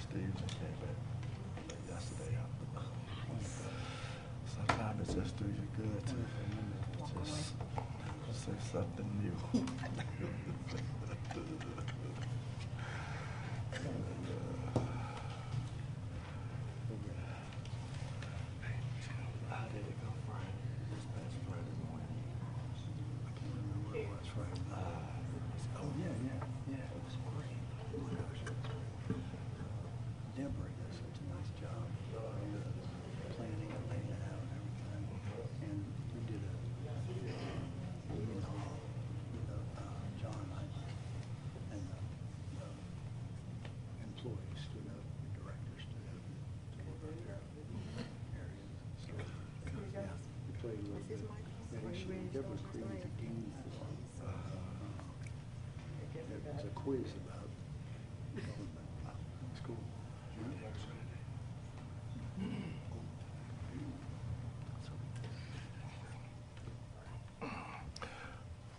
Steve just came back yesterday. Sometimes it just do you good to just say something new. How did it go Friday? This past Friday morning. I can't remember what it was Friday. Yeah. It was great. Oh my gosh, it was great. Deborah does such a nice job planning and laying it out and everything. And we did John and I, and the employees stood up, the director stood up to look at their areas. So, yeah, we played a little bit. Deborah created a game for it was a quiz about school.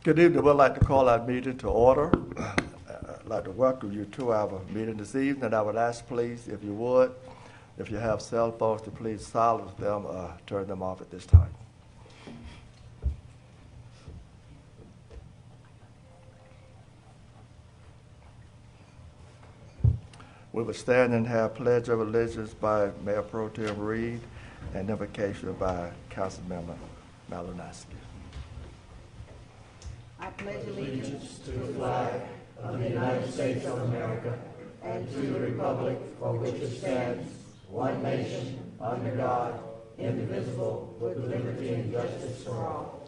Good evening. We'd like to call our meeting to order. I'd like to welcome you to our meeting this evening. I would ask, please, if you would, if you have cell phones, to please silence them or turn them off at this time. We will stand and have pledge of allegiance by Mayor Pro Tem Reed and invocation by Councilmember Malinowski. I pledge allegiance to the flag of the United States of America and to the republic for which it stands, one nation, under God, indivisible, with liberty and justice for all.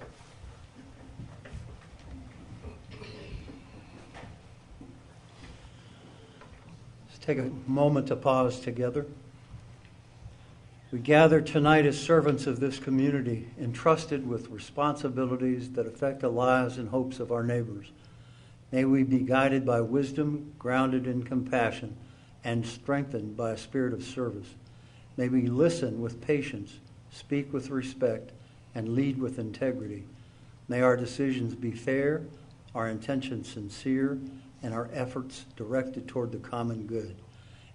Take a moment to pause together. We gather tonight as servants of this community, entrusted with responsibilities that affect the lives and hopes of our neighbors. May we be guided by wisdom, grounded in compassion, and strengthened by a spirit of service. May we listen with patience, speak with respect, and lead with integrity. May our decisions be fair, our intentions sincere, and our efforts directed toward the common good.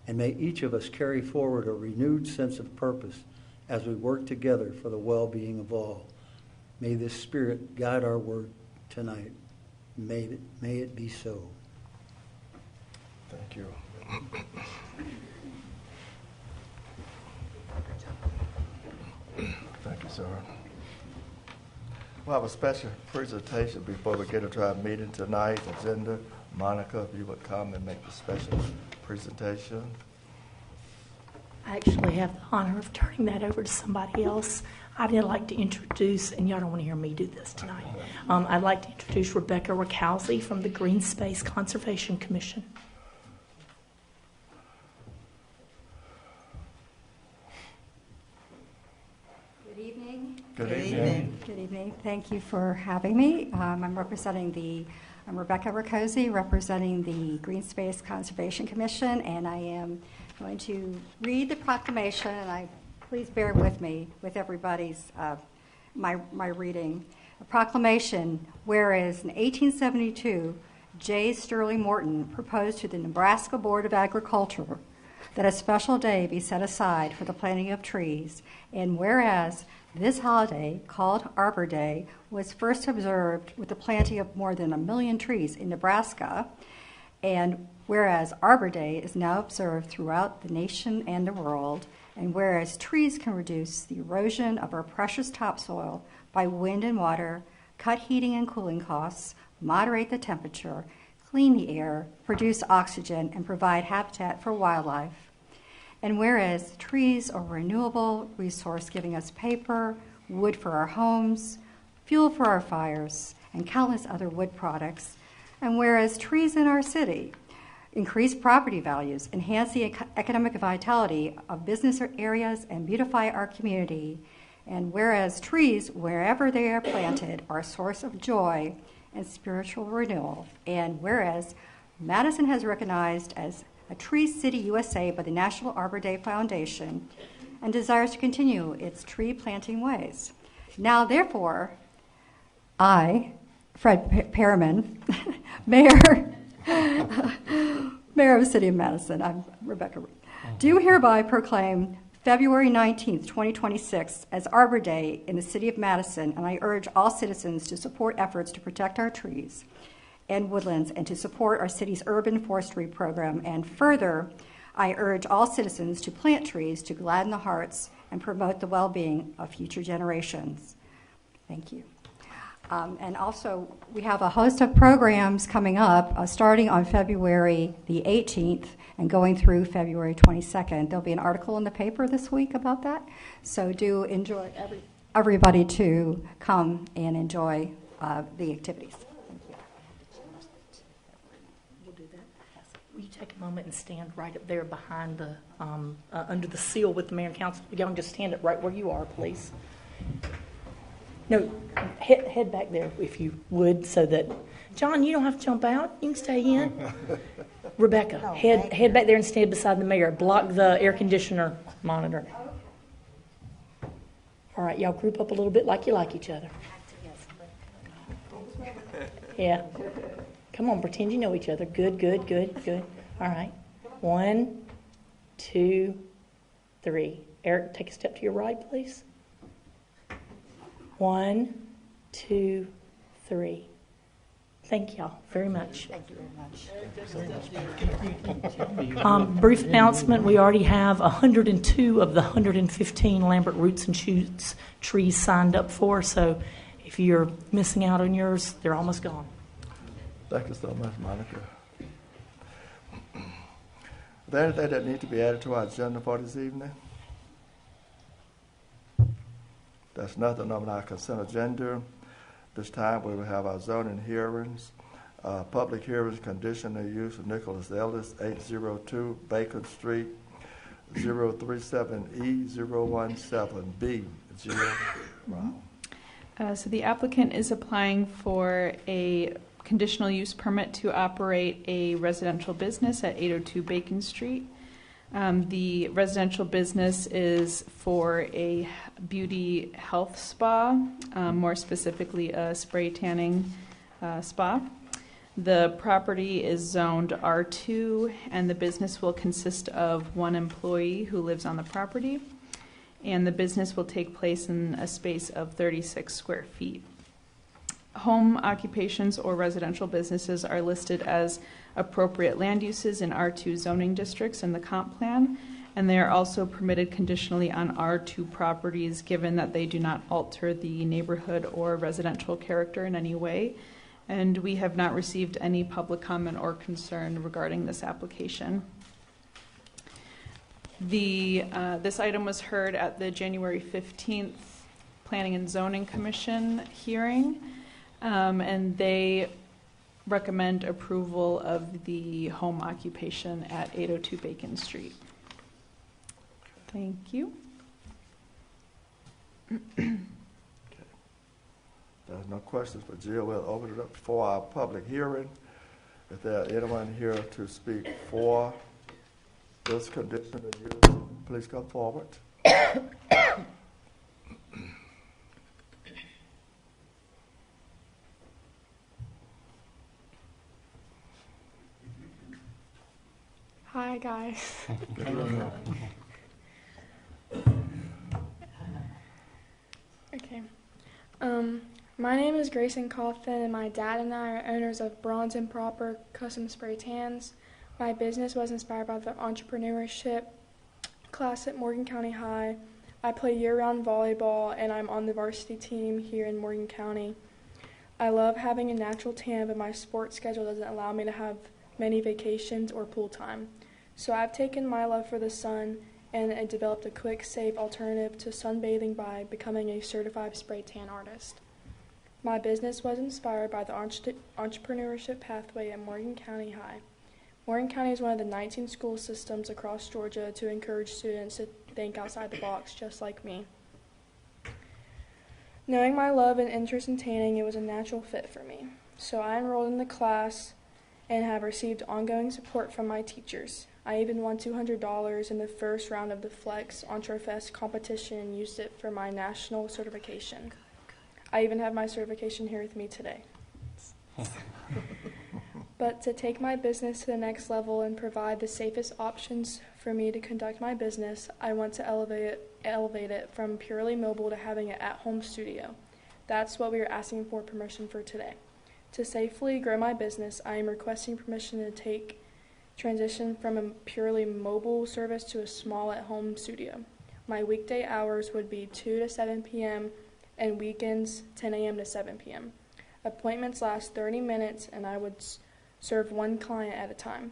And may each of us carry forward a renewed sense of purpose as we work together for the well-being of all. May this spirit guide our work tonight. May it be so. Thank you. Thank you, sir. We'll have a special presentation before we get into our meeting tonight. Agenda. Monica, if you would come and make the special presentation. I actually have the honor of turning that over to somebody else. I'd like to introduce, and y'all don't want to hear me do this tonight, I'd like to introduce Rebecca Rakowski from the Green Space Conservation Commission. Good evening. Good evening. Good evening. Thank you for having me. I'm Rebecca Rakowski, representing the Green Space Conservation Commission, and I am going to read the proclamation, and please bear with me with everybody's my reading. A proclamation, whereas in 1872, J. Sterling Morton proposed to the Nebraska Board of Agriculture that a special day be set aside for the planting of trees, and whereas this holiday, called Arbor Day, was first observed with the planting of more than 1 million trees in Nebraska, and whereas Arbor Day is now observed throughout the nation and the world, and whereas trees can reduce the erosion of our precious topsoil by wind and water, cut heating and cooling costs, moderate the temperature, clean the air, produce oxygen, and provide habitat for wildlife. And whereas trees are a renewable resource giving us paper, wood for our homes, fuel for our fires, and countless other wood products, and whereas trees in our city increase property values, enhance the economic vitality of business areas, and beautify our community, and whereas trees, wherever they are planted, are a source of joy and spiritual renewal, and whereas Madison has recognized as a Tree City USA by the National Arbor Day Foundation and desires to continue its tree planting ways. Now, therefore, I, Fred Perriman, Mayor Mayor of the City of Madison. I'm Rebecca. Do hereby proclaim February 19th, 2026 as Arbor Day in the City of Madison, and I urge all citizens to support efforts to protect our trees and woodlands and to support our city's urban forestry program. And further, I urge all citizens to plant trees to gladden the hearts and promote the well-being of future generations. Thank you. And also, we have a host of programs coming up starting on February the 18th and going through February 22nd. There'll be an article in the paper this week about that. So do enjoy everybody to come and enjoy the activities. Thank you. We'll do that. Will you take a moment and stand right up there behind the, under the seal with the mayor and council? Y'all can just stand up right where you are, please. No, head back there if you would, so that John, you don't have to jump out. You can stay in. Rebecca, head back there and stand beside the mayor. Block the air conditioner monitor. All right, y'all group up a little bit like you like each other. Yeah. Come on, pretend you know each other. Good. All right. 1, 2, 3. Eric, take a step to your right, please. 1, 2, 3. Thank y'all very much. Thank you very much. Brief announcement. We already have 102 of the 115 Lambert Roots and Shoots trees signed up for, so if you're missing out on yours, they're almost gone. Thank you so much, Monica. Is there anything that needs to be added to our agenda for this evening? There's nothing on our consent agenda. This time we will have our zoning hearings. Public hearings, conditional use of Nicholas Ellis, 802 Bacon Street, 037E017B. So the applicant is applying for a conditional use permit to operate a residential business at 802 Bacon Street. The residential business is for a beauty health spa, more specifically a spray tanning spa. The property is zoned R2, and the business will consist of one employee who lives on the property, and the business will take place in a space of 36 square feet. Home occupations or residential businesses are listed as appropriate land uses in R2 zoning districts in the comp plan, and they are also permitted conditionally on R2 properties given that they do not alter the neighborhood or residential character in any way. And we have not received any public comment or concern regarding this application. This item was heard at the January 15th Planning and Zoning Commission hearing, and they recommend approval of the home occupation at 802 Bacon Street. Thank you. There's no questions for Jill. We'll open it up for our public hearing. If there's anyone here to speak for this conditional use, please come forward. Hi, guys. Okay. My name is Grayson Coffin, and my dad and I are owners of Bronze and Proper Custom Spray Tans. My business was inspired by the entrepreneurship class at Morgan County High. I play year-round volleyball, and I'm on the varsity team here in Morgan County. I love having a natural tan, but my sports schedule doesn't allow me to have many vacations or pool time. So I've taken my love for the sun and I developed a quick, safe alternative to sunbathing by becoming a certified spray tan artist. My business was inspired by the entrepreneurship pathway at Morgan County High. Morgan County is one of the 19 school systems across Georgia to encourage students to think outside the box, just like me. Knowing my love and interest in tanning, it was a natural fit for me. So I enrolled in the class and have received ongoing support from my teachers. I even won $200 in the first round of the Flex EntreFest competition and used it for my national certification. I even have my certification here with me today. But to take my business to the next level and provide the safest options for me to conduct my business, I want to elevate it from purely mobile to having an at-home studio. That's what we are asking for permission for today. To safely grow my business, I am requesting permission to transition from a purely mobile service to a small at-home studio. My weekday hours would be 2 to 7 p.m. and weekends 10 a.m. to 7 p.m. Appointments last 30 minutes and I would serve one client at a time.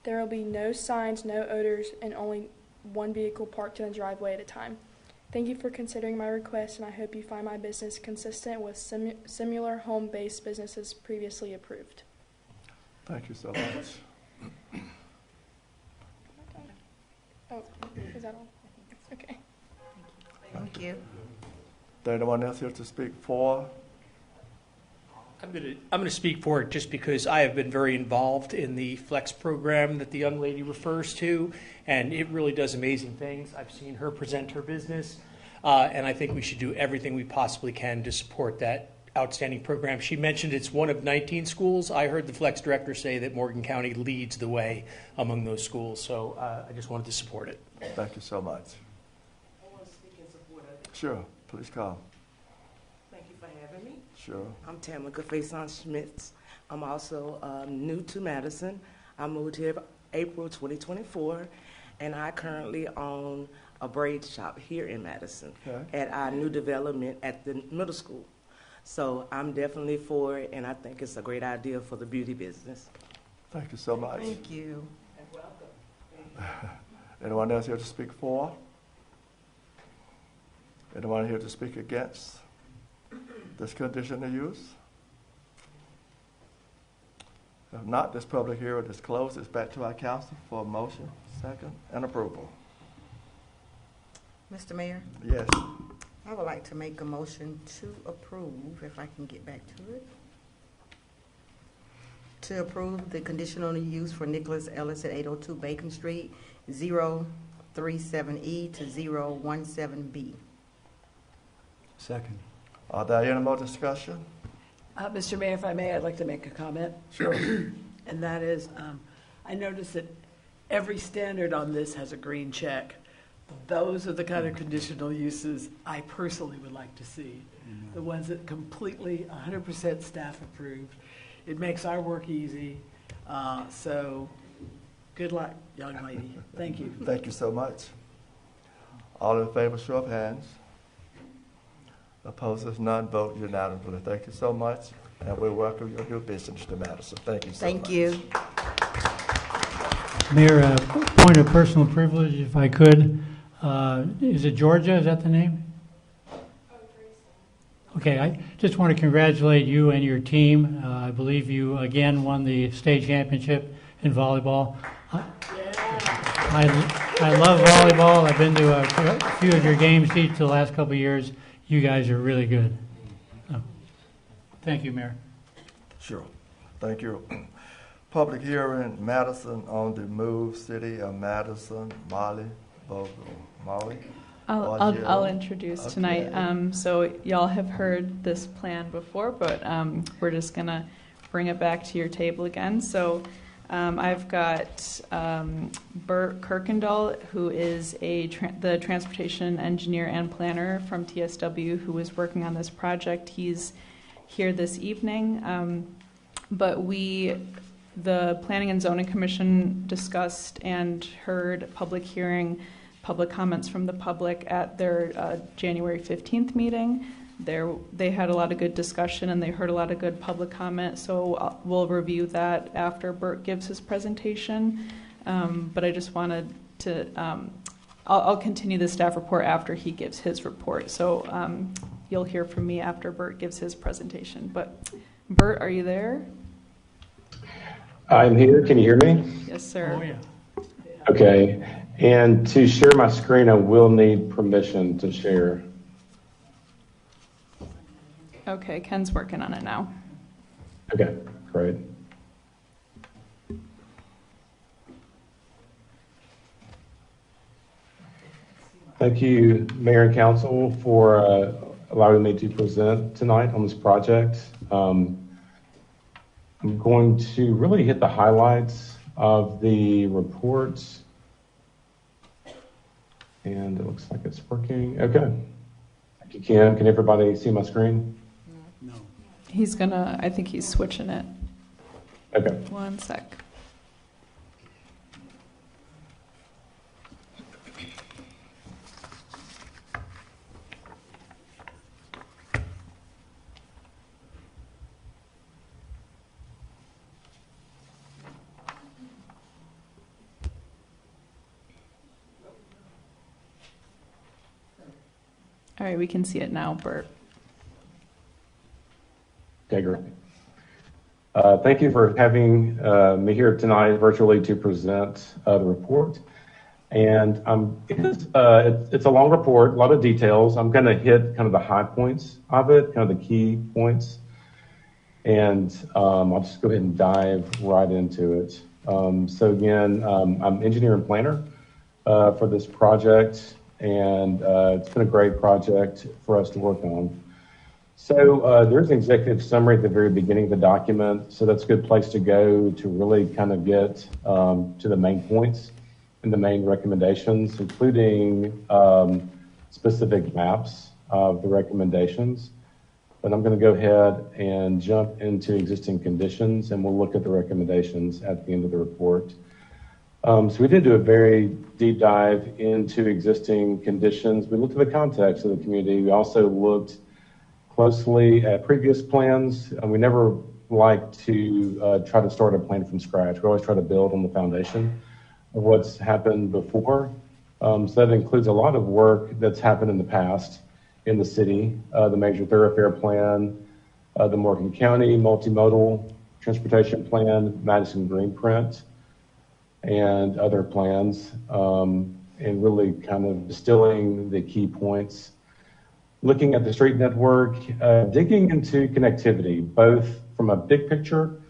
There will be no signs, no odors, and only one vehicle parked in the driveway at a time. Thank you for considering my request, and I hope you find my business consistent with similar home-based businesses previously approved. Thank you so much. Oh, is that all? Okay. Thank you. Is there anyone else here to speak for? I'm going to speak for it just because I have been very involved in the Flex program that the young lady refers to, and it really does amazing things. I've seen her present her business, and I think we should do everything we possibly can to support that outstanding program. She mentioned it's one of 19 schools. I heard the Flex director say that Morgan County leads the way among those schools, so I just wanted to support it. Thank you so much. I want to speak in support of it. Sure, please come. Thank you for having me. Sure. I'm Tamika Faison-Schmitz. I'm also new to Madison. I moved here April 2024, and I currently own a braid shop here in Madison at our new development at the middle school. So I'm definitely for it, and I think it's a great idea for the beauty business. Thank you so much. Thank you. And welcome. Anyone else here to speak for? Anyone here to speak against this condition of use? If not, this public hearing is closed. It's back to our council for a motion, second, and approval. Mr. Mayor, Yes. I would like to make a motion to approve, if I can get back to it, to approve the conditional use for Nicholas Ellis at 802 Bacon Street, 037E to 017B. Second. Are there any more discussion? Mr. Mayor, if I may, I'd like to make a comment. Sure. And that is, I noticed that every standard on this has a green check. Those are the kind of conditional uses I personally would like to see. The ones that completely 100% staff approved. It makes our work easy. So good luck, young lady. Thank you. Thank you so much. All in favor, show of hands. Opposers, none, vote unanimously. Thank you so much, and we welcome your new business to Madison. Thank you so much. Thank you. Mayor, a point of personal privilege, if I could. Is it Georgia? Is that the name? Okay, I just want to congratulate you and your team. I believe you again won the state championship in volleyball. I love volleyball. I've been to a few of your games each the last couple of years. You guys are really good. So, thank you, Mayor. Sure. Thank you. Public hearing, Madison on the move, City of Madison, Molly Bogle. Molly? I'll introduce Okay. tonight. So y'all have heard this plan before, but we're just going to bring it back to your table again. So I've got Bert Kirkendall, who is the transportation engineer and planner from TSW, who was working on this project. He's here this evening. But the Planning and Zoning Commission discussed and heard public comments from the public at their January 15th meeting. They had a lot of good discussion and they heard a lot of good public comment, so we'll review that after Bert gives his presentation. But I just wanted to, I'll continue the staff report after he gives his report. So you'll hear from me after Bert gives his presentation. But Bert, are you there? I'm here. Can you hear me? Yes, sir. Oh, yeah. Okay. And to share my screen, I will need permission to share. Okay, Ken's working on it now. Okay, great. Thank you, Mayor and Council, for allowing me to present tonight on this project. I'm going to really hit the highlights of the reports. And it looks like it's working. Okay. Thank you, Kim. Can everybody see my screen? No. I think he's switching it. Okay. One sec. All right, we can see it now, Bert. Okay, great. Thank you for having me here tonight virtually to present the report. And it's a long report, a lot of details. I'm going to hit kind of the high points of it, kind of the key points. And I'll just go ahead and dive right into it. So again, I'm engineer and planner for this project. And it's been a great project for us to work on. So there's an executive summary at the very beginning of the document. So that's a good place to go to really kind of get to the main points and the main recommendations, including specific maps of the recommendations. But I'm going to go ahead and jump into existing conditions, and we'll look at the recommendations at the end of the report. So we did do a very deep dive into existing conditions. We looked at the context of the community. We also looked closely at previous plans. We never like to try to start a plan from scratch. We always try to build on the foundation of what's happened before. So that includes a lot of work that's happened in the past in the city, the major thoroughfare plan, the Morgan County multimodal transportation plan, Madison Greenprint, and other plans, and really kind of distilling the key points. Looking at the street network, digging into connectivity, both from a big picture,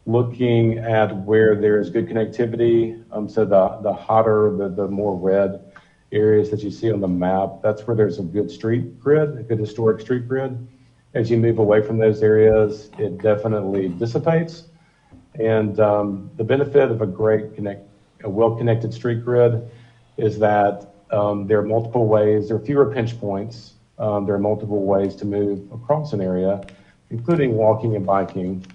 looking at where there's good connectivity. So the hotter, the more red areas that you see on the map, that's where there's a good street grid, a good historic street grid. As you move away from those areas, it definitely dissipates. And the benefit of a well-connected street grid is that there are multiple ways, there are fewer pinch points, there are multiple ways to move across an area, including walking and biking.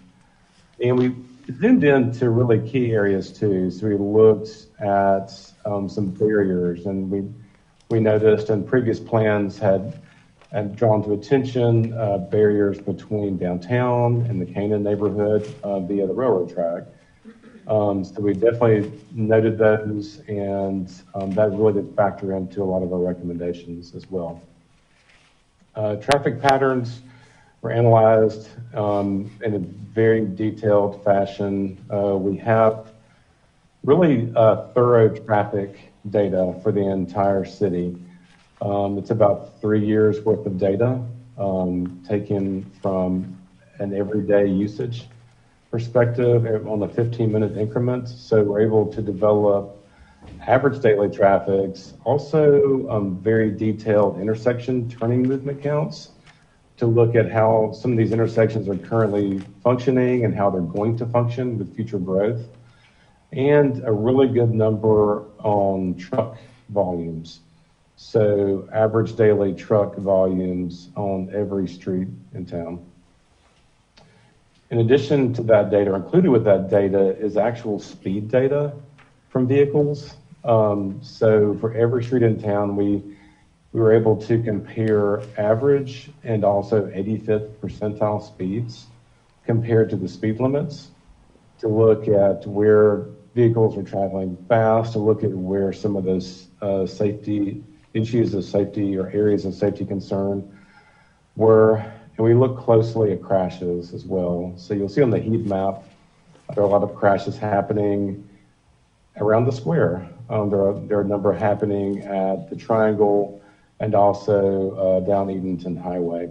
And we zoomed into really key areas too. So we looked at some barriers, and we noticed in previous plans had drawn to attention barriers between downtown and the Canaan neighborhood via the railroad track. So we definitely noted those, and that really did factor into a lot of our recommendations as well. Traffic patterns were analyzed in a very detailed fashion. We have really thorough traffic data for the entire city. It's about 3 years worth of data taken from an everyday usage perspective on a 15-minute increment. So we're able to develop average daily traffics, also very detailed intersection turning movement counts to look at how some of these intersections are currently functioning and how they're going to function with future growth, and a really good number on truck volumes. So average daily truck volumes on every street in town. In addition to that data, or included with that data, is actual speed data from vehicles. So for every street in town, we were able to compare average and also 85th percentile speeds compared to the speed limits to look at where vehicles are traveling fast, to look at where some of those safety issues of safety or areas of safety concern were. And we look closely at crashes as well. So you'll see on the heat map, there are a lot of crashes happening around the square. There are a number happening at the Triangle and also down Edenton Highway.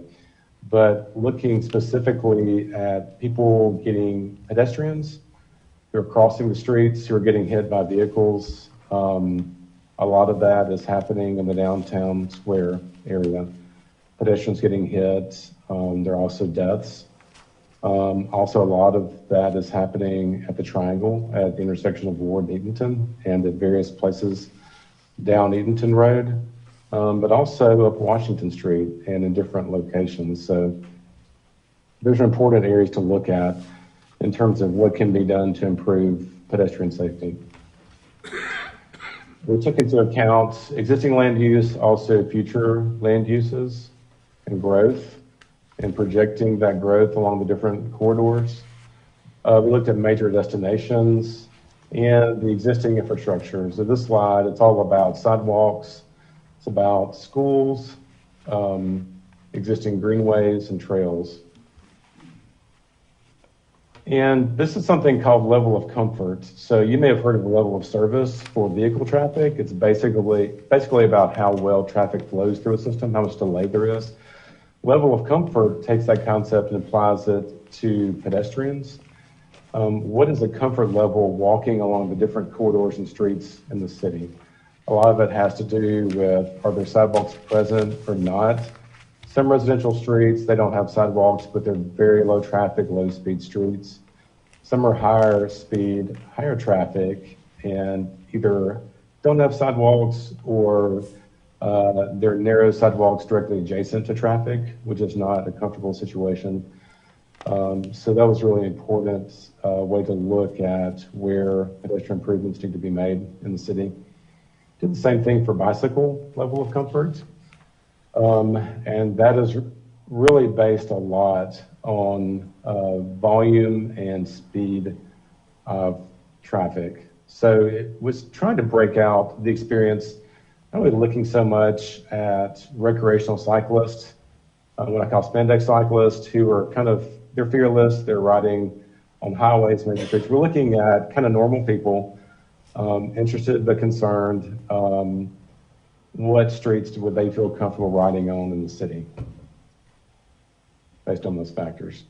But looking specifically at pedestrians who are crossing the streets, who are getting hit by vehicles, a lot of that is happening in the downtown square area. Pedestrians getting hit. There are also deaths Also, a lot of that is happening at the Triangle at the intersection of Ward and Eatonton and at various places down Eatonton Road, but also up Washington Street and in different locations. So those are important areas to look at in terms of what can be done to improve pedestrian safety. We took into account existing land use, also future land uses and growth, and projecting that growth along the different corridors. We looked at major destinations and the existing infrastructure. So this slide, it's all about sidewalks, it's about schools, existing greenways and trails. And this is something called level of comfort. So you may have heard of the level of service for vehicle traffic. It's basically about how well traffic flows through a system, how much delay there is. Level of comfort takes that concept and applies it to pedestrians. What is a comfort level walking along the different corridors and streets in the city? A lot of it has to do with, are there sidewalks present or not? Some residential streets, they don't have sidewalks, but they're very low traffic, low speed streets. Some are higher speed, higher traffic, and either don't have sidewalks or they're narrow sidewalks directly adjacent to traffic, which is not a comfortable situation. So that was really important way to look at where pedestrian improvements need to be made in the city. Did the same thing for bicycle level of comfort. And that is really based a lot on volume and speed of traffic. So it was trying to break out the experience, not really looking so much at recreational cyclists, what I call spandex cyclists, who are they're fearless, they're riding on highways, major streets. We're looking at kind of normal people, interested but concerned. What streets would they feel comfortable riding on in the city based on those factors?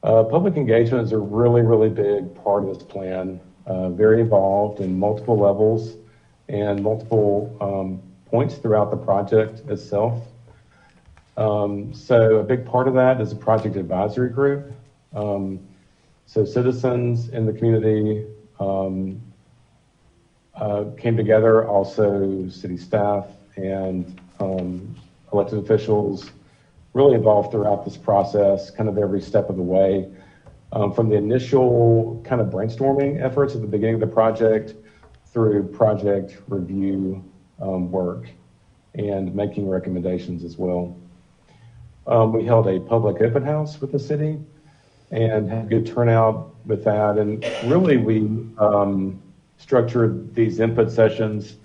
Public engagement is a really, really big part of this plan, very involved in multiple levels and multiple points throughout the project itself. So a big part of that is a project advisory group. So citizens in the community came together, also city staff and elected officials, really involved throughout this process, kind of every step of the way, from the initial kind of brainstorming efforts at the beginning of the project through project review work and making recommendations as well. We held a public open house with the city and had good turnout with that. And really we structured these input sessions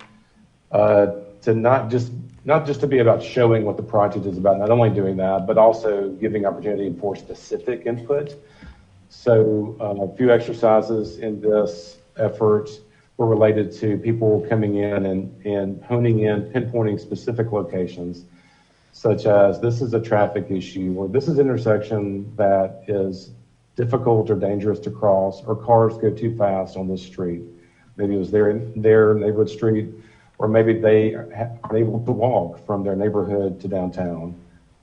to not just to be about showing what the project is about, not only doing that, but also giving opportunity for specific input. So a few exercises in this effort were related to people coming in and honing in, pinpointing specific locations, such as this is a traffic issue, or this is an intersection that is difficult or dangerous to cross, or cars go too fast on this street. Maybe it was their neighborhood street, or maybe they are able to walk from their neighborhood to downtown,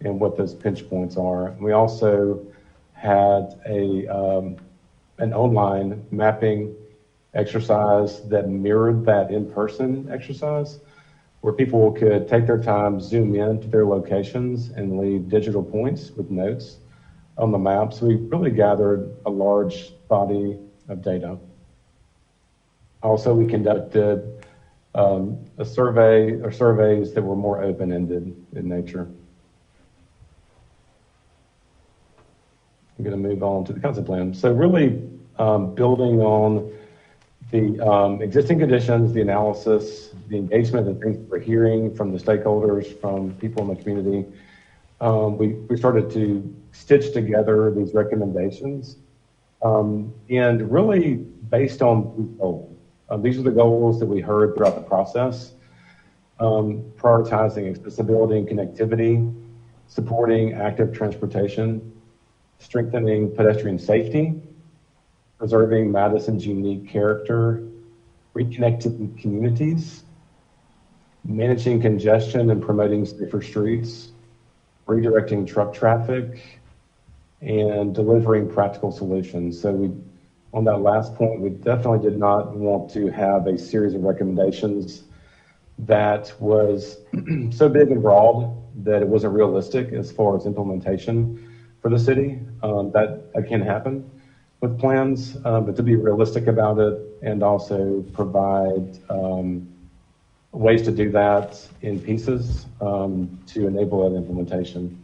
and what those pinch points are. We also had an online mapping exercise that mirrored that in-person exercise, where people could take their time, zoom in to their locations, and leave digital points with notes on the map. So we really gathered a large body of data. Also, we conducted a survey or surveys that were more open-ended in nature. I'm going to move on to the concept plan. So really building on the existing conditions, the analysis, the engagement, the things we're hearing from the stakeholders, from people in the community, we started to stitch together these recommendations and really based on these goals. These are the goals that we heard throughout the process, prioritizing accessibility and connectivity, supporting active transportation, strengthening pedestrian safety, preserving Madison's unique character, reconnecting communities, managing congestion and promoting safer streets, redirecting truck traffic, and delivering practical solutions. So on that last point, we definitely did not want to have a series of recommendations that was so big and broad that it wasn't realistic as far as implementation for the city. That can happen with plans, but to be realistic about it and also provide ways to do that in pieces to enable that implementation.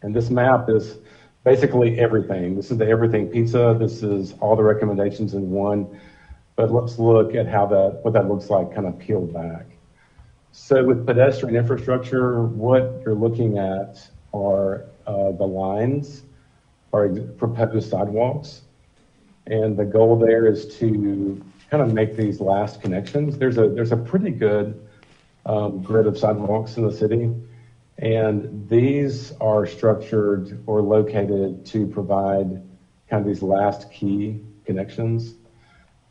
And this map is basically everything. This is the everything pizza. This is all the recommendations in one. But let's look at what that looks like kind of peeled back. So with pedestrian infrastructure, what you're looking at are the lines or proposed sidewalks. And the goal there is to kind of make these last connections. There's a pretty good grid of sidewalks in the city. And these are structured or located to provide kind of these last key connections.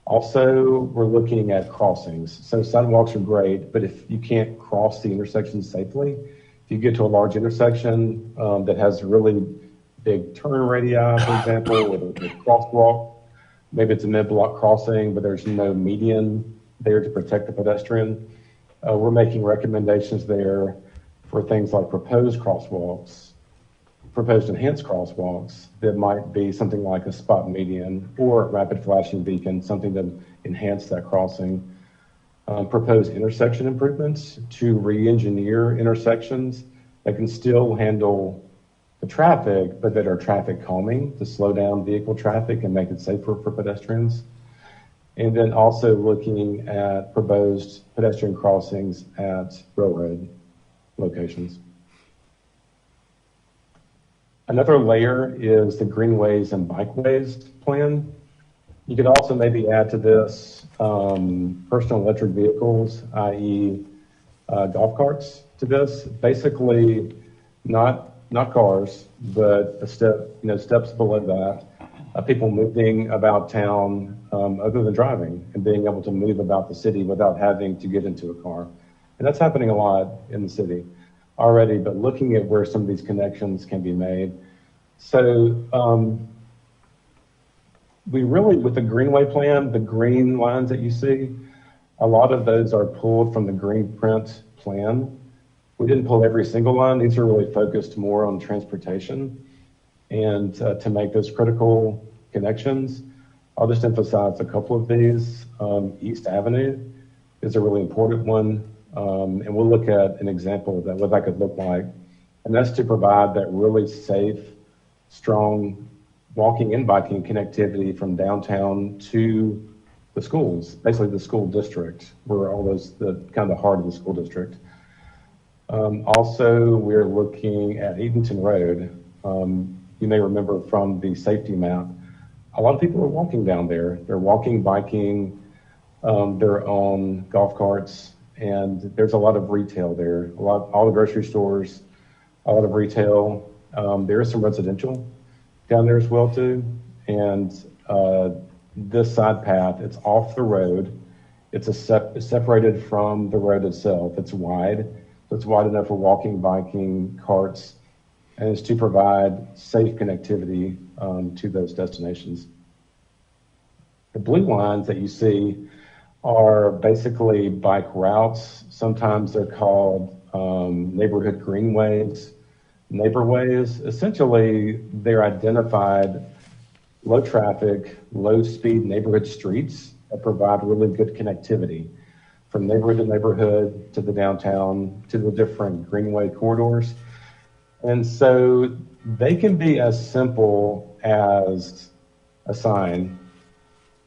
Also, we're looking at crossings. So sidewalks are great, but if you can't cross the intersection safely, if you get to a large intersection that has really big turn radii, for example, with a crosswalk, maybe it's a mid-block crossing, but there's no median there to protect the pedestrian. We're making recommendations there for things like proposed enhanced crosswalks that might be something like a spot median or a rapid flashing beacon, something to enhance that crossing. Proposed intersection improvements to re-engineer intersections that can still handle the traffic, but that are traffic calming to slow down vehicle traffic and make it safer for pedestrians. And then also looking at proposed pedestrian crossings at railroad locations. Another layer is the greenways and bikeways plan. You could also maybe add to this personal electric vehicles, i.e. Golf carts to this. Basically, not cars, but steps below that. People moving about town other than driving and being able to move about the city without having to get into a car. And that's happening a lot in the city already, but looking at where some of these connections can be made. So we really, with the Greenway plan, the green lines that you see, a lot of those are pulled from the green print plan. We didn't pull every single line. These are really focused more on transportation and to make those critical connections. I'll just emphasize a couple of these. East Avenue is a really important one. And we'll look at an example of that, what that could look like. And that's to provide that really safe, strong walking and biking connectivity from downtown to the schools, basically the school district, where all those, the kind of the heart of the school district. Also, we're looking at Eatonton Road. You may remember from the safety map, a lot of people are walking down there. They're walking, biking, they're on golf carts, and there's a lot of retail there. All the grocery stores, a lot of retail. There is some residential down there as well too. And this side path, it's off the road. It's separated from the road itself. It's wide. So it's wide enough for walking, biking, carts, and it's to provide safe connectivity to those destinations. The blue lines that you see are basically bike routes. Sometimes they're called neighborhood greenways, neighborways. Essentially, they're identified low traffic, low speed neighborhood streets that provide really good connectivity from neighborhood to neighborhood to the downtown to the different greenway corridors. And so they can be as simple as a sign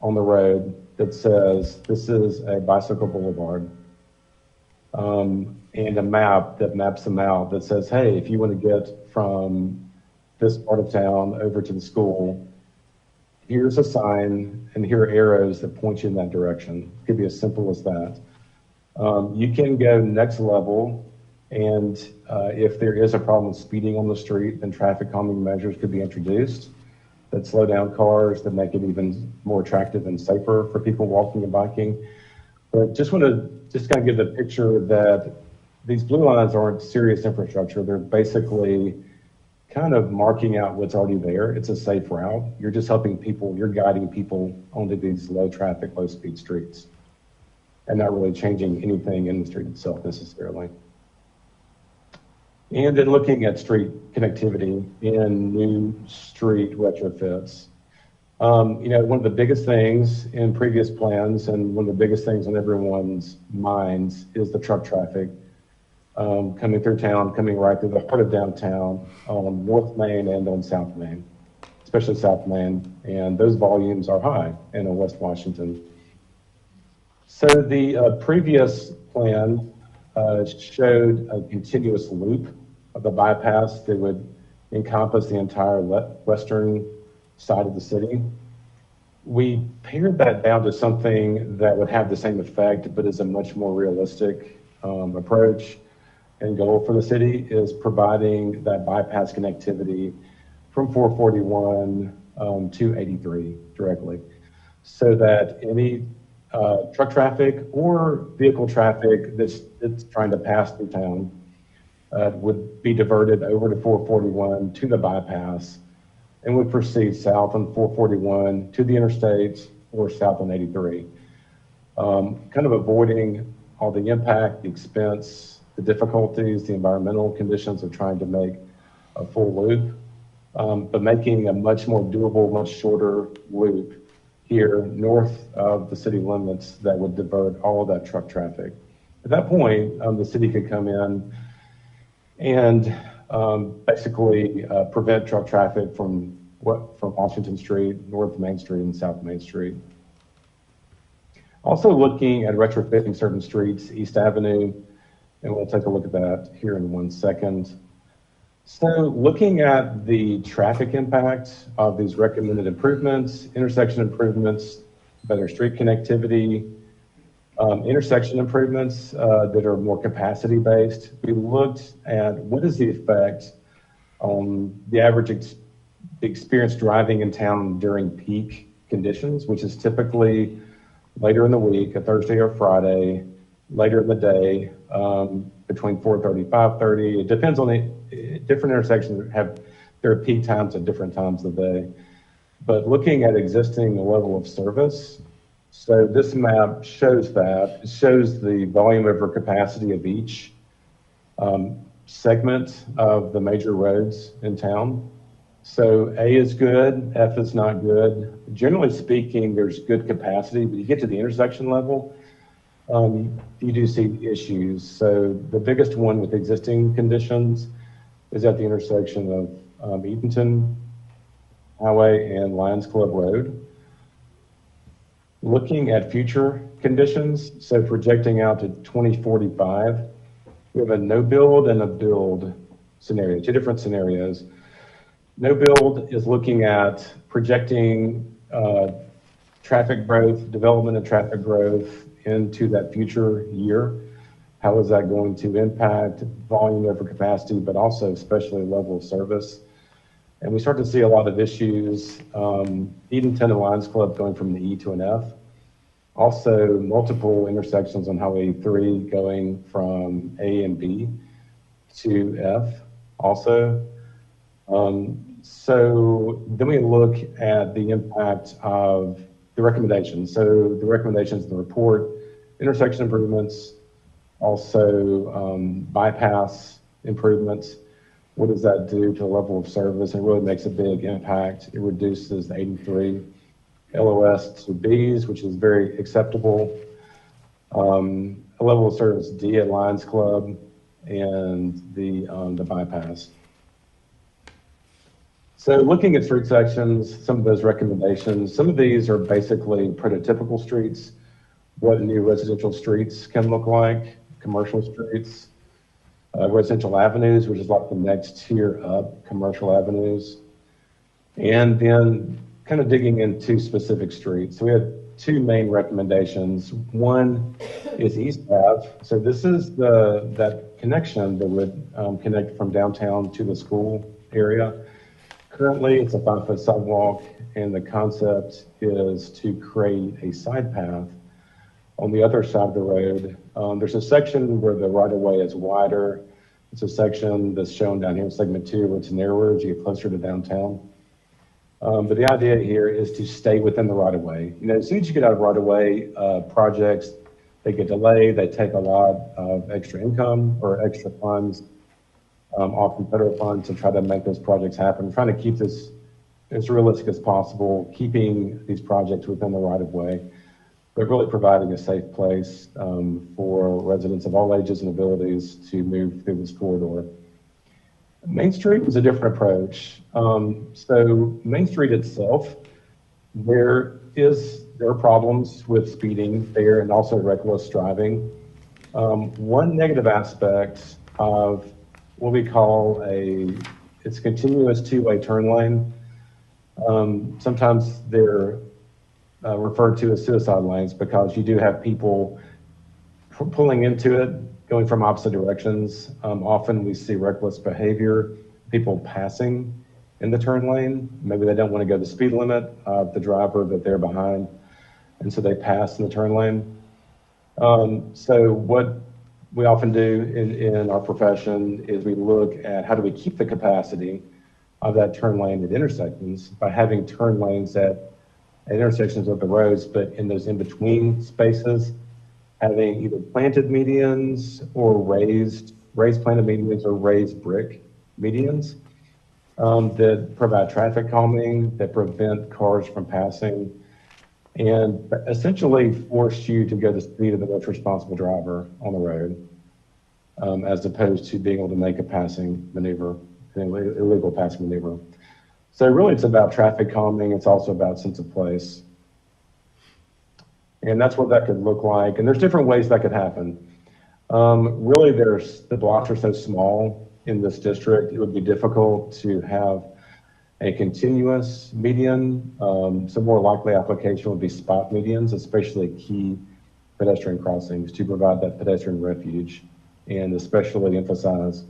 on the road that says this is a bicycle boulevard, and a map that maps them out that says, hey, if you want to get from this part of town over to the school, here's a sign and here are arrows that point you in that direction. It could be as simple as that. You can go next level, and if there is a problem with speeding on the street, then traffic calming measures could be introduced that slow down cars, that make it even more attractive and safer for people walking and biking. But just want to kind of give the picture that these blue lines aren't serious infrastructure. They're basically kind of marking out what's already there. It's a safe route. You're just helping people, you're guiding people onto these low traffic, low speed streets and not really changing anything in the street itself necessarily. And then looking at street connectivity in new street retrofits. One of the biggest things in previous plans and one of the biggest things on everyone's minds is the truck traffic coming through town, coming right through the heart of downtown on North Main and on South Main, especially South Main. And those volumes are high in West Washington. So the previous plan showed a continuous loop of the bypass that would encompass the entire western side of the city. We pared that down to something that would have the same effect, but is a much more realistic approach and goal for the city is providing that bypass connectivity from 441 to 83 directly, so that any truck traffic or vehicle traffic that's trying to pass through town would be diverted over to 441 to the bypass and would proceed south on 441 to the interstates or south on 83. Kind of avoiding all the impact, the expense, the difficulties, the environmental conditions of trying to make a full loop, but making a much more doable, much shorter loop here north of the city limits that would divert all of that truck traffic. At that point, the city could come in and basically prevent truck traffic from Washington Street, North Main Street, and South Main Street. Also looking at retrofitting certain streets, East Avenue, and we'll take a look at that here in 1 second. So looking at the traffic impact of these recommended improvements, intersection improvements, better street connectivity, intersection improvements that are more capacity based, we looked at what is the effect on the average experience driving in town during peak conditions, which is typically later in the week, a Thursday or Friday, later in the day, between 4:30, 5:30. It depends on the different intersections have their peak times at different times of the day. But looking at existing level of service, so this map shows that. It shows the volume over capacity of each segment of the major roads in town. So A is good, F is not good. Generally speaking, there's good capacity, but you get to the intersection level, you do see issues. So the biggest one with existing conditions is at the intersection of Eatonton Highway and Lions Club Road. Looking at future conditions, so projecting out to 2045, we have a no build and a build scenario, two different scenarios. No build is looking at projecting traffic growth, development and traffic growth into that future year. How is that going to impact volume over capacity, but also especially level of service? And we start to see a lot of issues, Eatonton and Lions Club going from the E to an F. Also multiple intersections on Highway 3 going from A and B to F also. So then we look at the impact of the recommendations. So the recommendations in the report, intersection improvements, also bypass improvements. What does that do to the level of service? It really makes a big impact. It reduces the 83 LOS to Bs, which is very acceptable. A level of service D at Lions Club and the bypass. So looking at street sections, some of those recommendations, some of these are basically prototypical streets, what new residential streets can look like, commercial streets, residential avenues, which is like the next tier up, commercial avenues, and then kind of digging into specific streets. So we had two main recommendations. One is East Ave. So this is that connection that would connect from downtown to the school area. Currently, it's a 5-foot sidewalk, and the concept is to create a side path on the other side of the road. There's a section where the right-of-way is wider. It's a section that's shown down here in segment 2 where it's narrower as you get closer to downtown. But the idea here is to stay within the right-of-way. You know, as soon as you get out of right-of-way projects, they get delayed, they take a lot of extra income or extra funds, often federal funds, to try to make those projects happen. Trying to keep this as realistic as possible, keeping these projects within the right-of-way, but really providing a safe place for residents of all ages and abilities to move through this corridor. Main Street was a different approach. So Main Street itself, there are problems with speeding there and also reckless driving. One negative aspect of what we call it's continuous two-way turn lane. Sometimes they're referred to as suicide lanes because you do have people pulling into it, going from opposite directions. Often we see reckless behavior, people passing in the turn lane. Maybe they don't want to go the speed limit of the driver that they're behind, and so they pass in the turn lane. So what we often do in our profession is we look at how do we keep the capacity of that turn lane at intersections by having turn lanes at intersections of the roads, but in those in-between spaces, having either planted medians or raised planted medians or raised brick medians that provide traffic calming, that prevent cars from passing, and essentially force you to go the speed of the most responsible driver on the road, as opposed to being able to make a passing maneuver, an illegal passing maneuver. So really it's about traffic calming. It's also about sense of place. And that's what that could look like. And there's different ways that could happen. Really, the blocks are so small in this district, it would be difficult to have a continuous median. Some more likely application would be spot medians, especially key pedestrian crossings, to provide that pedestrian refuge and especially emphasize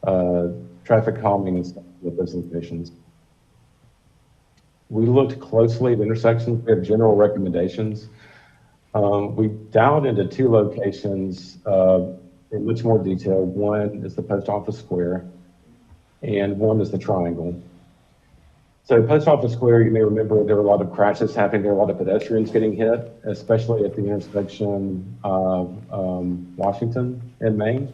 traffic calming and stuff with those locations. We looked closely at intersections. We have general recommendations. We dialed into 2 locations in much more detail. One is the Post Office Square, and one is the Triangle. So Post Office Square, you may remember there were a lot of crashes happening there, a lot of pedestrians getting hit, especially at the intersection of Washington and Main.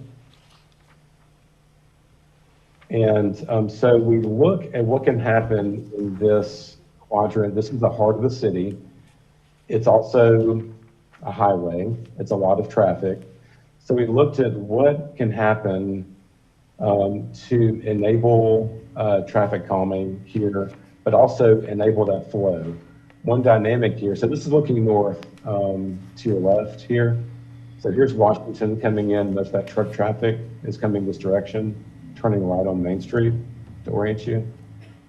And so we look at what can happen in this quadrant. This is the heart of the city. It's also a highway. It's a lot of traffic. So we looked at what can happen to enable traffic calming here, but also enable that flow. One dynamic here, so this is looking north to your left here. So here's Washington coming in. Most of that truck traffic is coming this direction, turning right on Main Street to orient you.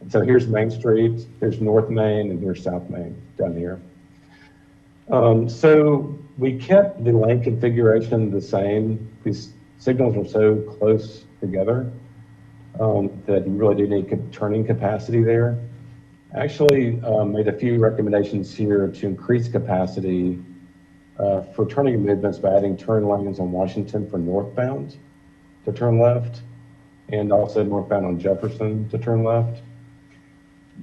And so here's Main Street, here's North Main, and here's South Main down here. So we kept the lane configuration the same. These signals are so close together that you really do need turning capacity there. Actually made a few recommendations here to increase capacity for turning movements by adding turn lanes on Washington for northbound to turn left, and also northbound on Jefferson to turn left.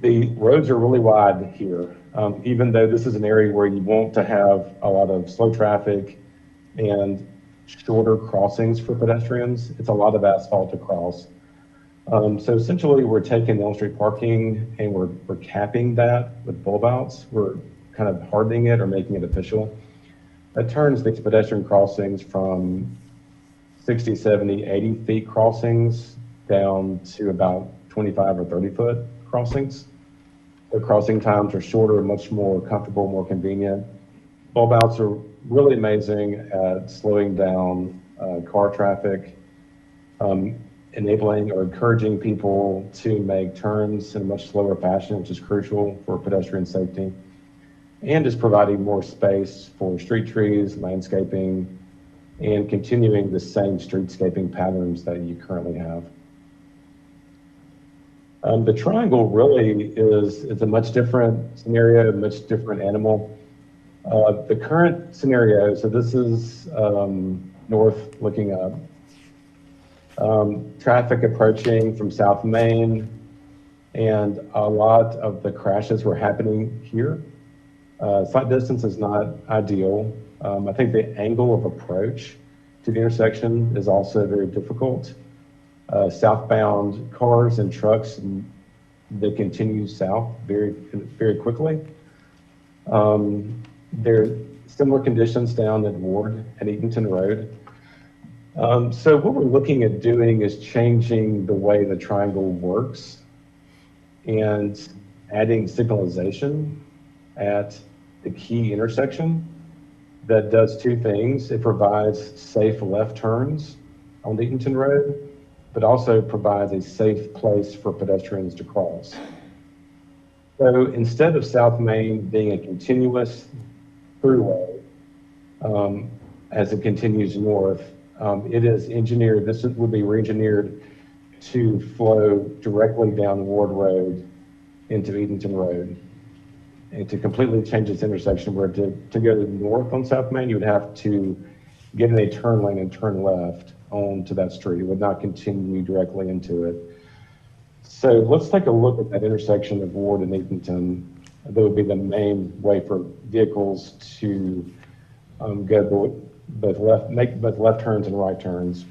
The roads are really wide here, even though this is an area where you want to have a lot of slow traffic and shorter crossings for pedestrians. It's a lot of asphalt to cross. So essentially we're taking Elm Street parking and we're capping that with bulb outs. We're kind of hardening it or making it official. That turns these pedestrian crossings from 60, 70, 80 feet crossings down to about 25 or 30 foot crossings. The crossing times are shorter, much more comfortable, more convenient. Bulb outs are really amazing at slowing down car traffic, enabling or encouraging people to make turns in a much slower fashion, which is crucial for pedestrian safety, and is providing more space for street trees, landscaping, and continuing the same streetscaping patterns that you currently have. The triangle really is a much different scenario, a much different animal. The current scenario, so this is north looking up. traffic approaching from South Main, and a lot of the crashes were happening here. Sight distance is not ideal. I think the angle of approach to the intersection is also very difficult. Southbound cars and trucks, they continue south very, very quickly. There are similar conditions down at Ward and Eatonton Road. So what we're looking at doing is changing the way the triangle works and adding signalization at the key intersection that does two things. It provides safe left turns on Eatonton Road, but also provides a safe place for pedestrians to cross. So instead of South Main being a continuous throughway, as it continues north, it is engineered, this would be re-engineered to flow directly down Ward Road into Eatonton Road. And to completely change its intersection, where to go north on South Main, you would have to get in a turn lane and turn left onto that street. It would not continue directly into it. So let's take a look at that intersection of Ward and Eatonton. That would be the main way for vehicles to go make both left turns and right turns.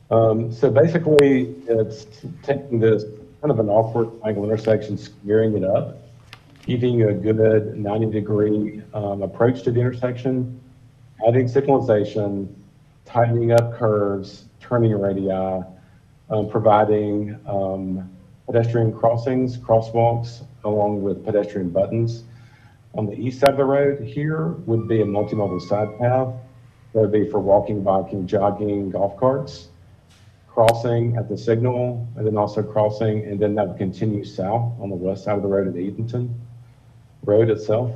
So basically, it's taking this kind of an awkward angle intersection, squaring it up, giving you a good 90-degree approach to the intersection, adding signalization, tightening up curves, turning radii, providing pedestrian crossings, crosswalks, along with pedestrian buttons. On the east side of the road here would be a multimodal side path. That would be for walking, biking, jogging, golf carts, crossing at the signal, and then also crossing, and then that would continue south on the west side of the road at Eatonton Road itself.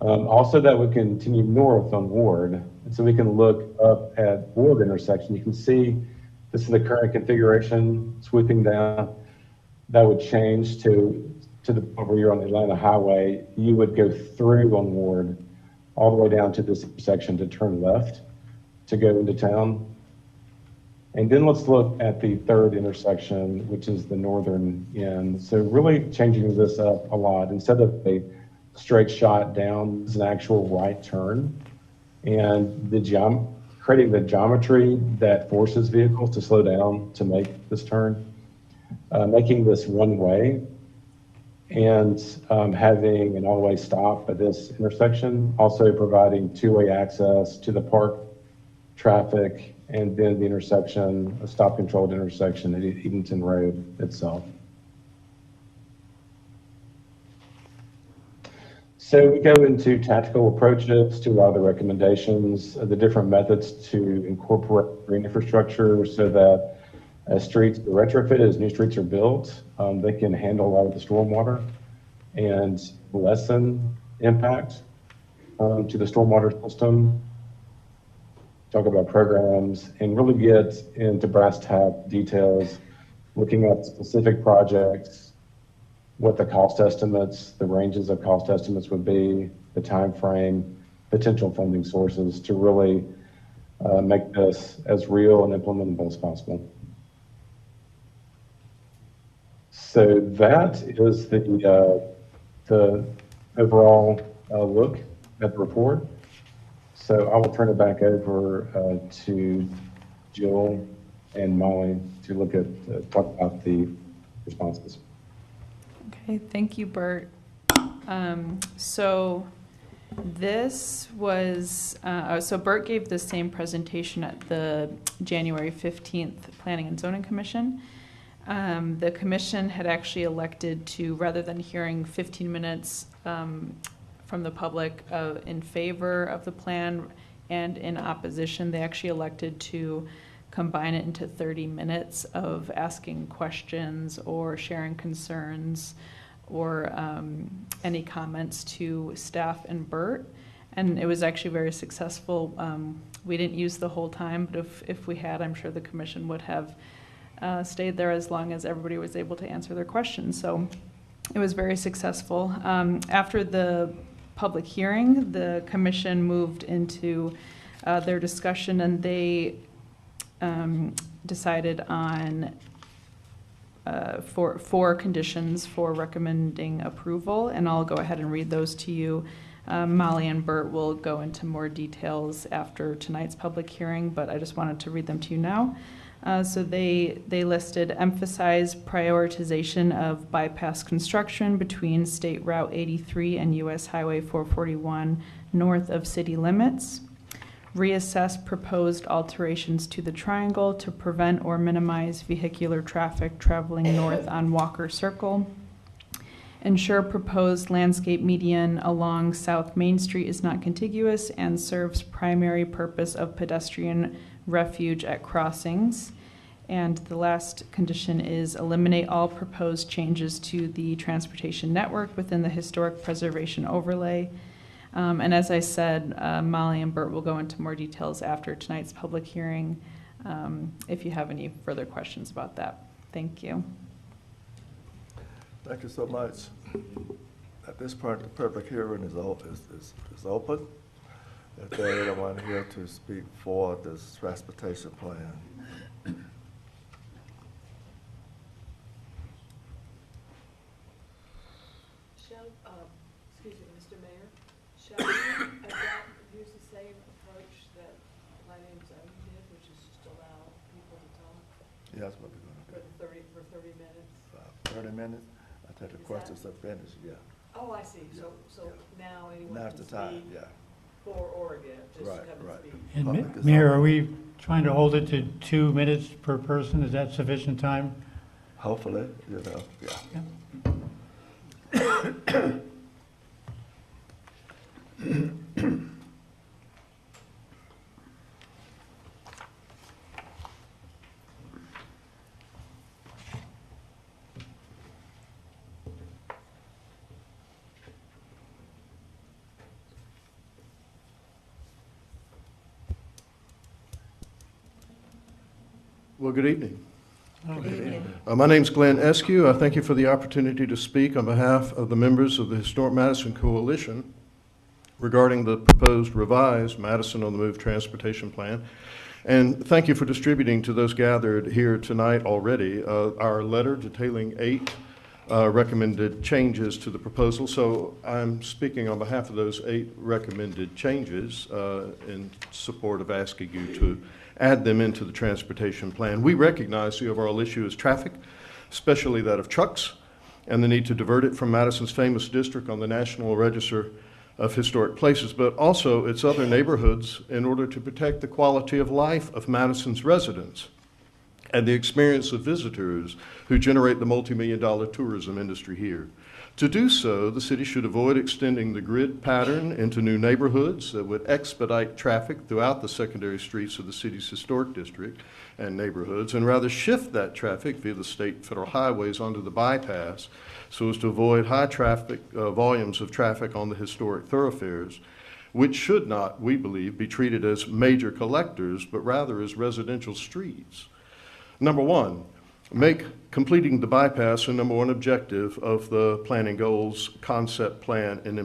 Also, that would continue north on Ward. And so we can look up at Ward intersection. You can see this is the current configuration, sweeping down. That would change to over here on the Atlanta Highway. You would go through on Ward all the way down to this intersection to turn left to go into town. And then let's look at the third intersection, which is the northern end. So really changing this up a lot. Instead of a straight shot down, it's an actual right turn. And creating the geometry that forces vehicles to slow down to make this turn, making this one way, and having an all-way stop at this intersection, also providing two-way access to the park traffic, and then the intersection, a stop-controlled intersection at Eatonton Road itself. So we go into tactical approaches to a lot of the recommendations, the different methods to incorporate green infrastructure so that as streets are retrofitted, as new streets are built, they can handle a lot of the stormwater and lessen impact to the stormwater system. Talk about programs and really get into brass tack details, looking at specific projects, what the cost estimates, the ranges of cost estimates would be, the time frame, potential funding sources to really make this as real and implementable as possible. So that is the overall look at the report. So I will turn it back over to Jill and Molly to look at talk about the responses. Okay, thank you, Bert. So this was, so Bert gave the same presentation at the January 15th Planning and Zoning Commission. The commission had actually elected to, rather than hearing 15 minutes from the public in favor of the plan and in opposition, they actually elected to combine it into 30 minutes of asking questions or sharing concerns or any comments to staff and Bert. And it was actually very successful. We didn't use the whole time, but if we had, I'm sure the commission would have stayed there as long as everybody was able to answer their questions. So it was very successful. After the public hearing, the commission moved into their discussion, and they decided on four conditions for recommending approval, and I'll go ahead and read those to you. Molly and Bert will go into more details after tonight's public hearing, but I just wanted to read them to you now. So they listed emphasize prioritization of bypass construction between State Route 83 and U.S. Highway 441 north of city limits. Reassess proposed alterations to the triangle to prevent or minimize vehicular traffic traveling north on Walker Circle. Ensure proposed landscape median along South Main Street is not contiguous and serves primary purpose of pedestrian refuge at crossings. And the last condition is eliminate all proposed changes to the transportation network within the historic preservation overlay. And as I said, Molly and Bert will go into more details after tonight's public hearing if you have any further questions about that. Thank you. Thank you so much. At this point, the public hearing is open. If there is anyone here to speak for this transportation plan. Excuse me, Mr. Mayor, shall we use the same approach that planning and zoning did, which is just allow people to talk? Yeah, that's what we're going to do. For 30 minutes? 30 minutes? I think the questions are finished, yeah. Oh, I see. So now anyone Now's can the time, speak yeah. for or against, just Right, come right. and speak. And Public is Mayor, open. are we trying to hold it to 2 minutes per person? Is that sufficient time? Hopefully, you know, yeah. Well, good evening. My name's Glenn Eskew. I thank you for the opportunity to speak on behalf of the members of the Historic Madison Coalition regarding the proposed revised Madison on the Move Transportation Plan. And thank you for distributing to those gathered here tonight already our letter detailing 8 recommended changes to the proposal. So I'm speaking on behalf of those 8 recommended changes in support of asking you to add them into the transportation plan. We recognize the overall issue is traffic, especially that of trucks, and the need to divert it from Madison's famous district on the National Register of Historic Places, but also its other neighborhoods in order to protect the quality of life of Madison's residents and the experience of visitors who generate the multi-million-dollar tourism industry here. To do so, the city should avoid extending the grid pattern into new neighborhoods that would expedite traffic throughout the secondary streets of the city's historic district and neighborhoods, and rather shift that traffic via the state federal highways onto the bypass so as to avoid high traffic volumes of traffic on the historic thoroughfares, which should not, we believe, be treated as major collectors, but rather as residential streets. Number one, make completing the bypass a number 1 objective of the planning goals, concept plan, and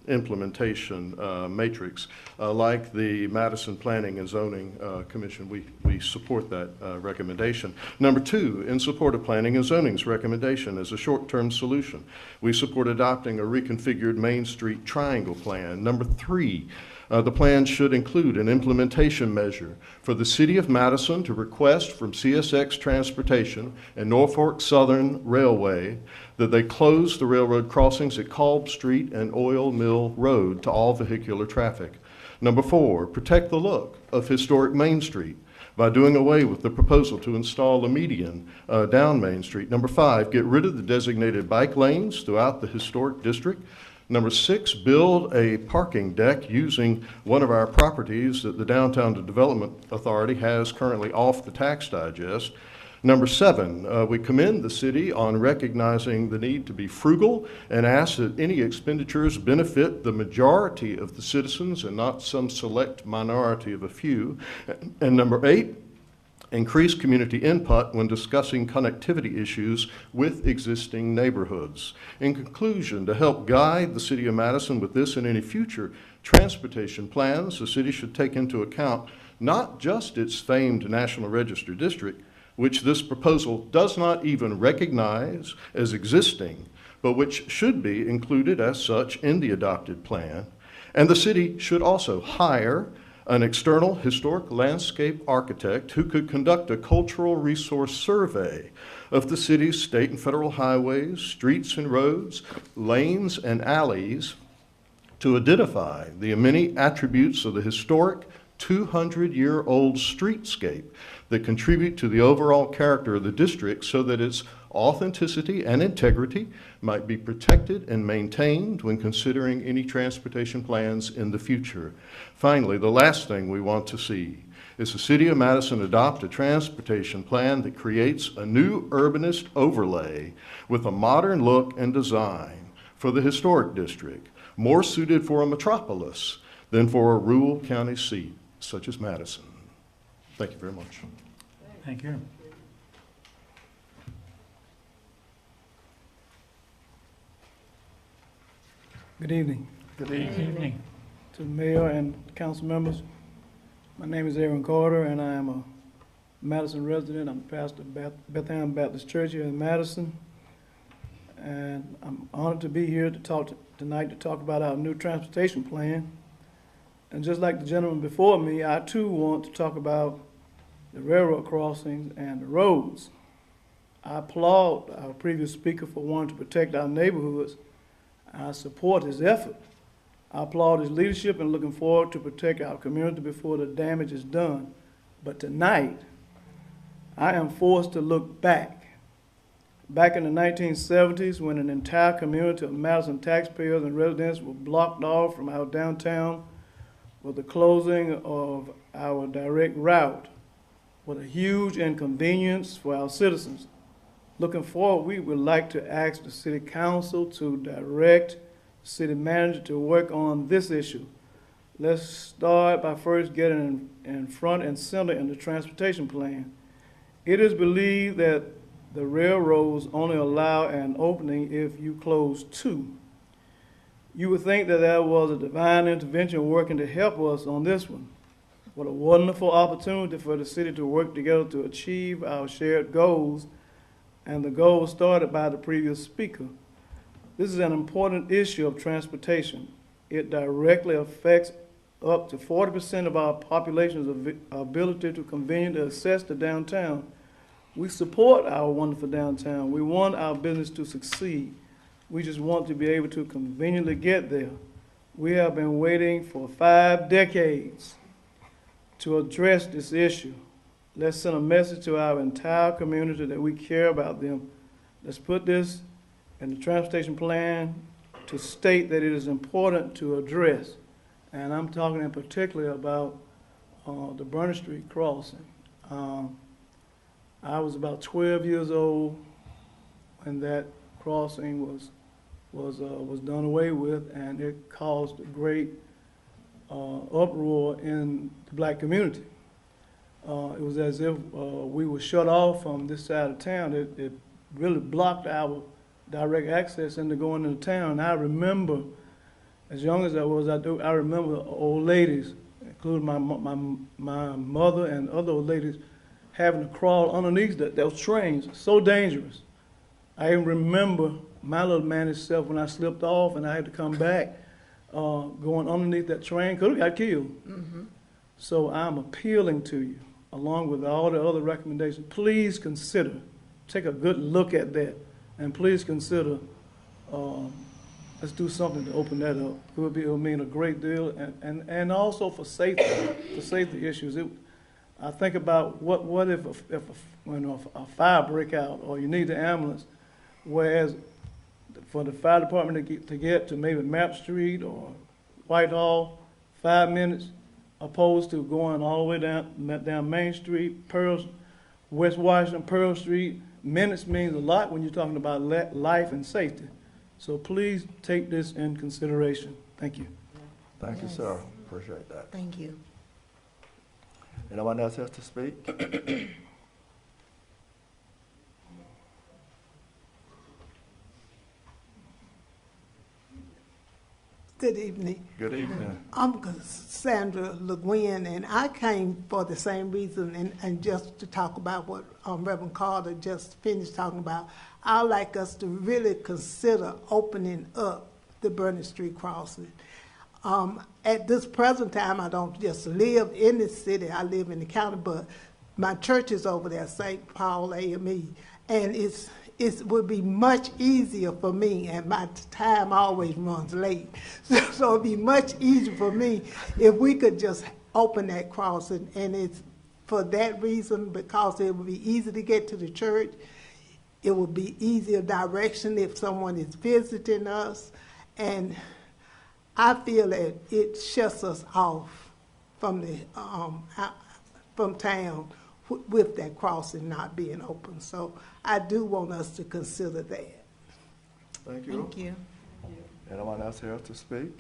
implementation matrix. Like the Madison Planning and Zoning Commission, we support that recommendation. Number 2, in support of Planning and Zoning's recommendation as a short-term solution, we support adopting a reconfigured Main Street triangle plan. Number 3, the plan should include an implementation measure for the City of Madison to request from CSX Transportation and Norfolk Southern Railway that they close the railroad crossings at Kolb Street and Oil Mill Road to all vehicular traffic. Number 4, protect the look of historic Main Street by doing away with the proposal to install a median down Main Street. Number 5, get rid of the designated bike lanes throughout the historic district. Number 6, build a parking deck using one of our properties that the Downtown Development Authority has currently off the tax digest. Number 7, we commend the city on recognizing the need to be frugal and ask that any expenditures benefit the majority of the citizens and not some select minority of a few. And number 8, increase community input when discussing connectivity issues with existing neighborhoods. In conclusion, to help guide the City of Madison with this and any future transportation plans, the city should take into account not just its famed National Register district, which this proposal does not even recognize as existing, but which should be included as such in the adopted plan. And the city should also hire an external historic landscape architect who could conduct a cultural resource survey of the city's state and federal highways, streets and roads, lanes and alleys to identify the many attributes of the historic 200-year-old streetscape that contribute to the overall character of the district so that its authenticity and integrity might be protected and maintained when considering any transportation plans in the future. Finally, the last thing we want to see is the City of Madison adopt a transportation plan that creates a new urbanist overlay with a modern look and design for the historic district, more suited for a metropolis than for a rural county seat such as Madison. Thank you very much. Thank you. Good evening. Good evening. Good evening. To the mayor and council members. My name is Aaron Carter, and I am a Madison resident. I'm pastor of Bethlehem Baptist Church here in Madison. And I'm honored to be here tonight to talk about our new transportation plan. And just like the gentleman before me, I too want to talk about the railroad crossings and the roads. I applaud our previous speaker for wanting to protect our neighborhoods. I support his effort. I applaud his leadership and looking forward to protect our community before the damage is done. But tonight, I am forced to look back. Back in the 1970s, when an entire community of Madison taxpayers and residents were blocked off from our downtown with the closing of our direct route, with a huge inconvenience for our citizens. Looking forward, we would like to ask the city council to direct the city manager to work on this issue. Let's start by first getting in front and center in the transportation plan. It is believed that the railroads only allow an opening if you close two. You would think that there was a divine intervention working to help us on this one. What a wonderful opportunity for the city to work together to achieve our shared goals, and the goals started by the previous speaker. This is an important issue of transportation. It directly affects up to 40% of our population's ability to conveniently access the downtown. We support our wonderful downtown. We want our business to succeed. We just want to be able to conveniently get there. We have been waiting for 5 decades to address this issue. Let's send a message to our entire community that we care about them. Let's put this in the transportation plan to state that it is important to address. And I'm talking in particular about the Burner Street crossing. I was about 12 years old when that crossing was done away with, and it caused a great uproar in the black community. It was as if we were shut off from this side of town. It really blocked our direct access into going into town. And I remember, as young as I was, I remember old ladies, including my mother and other old ladies, having to crawl underneath those trains. So dangerous. I even remember my little mannish self when I slipped off and I had to come back, going underneath that train, could have got killed. Mm-hmm. So I'm appealing to you, along with all the other recommendations, please consider, take a good look at that, and please consider, let's do something to open that up. It will mean a great deal, and also for safety issues. I think about what if when a fire break out or you need the ambulance, whereas for the fire department to get to maybe Map Street or Whitehall, 5 minutes, opposed to going all the way down Main Street, West Washington, Pearl Street. Minutes means a lot when you're talking about life and safety. So please take this in consideration. Thank you. Thank you, sir. Appreciate that. Thank you. Anyone else has to speak? Good evening. Good evening. I'm Cassandra Le Guin, and I came for the same reason, and just to talk about what Reverend Carter just finished talking about. I'd like us to really consider opening up the Burnett Street crossing. At this present time, I don't just live in the city, I live in the county, but my church is over there, St. Paul AME, and it would be much easier for me, and my time always runs late, so it'd be much easier for me if we could just open that crossing, and it's for that reason, because it would be easy to get to the church. It would be easier direction if someone is visiting us, and I feel that it shuts us off from the from town with that crossing not being open. So I do want us to consider that. Thank you. Thank you. Anyone else here to speak?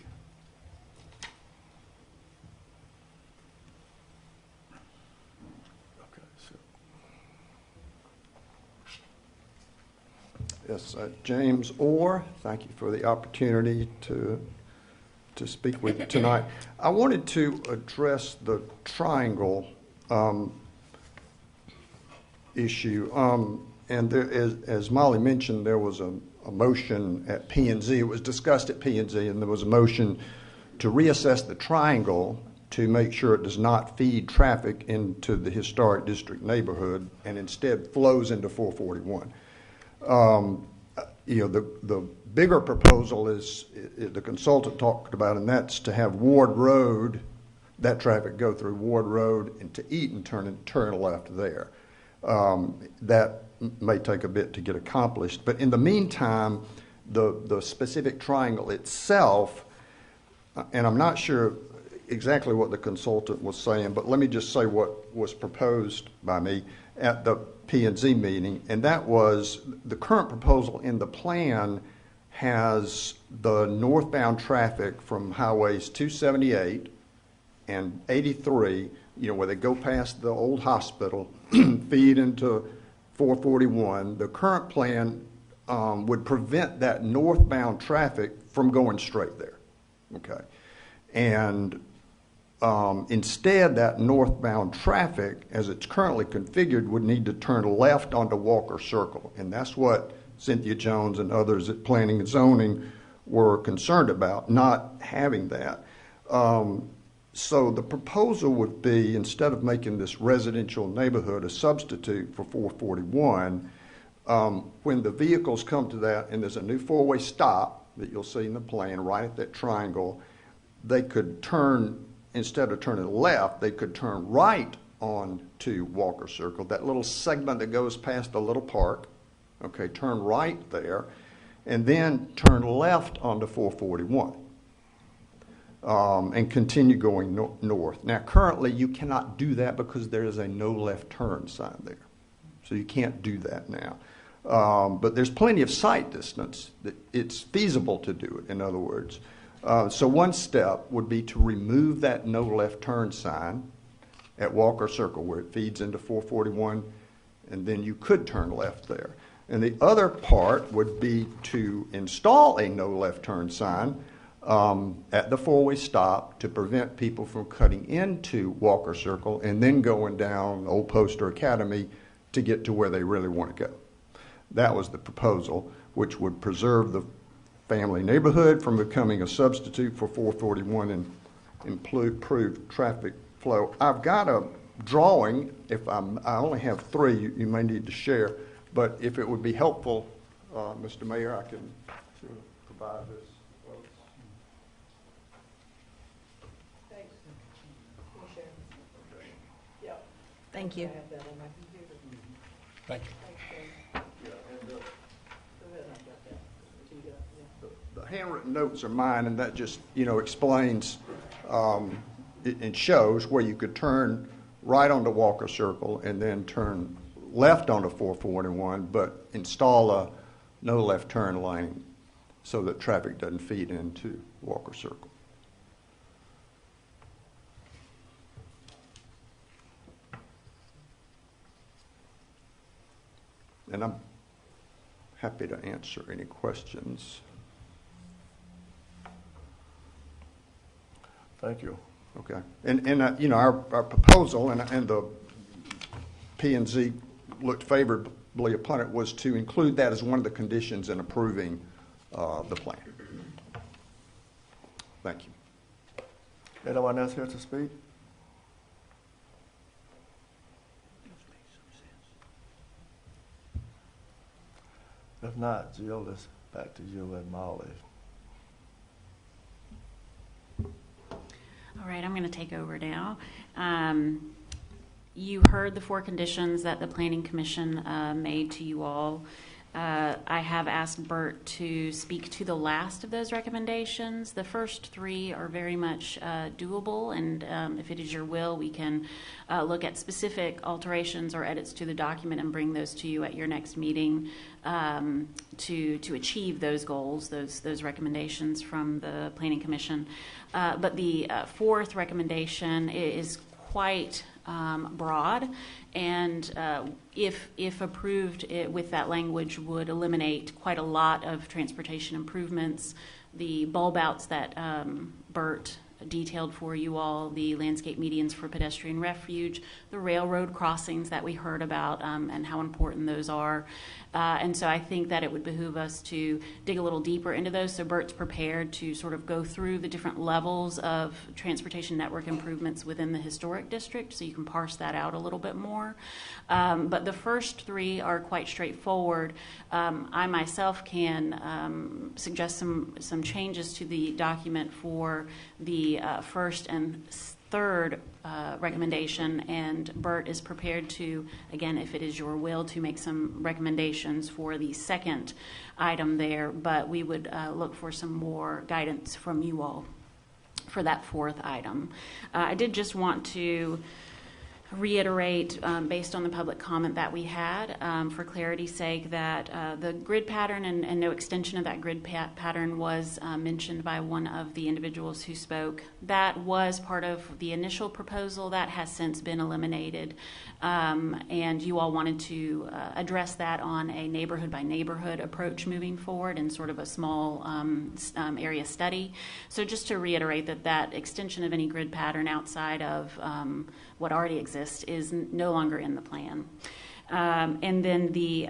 Okay, so. Yes, James Orr, thank you for the opportunity to speak with you tonight. I wanted to address the triangle issue. And there is, as Molly mentioned, there was a motion at P&Z. It was discussed at P&Z, and there was a motion to reassess the triangle to make sure it does not feed traffic into the historic district neighborhood and instead flows into 441. The bigger proposal is the consultant talked about, and that's to have Ward Road, that traffic go through Ward Road into Eaton, turn left there. That may take a bit to get accomplished, but in the meantime, the specific triangle itself, and I'm not sure exactly what the consultant was saying, but let me just say what was proposed by me at the P&Z meeting, and that was the current proposal in the plan has the northbound traffic from highways 278 and 83, where they go past the old hospital, feed into 441. The current plan would prevent that northbound traffic from going straight there. Okay. And instead, that northbound traffic, as it's currently configured, would need to turn left onto Walker Circle. And that's what Cynthia Jones and others at Planning and Zoning were concerned about, not having that. So the proposal would be, instead of making this residential neighborhood a substitute for 441, when the vehicles come to that and there's a new four-way stop that you'll see in the plan right at that triangle, they could turn, instead of turning left, they could turn right on to Walker Circle, that little segment that goes past the little park, okay, turn right there, and then turn left onto 441. And continue going north. Now, currently, you cannot do that because there is a no left turn sign there. So you can't do that now. But there's plenty of sight distance that it's feasible to do it, in other words. So one step would be to remove that no left turn sign at Walker Circle where it feeds into 441, and then you could turn left there. And the other part would be to install a no left turn sign at the four-way stop to prevent people from cutting into Walker Circle and then going down Old Poster Academy to get to where they really want to go. That was the proposal, which would preserve the family neighborhood from becoming a substitute for 441 and improve traffic flow. I've got a drawing. I only have three. You may need to share, but if it would be helpful, Mr. Mayor, I can provide this. Thank you. Thank you. The handwritten notes are mine, and that just, explains and shows where you could turn right onto Walker Circle and then turn left onto 441, but install a no left turn lane so that traffic doesn't feed into Walker Circle. And I'm happy to answer any questions. Thank you. Okay. And you know, our proposal and the P&Z looked favorably upon it was to include that as one of the conditions in approving the plan. Thank you. Anyone else here to speak? If not, Jill, it's back to you and Molly. All right, I'm going to take over now. You heard the 4 conditions that the Planning Commission made to you all. I have asked Bert to speak to the last of those recommendations. The first 3 are very much doable, and if it is your will, we can look at specific alterations or edits to the document and bring those to you at your next meeting to achieve those goals, those recommendations from the Planning Commission. But the 4th recommendation is quite broad, and if approved, with that language would eliminate quite a lot of transportation improvements. The bulb outs that Bert detailed for you all, the landscape medians for pedestrian refuge, the railroad crossings that we heard about, and how important those are. And so I think that it would behoove us to dig a little deeper into those. So Bert's prepared to sort of go through the different levels of transportation network improvements within the historic district, so you can parse that out a little bit more. But the first 3 are quite straightforward. I myself can suggest some changes to the document for the first and third recommendation, and Bert is prepared to, again, if it is your will, to make some recommendations for the second item there, but we would look for some more guidance from you all for that 4th item. I did just want to reiterate, based on the public comment that we had, for clarity's sake, that the grid pattern and no extension of that grid pattern was mentioned by one of the individuals who spoke. That was part of the initial proposal that has since been eliminated, and you all wanted to address that on a neighborhood by neighborhood approach moving forward in sort of a small area study. So just to reiterate that extension of any grid pattern outside of what already exists is no longer in the plan. And then the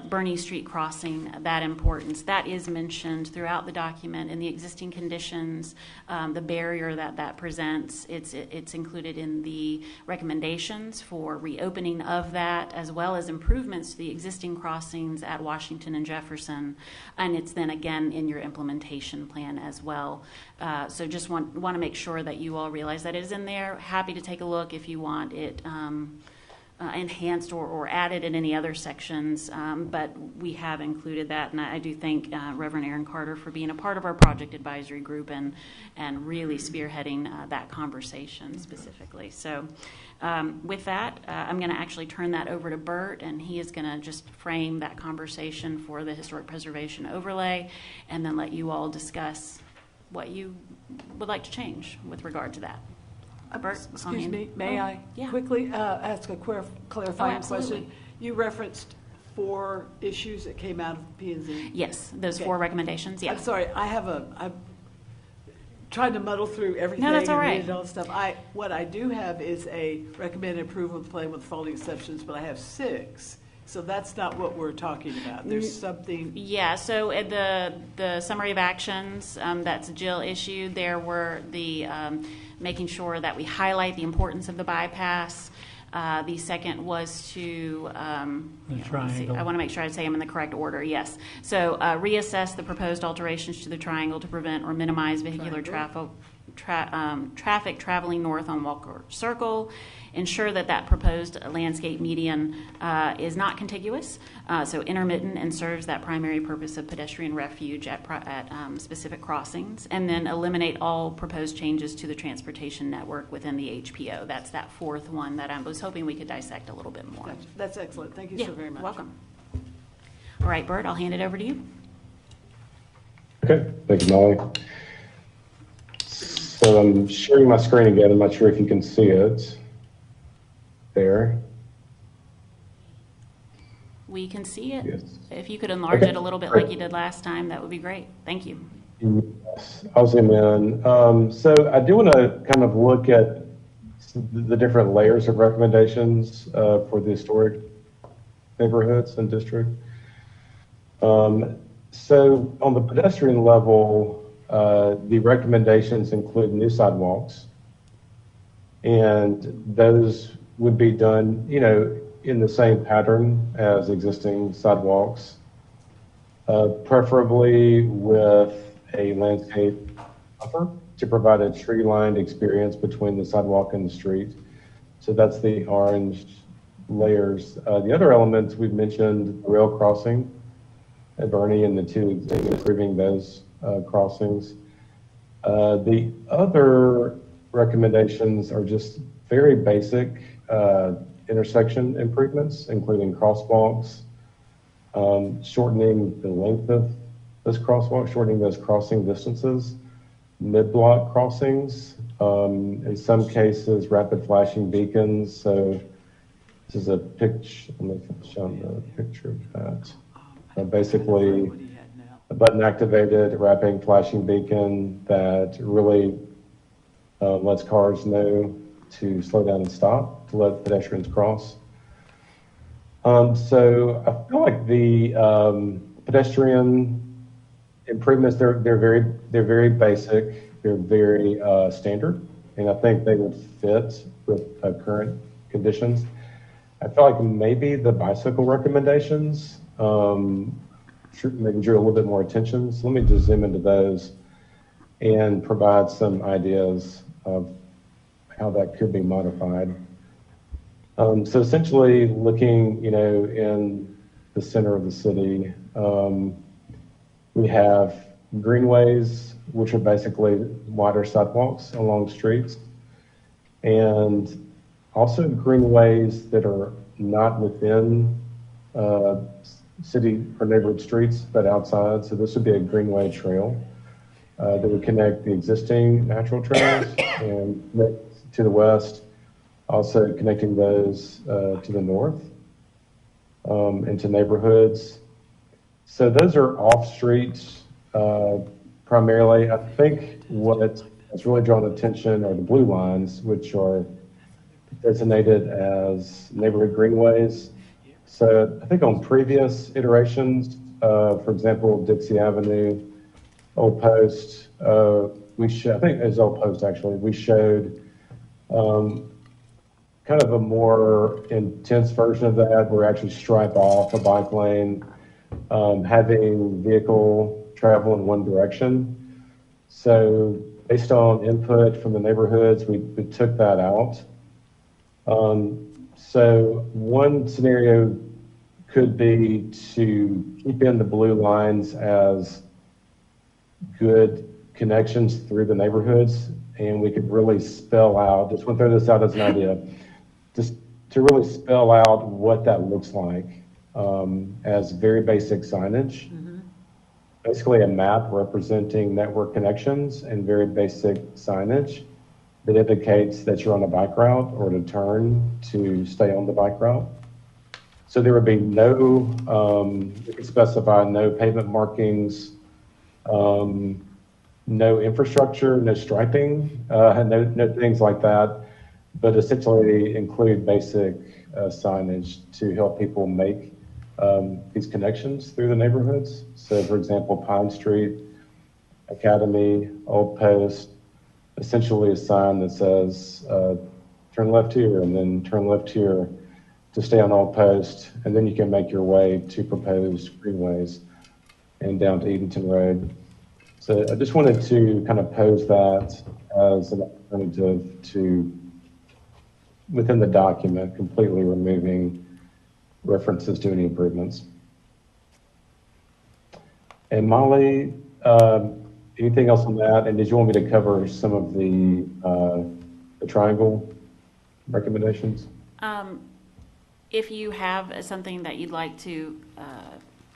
Bernie Street crossing, that importance, that is mentioned throughout the document in the existing conditions, the barrier that presents. It's included in the recommendations for reopening of that, as well as improvements to the existing crossings at Washington and Jefferson. And it's then again in your implementation plan as well. So just want to make sure that you all realize that it is in there. Happy to take a look if you want it enhanced or added in any other sections, but we have included that, and I do thank Reverend Aaron Carter for being a part of our project advisory group and really spearheading that conversation specifically. So with that, I'm going to actually turn that over to Bert, and he is going to just frame that conversation for the historic preservation overlay, and then let you all discuss what you would like to change with regard to that. Bert, excuse me, may I quickly ask a clarifying question? You referenced 4 issues that came out of P&Z. Yes, those 4 recommendations. Yeah. I'm sorry, I'm trying to muddle through everything. No, that's all right. And all the stuff. What I do have is a recommended approval of the plan with the following exceptions, but I have 6. So that's not what we're talking about. There's something. Yeah. So at the summary of actions that's Jill issued, there were the making sure that we highlight the importance of the bypass. The second was to the triangle. I want to make sure I say them in the correct order. Yes. So reassess the proposed alterations to the triangle to prevent or minimize vehicular traffic traveling north on Walker Circle. Ensure that proposed landscape median is not contiguous, so intermittent, and serves that primary purpose of pedestrian refuge at specific crossings. And then eliminate all proposed changes to the transportation network within the HPO. That's that 4th one that I was hoping we could dissect a little bit more. Gotcha. That's excellent. Thank you so very much. Welcome. All right, Bert, I'll hand it over to you. Okay, thank you, Molly. So I'm sharing my screen again. I'm not sure if you can see it. There. We can see it. Yes. If you could enlarge it a little bit like you did last time, that would be great. Thank you. Yes, I'll zoom in. So I do want to kind of look at the different layers of recommendations for the historic neighborhoods and district. So on the pedestrian level, the recommendations include new sidewalks, and those would be done, in the same pattern as existing sidewalks, preferably with a landscape buffer to provide a tree-lined experience between the sidewalk and the street. So that's the orange layers. The other elements we've mentioned, rail crossing at Bernie and the two improving those crossings. The other recommendations are just very basic intersection improvements, including crosswalks, shortening the length of those crosswalks, shortening those crossing distances, mid-block crossings, in some cases, rapid flashing beacons. So this is a picture, let me show the picture of that. Basically, a button-activated rapid flashing beacon that really lets cars know to slow down and stop, to let pedestrians cross. So I feel like the pedestrian improvements, they're very basic, they're very standard, and I think they would fit with current conditions. I feel like maybe the bicycle recommendations maybe drew a little bit more attention. So let me just zoom into those and provide some ideas of how that could be modified. So essentially looking, in the center of the city, we have greenways, which are basically wider sidewalks along streets, and also greenways that are not within city or neighborhood streets, but outside. So this would be a greenway trail that would connect the existing natural trails and to the west, also connecting those to the north into neighborhoods. So those are off streets primarily. I think what has really drawn attention are the blue lines, which are designated as neighborhood greenways. So I think on previous iterations, for example, Dixie Avenue, Old Post, I think it was Old Post actually, we showed kind of a more intense version of that, where we actually stripe off a bike lane, having vehicle travel in one direction. So based on input from the neighborhoods, we took that out. So one scenario could be to keep in the blue lines as good connections through the neighborhoods, and we could really spell out, just want to throw this out as an idea, just to really spell out what that looks like as very basic signage. Basically a map representing network connections and very basic signage that indicates that you're on a bike route or to turn to stay on the bike route. So there would be we could specify no pavement markings, no infrastructure, no striping, no things like that, but essentially include basic signage to help people make these connections through the neighborhoods. So for example, Pine Street, Academy, Old Post, essentially a sign that says turn left here and then turn left here to stay on Old Post, and then you can make your way to proposed greenways and down to Edenton Road. So I just wanted to kind of pose that as an alternative to, within the document, completely removing references to any improvements. And Molly, anything else on that? And did you want me to cover some of the triangle recommendations? If you have something that you'd like to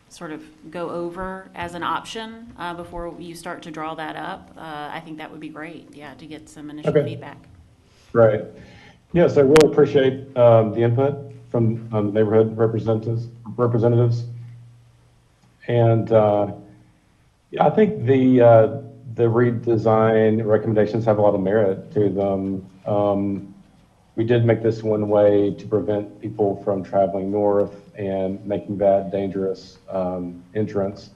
sort of go over as an option before you start to draw that up, I think that would be great, to get some initial feedback. Right. Yes, I really appreciate the input from neighborhood representatives. And Yeah, I think the redesign recommendations have a lot of merit to them. We did make this one way to prevent people from traveling north and making that dangerous entrance.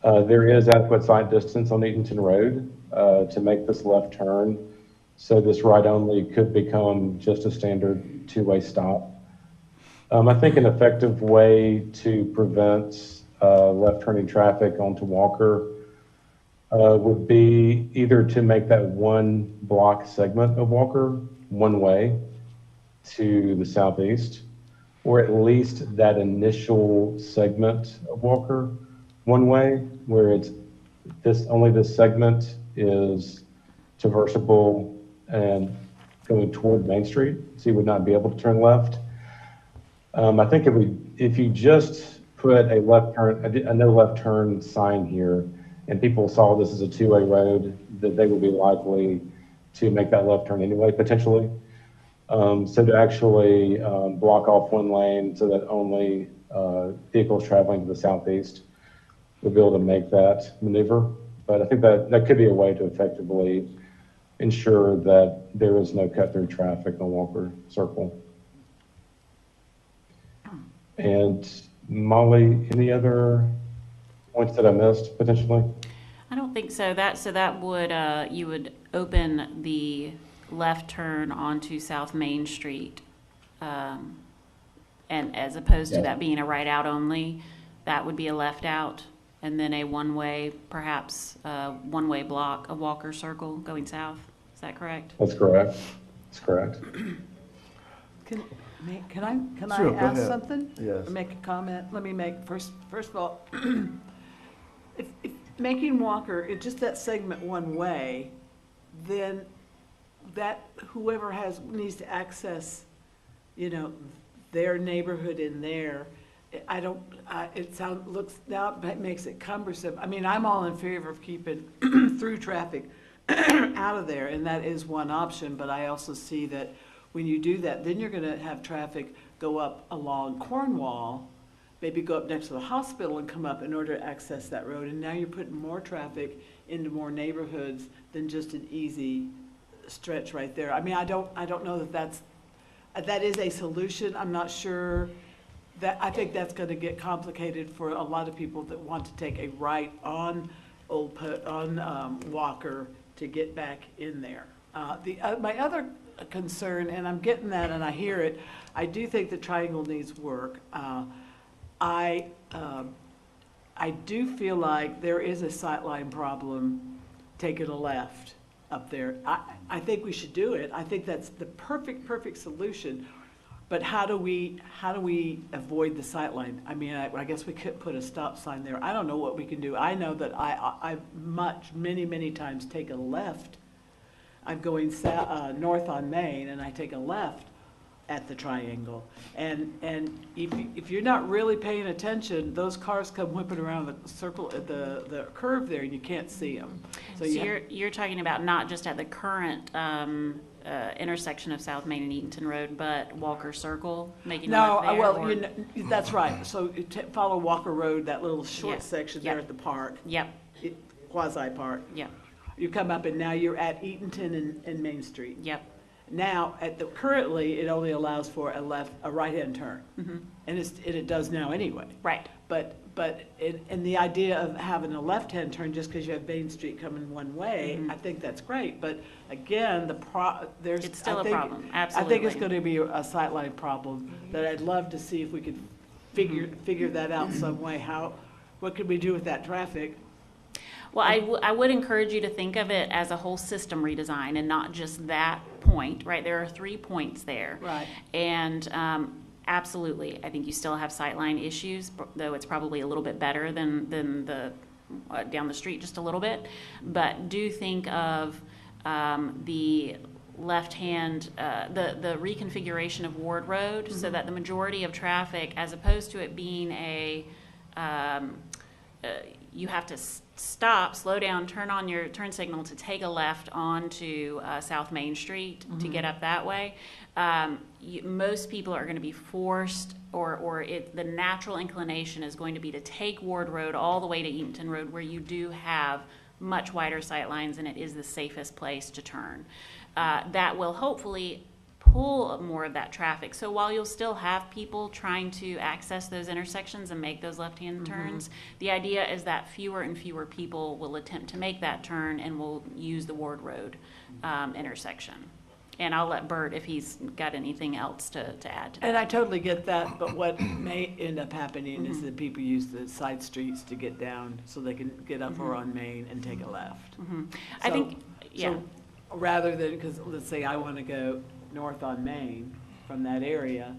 There is adequate sight distance on Eatonton Road to make this left turn, so this right only could become just a standard two-way stop. I think an effective way to prevent left turning traffic onto Walker would be either to make that one block segment of Walker one way to the southeast, or at least that initial segment of Walker one way, where it's only this segment is traversable and going toward Main Street, so you would not be able to turn left. I think if you just put a left turn, a no left turn sign here, and people saw this as a two-way road, that they would be likely to make that left turn anyway, potentially. So to actually block off one lane so that only vehicles traveling to the southeast would be able to make that maneuver. But I think that could be a way to effectively ensure that there is no cut-through traffic on Walker Circle. And Molly, any other points that I missed potentially? I don't think so. That would you would open the left turn onto South Main Street, and as opposed to that being a right out only, that would be a left out, and then a one-way, perhaps one-way block of Walker Circle going south. Is that correct? That's correct. That's correct. Can I Sure, go ask ahead. something? Yes. Or make a comment? Let me make, first of all, if making Walker, just that segment one way, then that whoever needs to access, their neighborhood in there, it makes it cumbersome. I mean, I'm all in favor of keeping through traffic out of there, and that is one option, but I also see that when you do that, then you're gonna have traffic go up along Cornwall, maybe go up next to the hospital and come up in order to access that road, and now you're putting more traffic into more neighborhoods than just an easy stretch right there. I mean, I don't know that is a solution. I'm not sure I think that's gonna get complicated for a lot of people that want to take a right on Walker to get back in there. My other concern, and I'm getting that and I hear it, I do think the triangle needs work. I do feel like there is a sightline problem taking a left up there. I think we should do it. I think that's the perfect solution. But how do we avoid the sightline? I mean, I guess we could put a stop sign there. I don't know what we can do. I know that I've many times take a left. I'm going north on Main, and I take a left at the triangle. And if you're not really paying attention, those cars come whipping around the circle at the curve there, and you can't see them. So you're talking about not just at the current intersection of South Main and Eatonton Road, but Walker Circle, making a left there? Well, that's right. So you follow Walker Road, that little short section there at the park. Yep. Quasi park. Yep. You come up and now you're at Eatonton and Main Street. Yep. Now, currently, it only allows for a right-hand turn, and it does now anyway. Right. But in the idea of having a left-hand turn just because you have Main Street coming one way, I think that's great. But again, it's still a problem. Absolutely. I think it's going to be a sightline problem that I'd love to see if we could figure that out some way. What could we do with that traffic? Well, I would encourage you to think of it as a whole system redesign and not just that point, right? There are 3 points there. Right. And absolutely, I think you still have sightline issues, though it's probably a little bit better than the down the street just a little bit. But do think of the left-hand, the reconfiguration of Ward Road so that the majority of traffic, as opposed to it being you have to stop, slow down, turn on your turn signal to take a left onto South Main Street to get up that way. most people are going to be forced, or the natural inclination is going to be to take Ward Road all the way to Eatonton Road, where you do have much wider sight lines and it is the safest place to turn. That will hopefully pull more of that traffic. So while you'll still have people trying to access those intersections and make those left-hand turns, the idea is that fewer and fewer people will attempt to make that turn and will use the Ward Road intersection. And I'll let Bert, if he's got anything else to add to that. And I totally get that, but what may end up happening is that people use the side streets to get down so they can get up or on Main and take a left. I think, yeah. So rather than, because let's say I want to go north on Main from that area,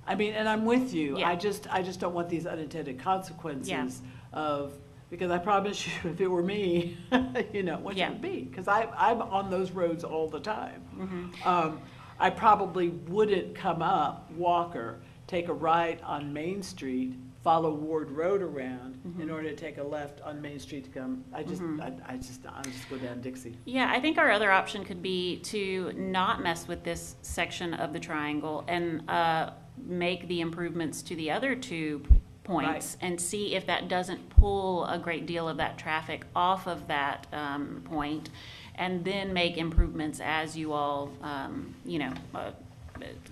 I mean, and I'm with you. Yeah. I just don't want these unintended consequences of, because I promise you, if it were me, you know, what it would be. Because I'm on those roads all the time. I probably wouldn't come up Walker, take a right on Main Street, follow Ward Road around in order to take a left on Main Street to come. I'll just go down Dixie. Yeah, I think our other option could be to not mess with this section of the triangle and make the improvements to the other two points and see if that doesn't pull a great deal of that traffic off of that point, and then make improvements as you all,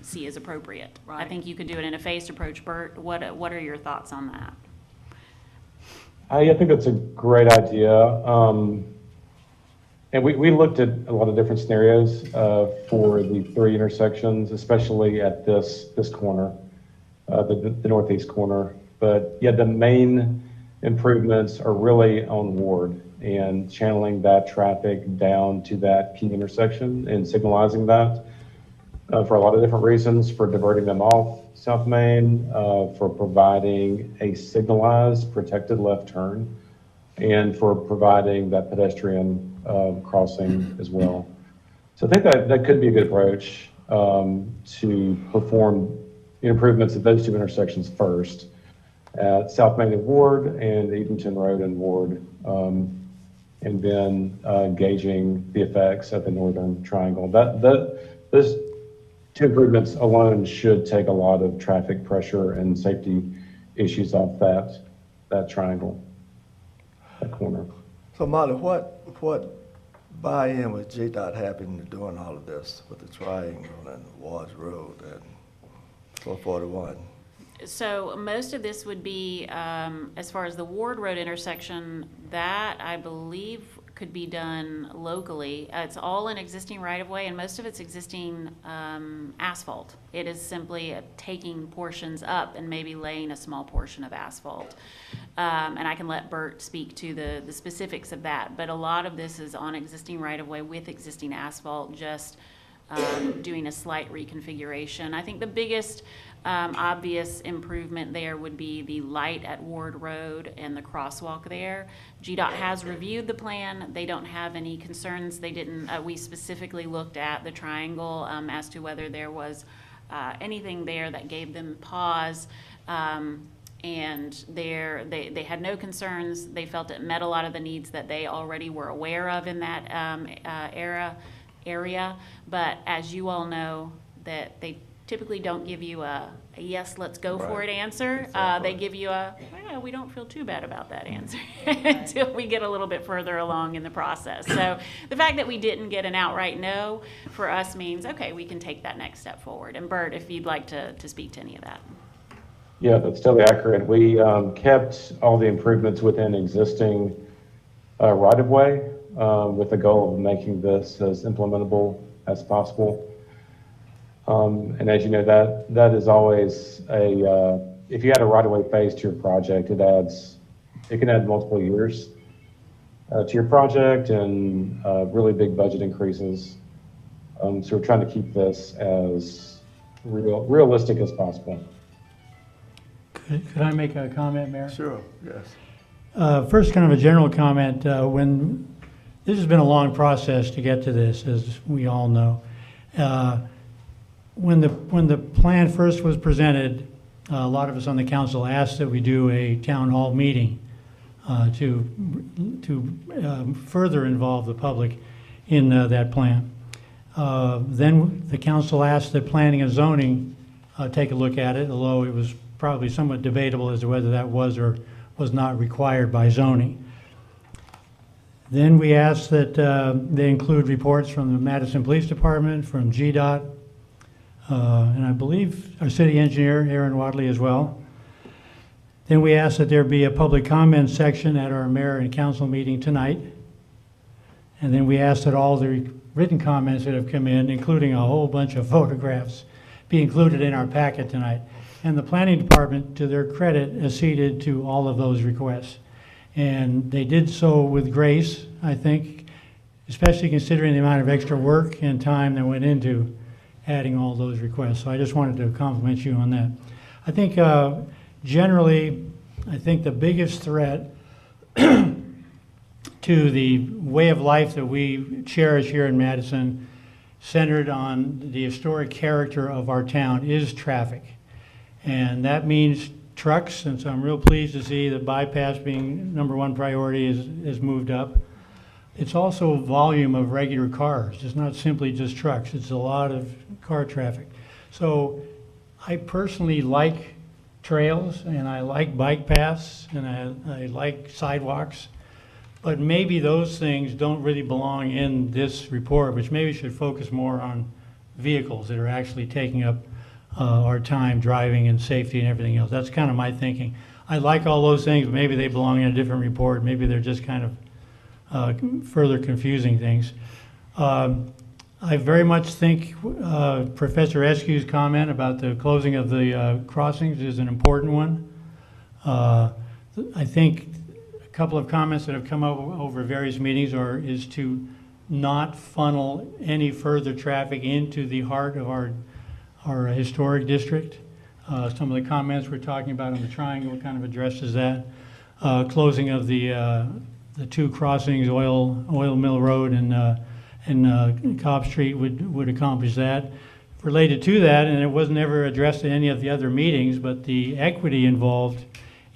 see as appropriate. I think you could do it in a phased approach. Bert, what are your thoughts on that? I think that's a great idea. And we looked at a lot of different scenarios for the 3 intersections, especially at this corner, the northeast corner. But yeah, the main improvements are really on Ward and channeling that traffic down to that key intersection and signalizing that for a lot of different reasons, for diverting them off South Main, for providing a signalized protected left turn, and for providing that pedestrian crossing as well. So I think that could be a good approach to perform the improvements at those 2 intersections first, at South Main and Ward and Eatonton Road and Ward, and then gauging the effects of the northern triangle. Those 2 improvements alone should take a lot of traffic pressure and safety issues off that triangle, that corner. So Molly, what buy-in was GDOT having to doing all of this with the triangle and Wards Road and 441? So most of this would be, as far as the Ward Road intersection, that I believe could be done locally. It's all an existing right-of-way, and most of it's existing asphalt. It is simply taking portions up and maybe laying a small portion of asphalt. And I can let Bert speak to the specifics of that, but a lot of this is on existing right-of-way with existing asphalt, just doing a slight reconfiguration. I think the biggest obvious improvement there would be the light at Ward Road and the crosswalk there. GDOT has reviewed the plan. They don't have any concerns. They didn't. We specifically looked at the triangle as to whether there was anything there that gave them pause. And they had no concerns. They felt it met a lot of the needs that they already were aware of in that area. But as you all know, that they typically don't give you a yes, let's go for it answer. They give you we don't feel too bad about that answer until we get a little bit further along in the process. So the fact that we didn't get an outright no for us means, okay, we can take that next step forward. And Bert, if you'd like to speak to any of that. Yeah, that's totally accurate. We kept all the improvements within existing right-of-way with the goal of making this as implementable as possible. And as you know, that is always if you add a right-of-way phase to your project, it can add multiple years to your project and really big budget increases. So we're trying to keep this as realistic as possible. Could I make a comment, Mayor? Sure, yes. First, kind of a general comment. When this has been a long process to get to this, as we all know. When the plan first was presented, a lot of us on the council asked that we do a town hall meeting to further involve the public in that plan. Then the council asked that planning and zoning take a look at it, although it was probably somewhat debatable as to whether that was or was not required by zoning. Then we asked that they include reports from the Madison Police Department, from GDOT, and I believe our city engineer, Aaron Wadley, as well. Then we asked that there be a public comment section at our mayor and council meeting tonight. And then we asked that all the written comments that have come in, including a whole bunch of photographs, be included in our packet tonight. And the planning department, to their credit, acceded to all of those requests. And they did so with grace, I think, especially considering the amount of extra work and time that went into adding all those requests. So I just wanted to compliment you on that. I think generally, I think the biggest threat to the way of life that we cherish here in Madison, centered on the historic character of our town, is traffic. And that means trucks, and so I'm real pleased to see the bypass being #1 priority is moved up. It's also volume of regular cars. It's not simply just trucks. It's a lot of car traffic. So I personally like trails, and I like bike paths, and I like sidewalks. But maybe those things don't really belong in this report, which maybe should focus more on vehicles that are actually taking up our time driving and safety and everything else. That's kind of my thinking. I like all those things, but maybe they belong in a different report. Maybe they're just kind of further confusing things. I very much think Professor Eskew's comment about the closing of the crossings is an important one. I think a couple of comments that have come up over various meetings is to not funnel any further traffic into the heart of our historic district. Some of the comments we're talking about on the triangle kind of addresses that. Closing of the two crossings, Oil Mill Road and Cobb Street would accomplish that. Related to that, and it wasn't ever addressed in any of the other meetings, but the equity involved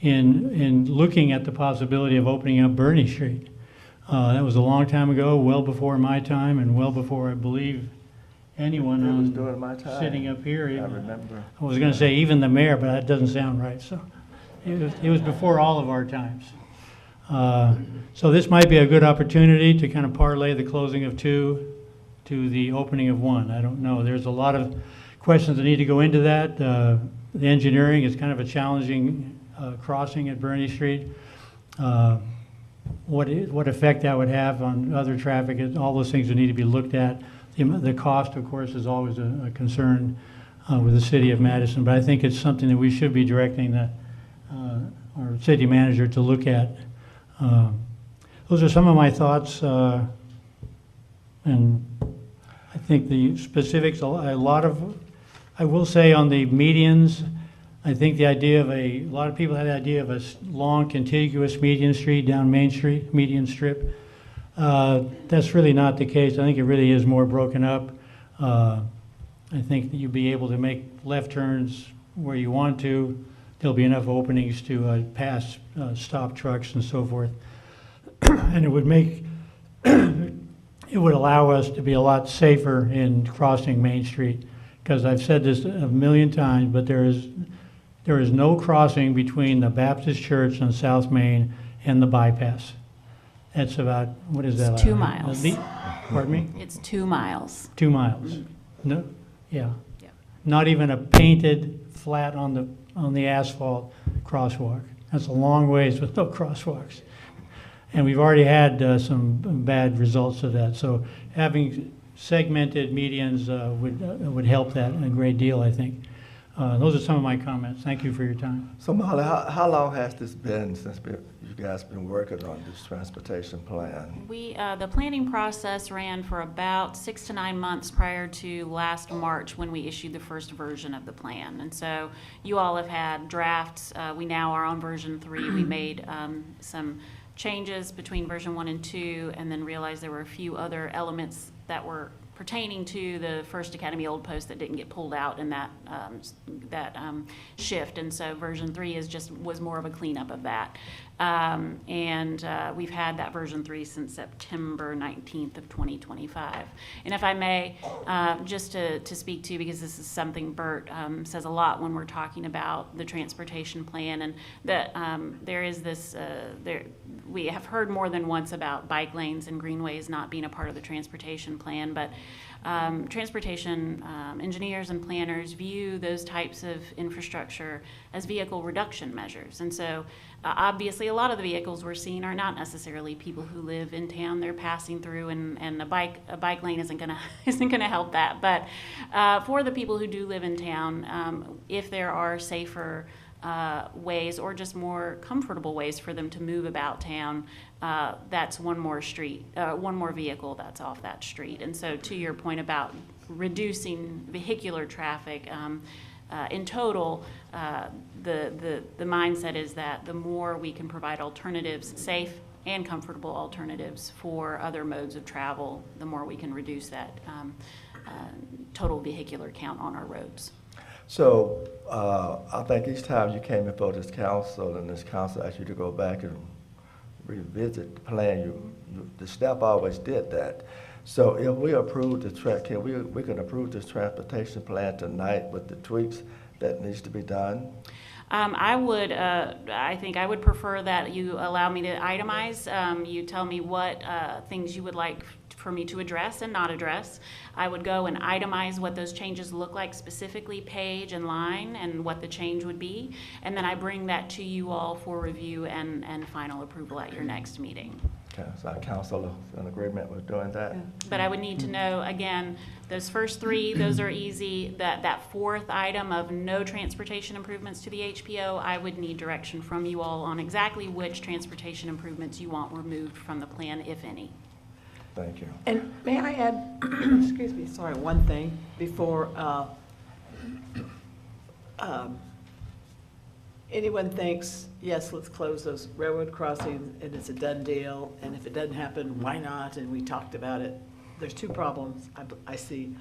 in looking at the possibility of opening up Bernie Street. That was a long time ago, well before my time, and well before, I believe, anyone It was during my time. sitting up here. I remember. I was going to say even the mayor, but that doesn't sound right. So it was before all of our times. So this might be a good opportunity to kind of parlay the closing of two to the opening of one. I don't know. There's a lot of questions that need to go into that. The engineering is kind of a challenging crossing at Bernie Street. What effect that would have on other traffic, all those things that need to be looked at. The cost, of course, is always a concern with the city of Madison, but I think it's something that we should be directing our city manager to look at. Those are some of my thoughts, and I think the specifics, I will say on the medians, I think the idea of a lot of people had the idea of a long contiguous median street down Main Street, median strip. That's really not the case. I think it really is more broken up. I think that you'll be able to make left turns where you want to. There'll be enough openings to pass stop trucks and so forth. And it would allow us to be a lot safer in crossing Main Street. Because I've said this a million times, but there is no crossing between the Baptist Church on South Main and the bypass. That's about, what is that? It's 2 miles. Pardon me? It's 2 miles. 2 miles. No, yeah. Yeah. Not even a painted flat on the asphalt crosswalk. That's a long ways with no crosswalks. And we've already had some bad results of that. So having segmented medians would help that a great deal, I think. Those are some of my comments. Thank you for your time. So Molly, how long has this been since you guys been working on this transportation plan? The planning process ran for about 6 to 9 months prior to last March when we issued the first version of the plan. And so you all have had drafts. We now are on version 3. We made some changes between version 1 and 2, and then realized there were a few other elements that were pertaining to the First Academy Old Post that didn't get pulled out in that shift, and so version 3 was more of a cleanup of that. And we've had that version 3 since September 19th of 2025. And if I may, just to speak to, because this is something Bert says a lot when we're talking about the transportation plan, and that there is this, we have heard more than once about bike lanes and greenways not being a part of the transportation plan, but transportation engineers and planners view those types of infrastructure as vehicle reduction measures. And so obviously a lot of the vehicles we're seeing are not necessarily people who live in town. They're passing through, and a bike lane isn't gonna help that. But for the people who do live in town, if there are safer ways or just more comfortable ways for them to move about town, that's one more vehicle that's off that street. And so to your point about reducing vehicular traffic, in total, the mindset is that the more we can provide alternatives, safe and comfortable alternatives for other modes of travel, the more we can reduce that total vehicular count on our roads. So I think each time you came before this council and this council asked you to go back and revisit the plan, the staff always did that. So if we approve the we can approve this transportation plan tonight with the tweaks that needs to be done? I think I would prefer that you allow me to itemize. You tell me what things you would like for me to address and not address. I would go and itemize what those changes look like, specifically page and line, and what the change would be. And then I bring that to you all for review and final approval at your next meeting. Okay, so our council is in agreement with doing that? But I would need to know, again, those first 3, those are easy. That 4th item of no transportation improvements to the HPO, I would need direction from you all on exactly which transportation improvements you want removed from the plan, if any. Thank you. And may I add, excuse me, sorry, one thing before anyone thinks, yes, let's close those railroad crossings and it's a done deal, and if it doesn't happen, why not? And we talked about it. There's 2 problems I see.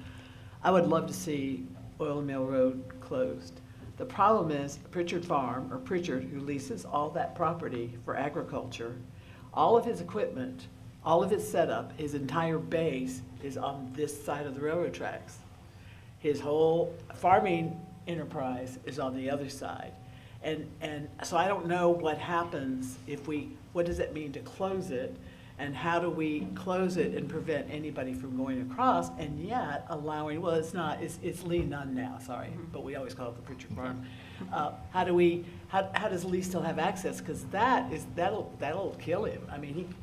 I would love to see Oil Mill Road closed. The problem is Pritchard Farm, or Pritchard, who leases all that property for agriculture, all of his equipment, all of his setup, his entire base is on this side of the railroad tracks. His whole farming enterprise is on the other side. And so I don't know what happens what does it mean to close it, and how do we close it and prevent anybody from going across, and yet allowing, well, it's Lee Nunn now, sorry, but we always call it the Pritchard Farm. How does Lee still have access? Because that'll kill him. I mean,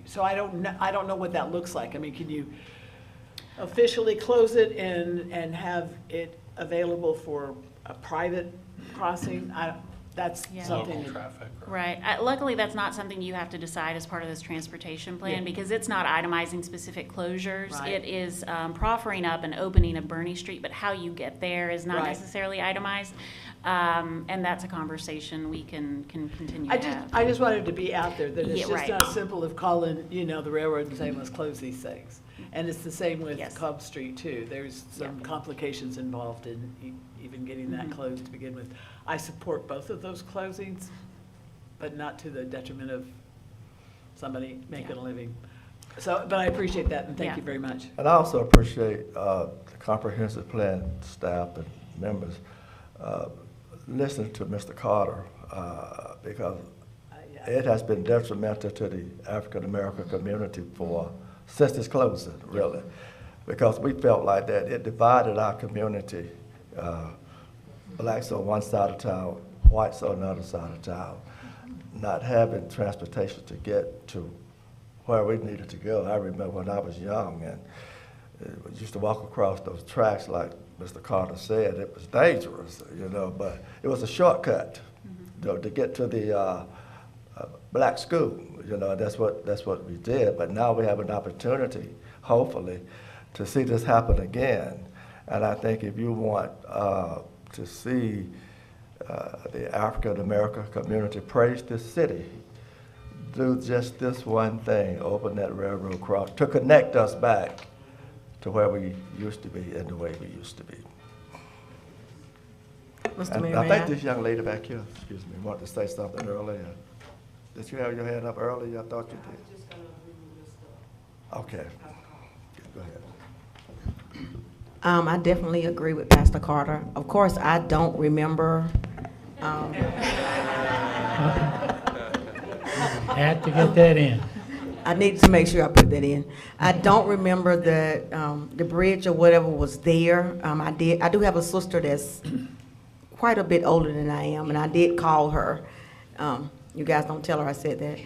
so I don't know what that looks like. I mean, can you officially close it and have it available for a private crossing? That's something. Local traffic. Right. Luckily, that's not something you have to decide as part of this transportation plan, because it's not itemizing specific closures. Right. It is proffering up and opening of Burney Street, but how you get there is not necessarily itemized. And that's a conversation we can continue to have. I just wanted to be out there, that it's just not simple of calling, the railroad and saying, let's close these things. And it's the same with Cobb Street, too. There's some complications involved in even getting that closed to begin with. I support both of those closings, but not to the detriment of somebody making a living. So, but I appreciate that, and thank you very much. And I also appreciate the comprehensive plan staff and members listening to Mr. Carter, because it has been detrimental to the African American community since its closing, really, because we felt like that it divided our community. Blacks on one side of town, whites on the other side of town, not having transportation to get to where we needed to go. I remember when I was young and we used to walk across those tracks like Mr. Carter said. It was dangerous, but it was a shortcut to get to the black school. That's what we did. But now we have an opportunity, hopefully, to see this happen again. And I think if you want to see the African American community praise this city, do just this one thing: open that railroad cross to connect us back to where we used to be and the way we used to be. Mr. Mayor, I think this young lady back here, excuse me, wanted to say something earlier. Did you have your hand up earlier? I thought you did. Okay. Go ahead. I definitely agree with Pastor Carter. Of course, I don't remember. Had to get that in. I need to make sure I put that in. I don't remember the bridge or whatever was there. I do have a sister that's quite a bit older than I am, and I did call her. You guys don't tell her I said that.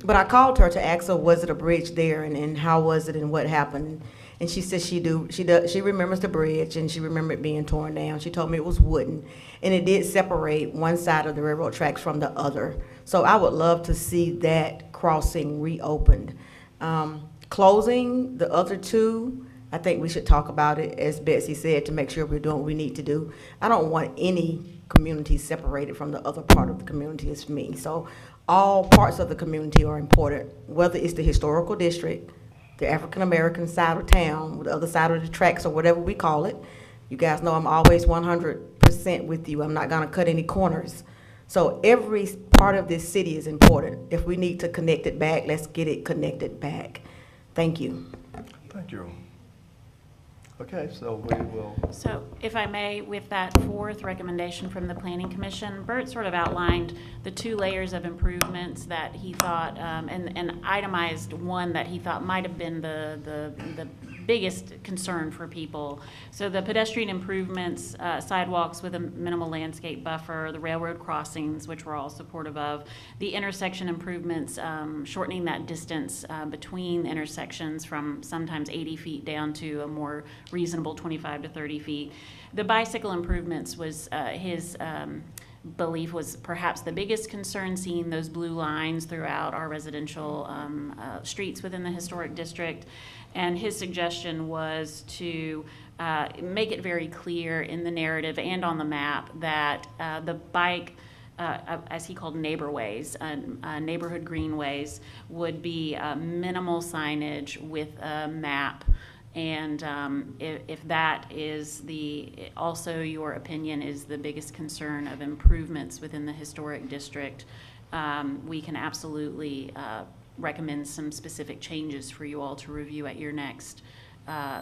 But I called her to ask her, was it a bridge there, and how was it, and what happened? And she said she remembers the bridge, and she remembered it being torn down. She told me it was wooden, and it did separate one side of the railroad tracks from the other. So I would love to see that crossing reopened. Closing the other two, I think we should talk about it, as Betsy said, to make sure we're doing what we need to do. I don't want any community separated from the other part of the community as me. So all parts of the community are important, whether it's the historical district, the African-American side of town, the other side of the tracks, or whatever we call it. You guys know I'm always 100% with you. I'm not gonna cut any corners. So every part of this city is important. If we need to connect it back, let's get it connected back. Thank you. Thank you. Okay, so we will. So if I may, with that fourth recommendation from the Planning Commission, Bert sort of outlined the 2 layers of improvements that he thought, and itemized one that he thought might have been the biggest concern for people. So the pedestrian improvements, sidewalks with a minimal landscape buffer, the railroad crossings, which we're all supportive of, the intersection improvements, shortening that distance between intersections from sometimes 80 feet down to a more reasonable 25 to 30 feet. The bicycle improvements was his belief was perhaps the biggest concern, seeing those blue lines throughout our residential streets within the historic district. And his suggestion was to make it very clear in the narrative and on the map that the bike, as he called neighborways, neighborhood greenways, would be minimal signage with a map. And if that is also your opinion is the biggest concern of improvements within the historic district, we can absolutely recommend some specific changes for you all to review at your next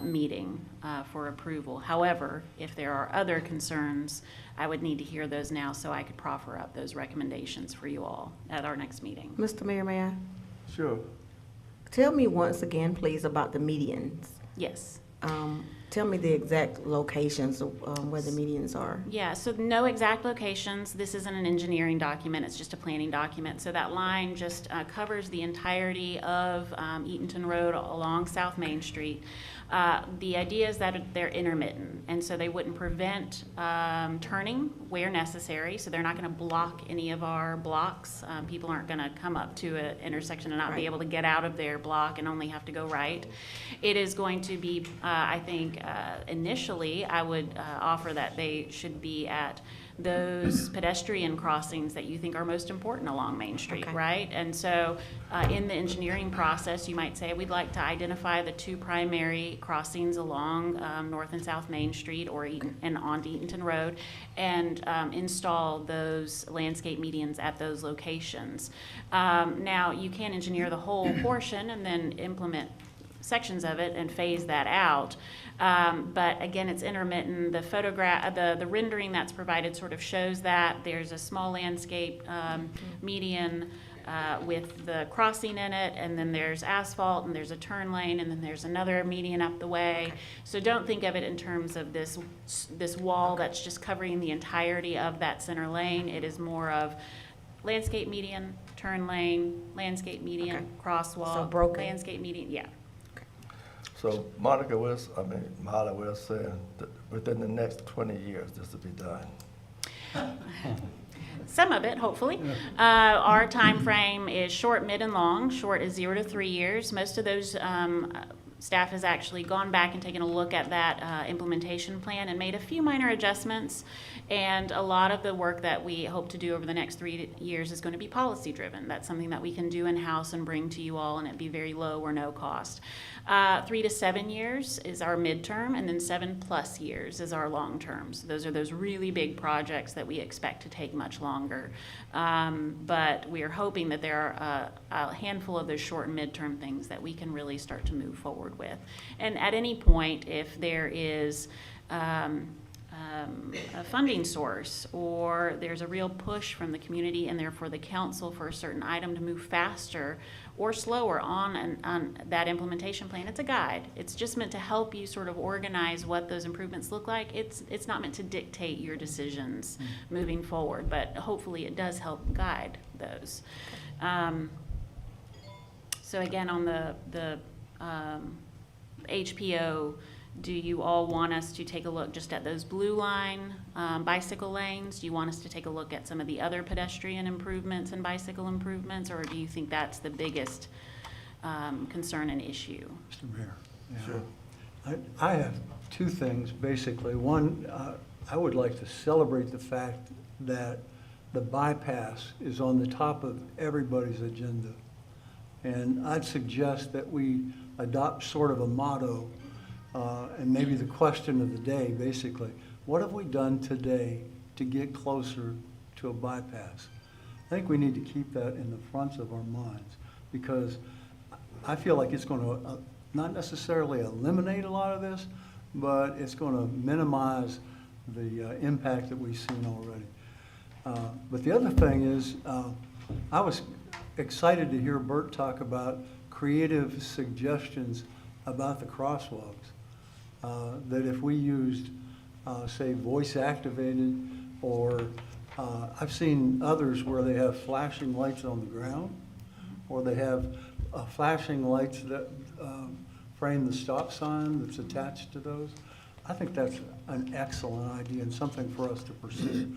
meeting for approval. However, if there are other concerns, I would need to hear those now so I could proffer up those recommendations for you all at our next meeting. Mr. Mayor, may I? Sure. Tell me once again, please, about the medians. Yes. Tell me the exact locations of where the medians are. Yeah, so no exact locations. This isn't an engineering document, it's just a planning document. So that line just covers the entirety of Eatonton Road along South Main Street. The idea is that they're intermittent, and so they wouldn't prevent turning where necessary, so they're not going to block any of our blocks. People aren't going to come up to an intersection and not be able to get out of their block and only have to go right. It is going to be, I think, initially I would offer that they should be at those pedestrian crossings that you think are most important along Main Street, right? And so in the engineering process, you might say, we'd like to identify the 2 primary crossings along North and South Main Street or and on Eatonton Road, and install those landscape medians at those locations. Now, you can engineer the whole portion and then implement sections of it and phase that out. But again, it's intermittent. The photograph, the rendering that's provided sort of shows that there's a small landscape median with the crossing in it, and then there's asphalt, and there's a turn lane, and then there's another median up the way. So don't think of it in terms of this wall that's just covering the entirety of that center lane. It is more of landscape median, turn lane, landscape median, crosswalk, so broken. Landscape median, yeah. So Molly, we're saying that within the next 20 years, this will be done. Some of it, hopefully. Our time frame is short, mid, and long. Short is 0 to 3 years. Most of those Staff has actually gone back and taken a look at that implementation plan and made a few minor adjustments. And a lot of the work that we hope to do over the next 3 years is going to be policy driven. That's something that we can do in-house and bring to you all, and it'd be very low or no cost. 3 to 7 years is our midterm, and then 7+ years is our long terms. Those are those really big projects that we expect to take much longer. But we are hoping that there are a handful of those short and midterm things that we can really start to move forward with. And at any point, if there is a funding source, or there's a real push from the community and therefore the council for a certain item to move faster or slower on that implementation plan, it's a guide. It's just meant to help you sort of organize what those improvements look like. It's not meant to dictate your decisions moving forward, but hopefully it does help guide those. So again, on the HPO, do you all want us to take a look just at those blue line bicycle lanes? Do you want us to take a look at some of the other pedestrian improvements and bicycle improvements, or do you think that's the biggest concern and issue? Mr. Mayor. Yeah. Sure. I have two things, basically. One, I would like to celebrate the fact that the bypass is on the top of everybody's agenda. And I'd suggest that we adopt sort of a motto, and maybe the question of the day, basically. What have we done today to get closer to a bypass? I think we need to keep that in the front of our minds, because I feel like it's going to not necessarily eliminate a lot of this, but it's going to minimize the impact that we've seen already. But the other thing is, I was excited to hear Bert talk about creative suggestions about the crosswalks. That if we used, say, voice activated, or I've seen others where they have flashing lights on the ground, or they have flashing lights that frame the stop sign that's attached to those. I think that's an excellent idea and something for us to pursue.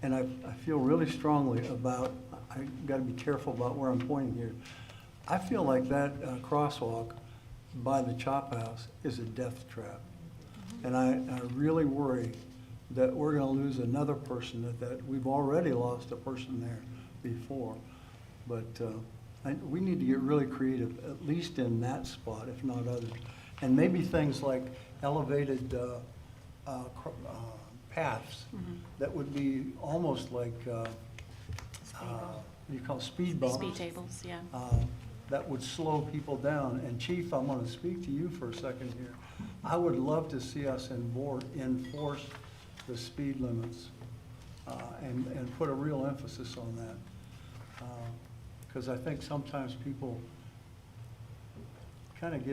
And I feel really strongly about, I got to be careful about where I'm pointing here. I feel like that crosswalk by the chop house is a death trap. And I really worry that we're going to lose another person that we've already lost a person there before. But we need to get really creative, at least in that spot, if not others. And maybe things like elevated paths that would be almost like, you call speed bumps. Speed tables, yeah. That would slow people down. And Chief, I'm going to speak to you for a second here. I would love to see us enforce the speed limits and put a real emphasis on that. Because I think sometimes people kind of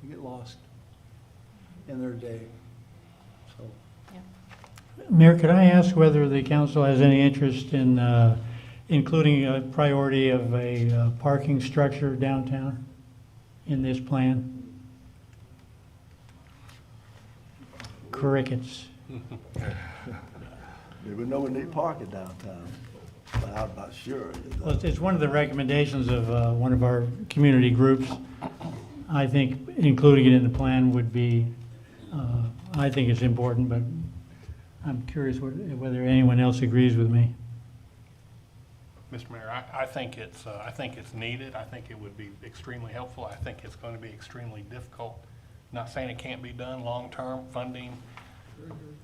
get lost in their day. So. Yeah. Mayor, could I ask whether the council has any interest in including a priority of a parking structure downtown in this plan? Crickets. We know we need parking downtown, but I'm not sure. Well, it's one of the recommendations of one of our community groups. I think including it in the plan would be, I think it's important, but I'm curious whether anyone else agrees with me. Mr. Mayor, I think it's needed. I think it would be extremely helpful. I think it's going to be extremely difficult. Not saying it can't be done long-term funding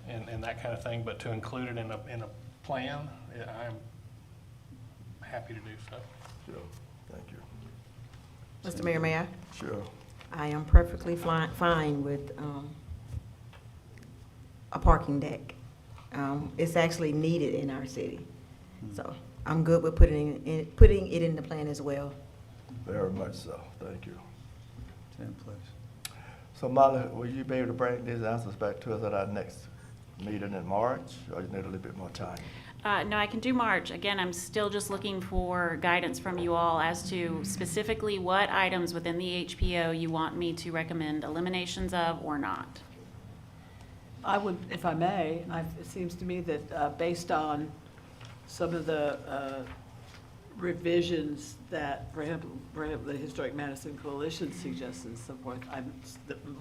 and that kind of thing, but to include it in a plan, I'm happy to do so. Sure. Thank you. Mr. Mayor, may I? Sure. I am perfectly fine with a parking deck. It's actually needed in our city. So I'm good with putting it in the plan as well. Very much so. Thank you. 10 place. So Molly, will you be able to bring these answers back to us at our next meeting in March, or you need a little bit more time? No, I can do March. Again, I'm still just looking for guidance from you all as to specifically what items within the HPO you want me to recommend eliminations of or not. I would, if I may, it seems to me that based on some of the revisions that perhaps the Historic Madison Coalition suggests and so forth,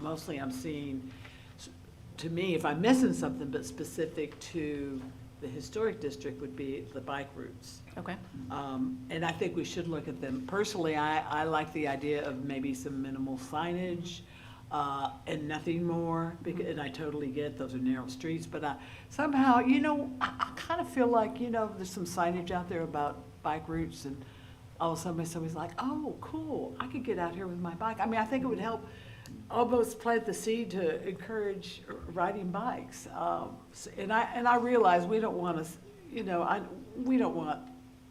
mostly I'm seeing, to me, if I'm missing something, but specific to the historic district would be the bike routes. Okay. And I think we should look at them. Personally, I like the idea of maybe some minimal signage and nothing more, because, and I totally get those are narrow streets, but somehow, you know, I kind of feel like, you know, there's some signage out there about bike routes, and all of a sudden somebody's like, oh, cool, I could get out here with my bike. I mean, I think it would help almost plant the seed to encourage riding bikes. And I realize we don't want to, you know, we don't want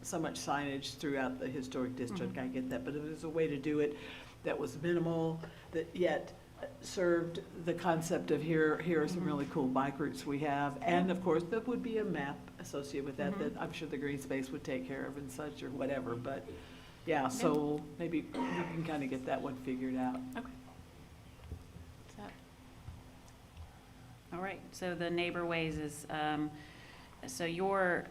so much signage throughout the historic district. I get that, but if there's a way to do it that was minimal, that yet served the concept of here are some really cool bike routes we have, and of course there would be a map associated with that that I'm sure the green space would take care of and such or whatever. But yeah, so maybe we can kind of get that one figured out. Okay. All right, so the neighbor ways is, so your,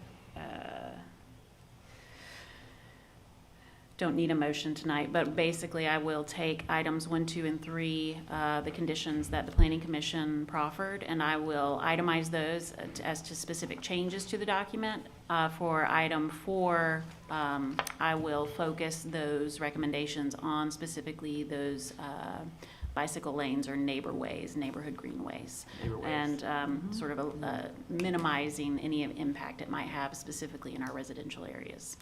don't need a motion tonight, but basically I will take items 1, 2, and 3, the conditions that the Planning Commission proffered, and I will itemize those as to specific changes to the document. For item 4, I will focus those recommendations on specifically those bicycle lanes or neighborhood greenways, and sort of minimizing any impact it might have specifically in our residential areas.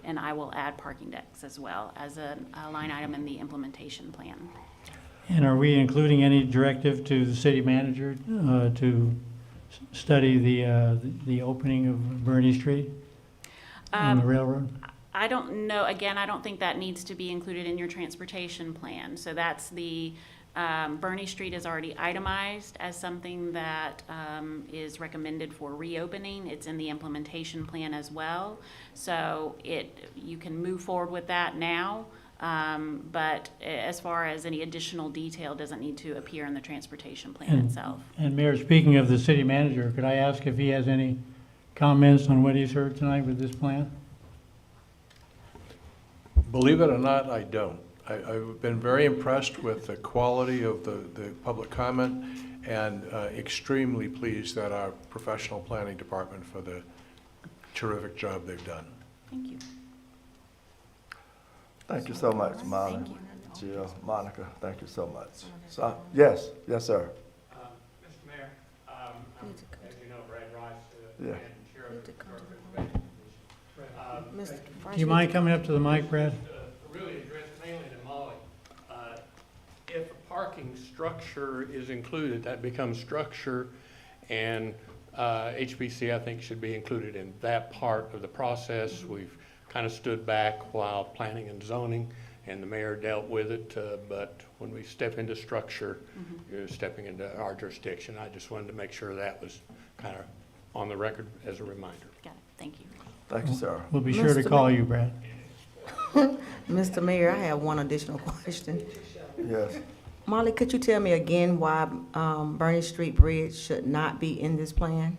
And I will add parking decks as well as a line item in the implementation plan. And are we including any directive to the city manager to study the opening of Bernie Street on the railroad? I don't know. Again, I don't think that needs to be included in your transportation plan. So that's the Bernie Street is already itemized as something that is recommended for reopening. It's in the implementation plan as well. So you can move forward with that now. But as far as any additional detail, doesn't need to appear in the transportation plan itself. And Mayor, speaking of the city manager, could I ask if he has any comments on what he's heard tonight with this plan? Believe it or not, I don't. I've been very impressed with the quality of the public comment, and extremely pleased at our professional planning department for the terrific job they've done. Thank you. Thank you so much, Molly, Jill, Monica. Thank you so much. So, yes, sir. Mr. Mayor, as you know, Brad Rice, Yeah. and Chair of the Conservation Commission. Do you mind coming up to the mic, Brad? Really address mainly to Molly. If a parking structure is included, that becomes structure, and HBC, I think, should be included in that part of the process. We've kind of stood back while planning and zoning, and the mayor dealt with it, but when we step into structure, you're stepping into our jurisdiction. I just wanted to make sure that was kind of on the record as a reminder. Got it. Thank you. Thank you, sir. We'll be sure to call you, Brad. Mr. Mayor, I have one additional question. Yes. Molly, could you tell me again why Bernie Street Bridge should not be in this plan?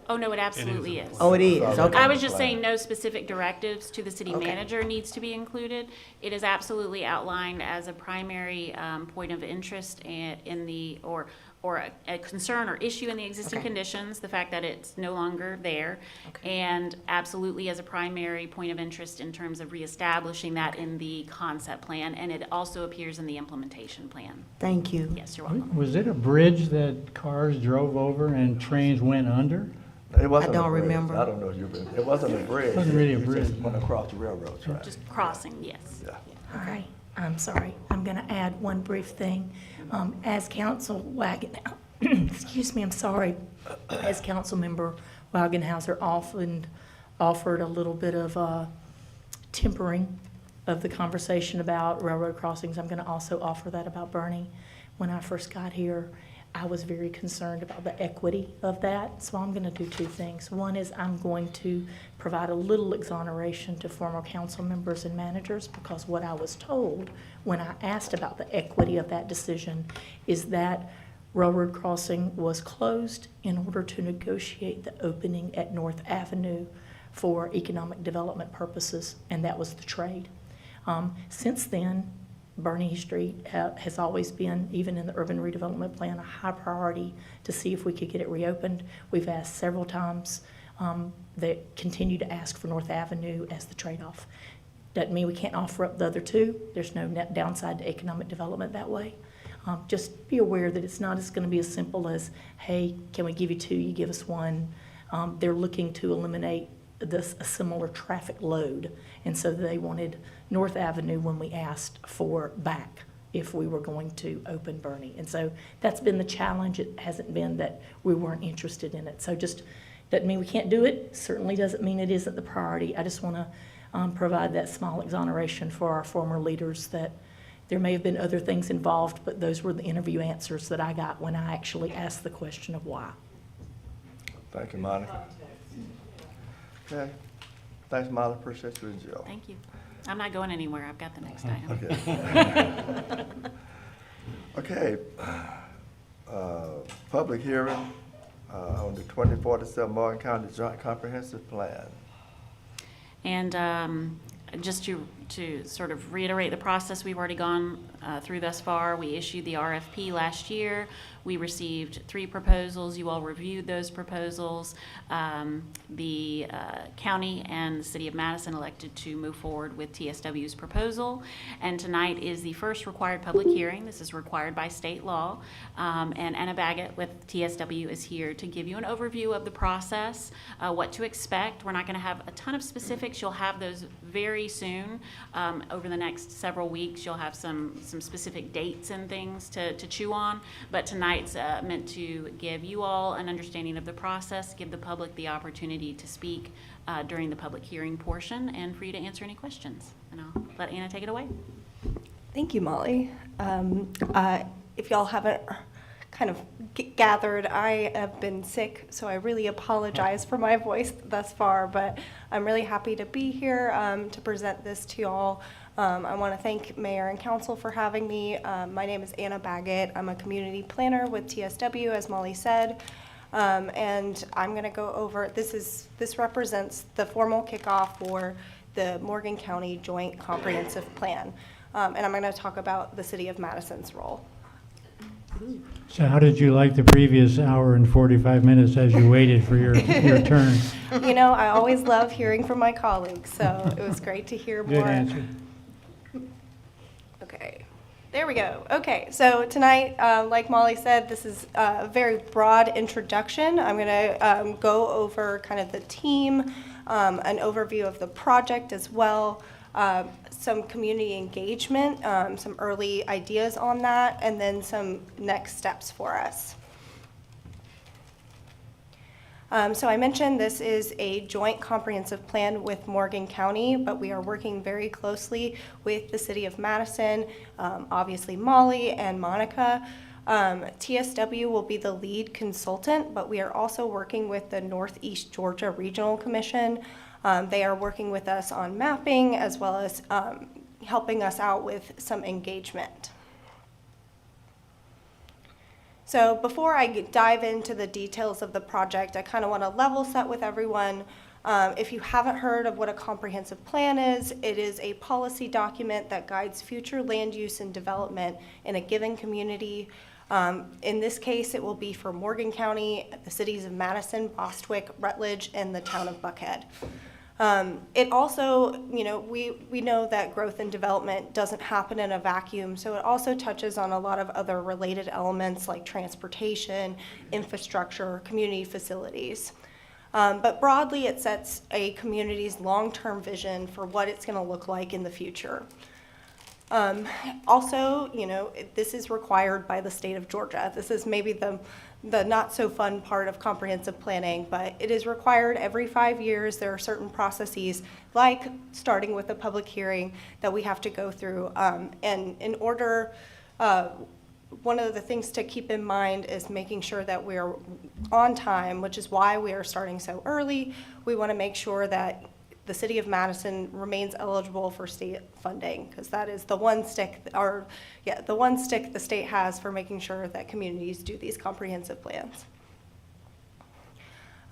Oh, no, it absolutely is. Oh, it is. Okay. I was just saying no specific directives to the city manager needs to be included. It is absolutely outlined as a primary point of interest in the, or a concern or issue in the existing conditions, the fact that it's no longer there, and absolutely as a primary point of interest in terms of reestablishing that in the concept plan, and it also appears in the implementation plan. Thank you. Yes, you're welcome. Was it a bridge that cars drove over and trains went under? It wasn't I don't a bridge. remember. I don't know if you've been. It wasn't a bridge. It wasn't really a You bridge. just went across the railroad track. Just crossing, yes. Yeah. All right, I'm sorry. I'm going to add one brief thing. As Council excuse me, I'm sorry. As Council Member Wagenhauser often offered a little bit of tempering of the conversation about railroad crossings, I'm going to also offer that about Bernie. When I first got here, I was very concerned about the equity of that, so I'm going to do two things. One is I'm going to provide a little exoneration to former council members and managers, because what I was told when I asked about the equity of that decision is that railroad crossing was closed in order to negotiate the opening at North Avenue for economic development purposes, and that was the trade. Since then, Bernie Street has always been, even in the urban redevelopment plan, a high priority to see if we could get it reopened. We've asked several times. They continue to ask for North Avenue as the trade-off. Doesn't mean we can't offer up the other two. There's no net downside to economic development that way. Just be aware that it's not going to be as simple as, hey, can we give you two, you give us one. They're looking to eliminate a similar traffic load, and so they wanted North Avenue when we asked for back if we were going to open Bernie. And so that's been the challenge. It hasn't been that we weren't interested in it. So just doesn't mean we can't do it. Certainly doesn't mean it isn't the priority. I just want to provide that small exoneration for our former leaders that there may have been other things involved, but those were the interview answers that I got when I actually asked the question of why. Thank you, Monica. Okay. Thanks, Molly. Appreciate you and Jill. Thank you. I'm not going anywhere. I've got the next item. Okay. Public hearing on the 2047 Morgan County Joint Comprehensive Plan. And just to sort of reiterate the process we've already gone through thus far, we issued the RFP last year. We received 3 proposals. You all reviewed those proposals. The county and the city of Madison elected to move forward with TSW's proposal. And tonight is the first required public hearing. This is required by state law. And Anna Baggett with TSW is here to give you an overview of the process, what to expect. We're not going to have a ton of specifics. You'll have those very soon. Over the next several weeks, you'll have some specific dates and things to chew on. But tonight's meant to give you all an understanding of the process, give the public the opportunity to speak during the public hearing portion, and for you to answer any questions. And I'll let Anna take it away. Thank you, Molly. If y'all haven't kind of gathered, I have been sick, so I really apologize for my voice thus far, but I'm really happy to be here to present this to y'all. I want to thank Mayor and Council for having me. My name is Anna Baggett. I'm a community planner with TSW, as Molly said. And I'm going to go over, this represents the formal kickoff for the Morgan County Joint Comprehensive Plan. And I'm going to talk about the City of Madison's role. So how did you like the previous hour and 45 minutes as you waited for your turn? You know, I always love hearing from my colleagues, so it was great to hear more. Good answer. Okay, there we go. Okay, so tonight, like Molly said, this is a very broad introduction. I'm going to go over kind of the team, an overview of the project as well, some community engagement, some early ideas on that, and then some next steps for us. So I mentioned this is a joint comprehensive plan with Morgan County, but we are working very closely with the City of Madison, obviously Molly and Monica. TSW will be the lead consultant, but we are also working with the Northeast Georgia Regional Commission. They are working with us on mapping as well as helping us out with some engagement. So before I dive into the details of the project, I kind of want to level set with everyone. If you haven't heard of what a comprehensive plan is, it is a policy document that guides future land use and development in a given community. In this case, it will be for Morgan County, the cities of Madison, Bostwick, Rutledge, and the town of Buckhead. It also, you know, we know that growth and development doesn't happen in a vacuum, so it also touches on a lot of other related elements like transportation, infrastructure, community facilities. But broadly, it sets a community's long-term vision for what it's going to look like in the future. Also, you know, this is required by the state of Georgia. This is maybe the not so fun part of comprehensive planning, but it is required every 5 years. There are certain processes, like starting with a public hearing, that we have to go through. And in order, one of the things to keep in mind is making sure that we're on time, which is why we are starting so early. We want to make sure that the City of Madison remains eligible for state funding, because that is the one stick, the one stick the state has for making sure that communities do these comprehensive plans.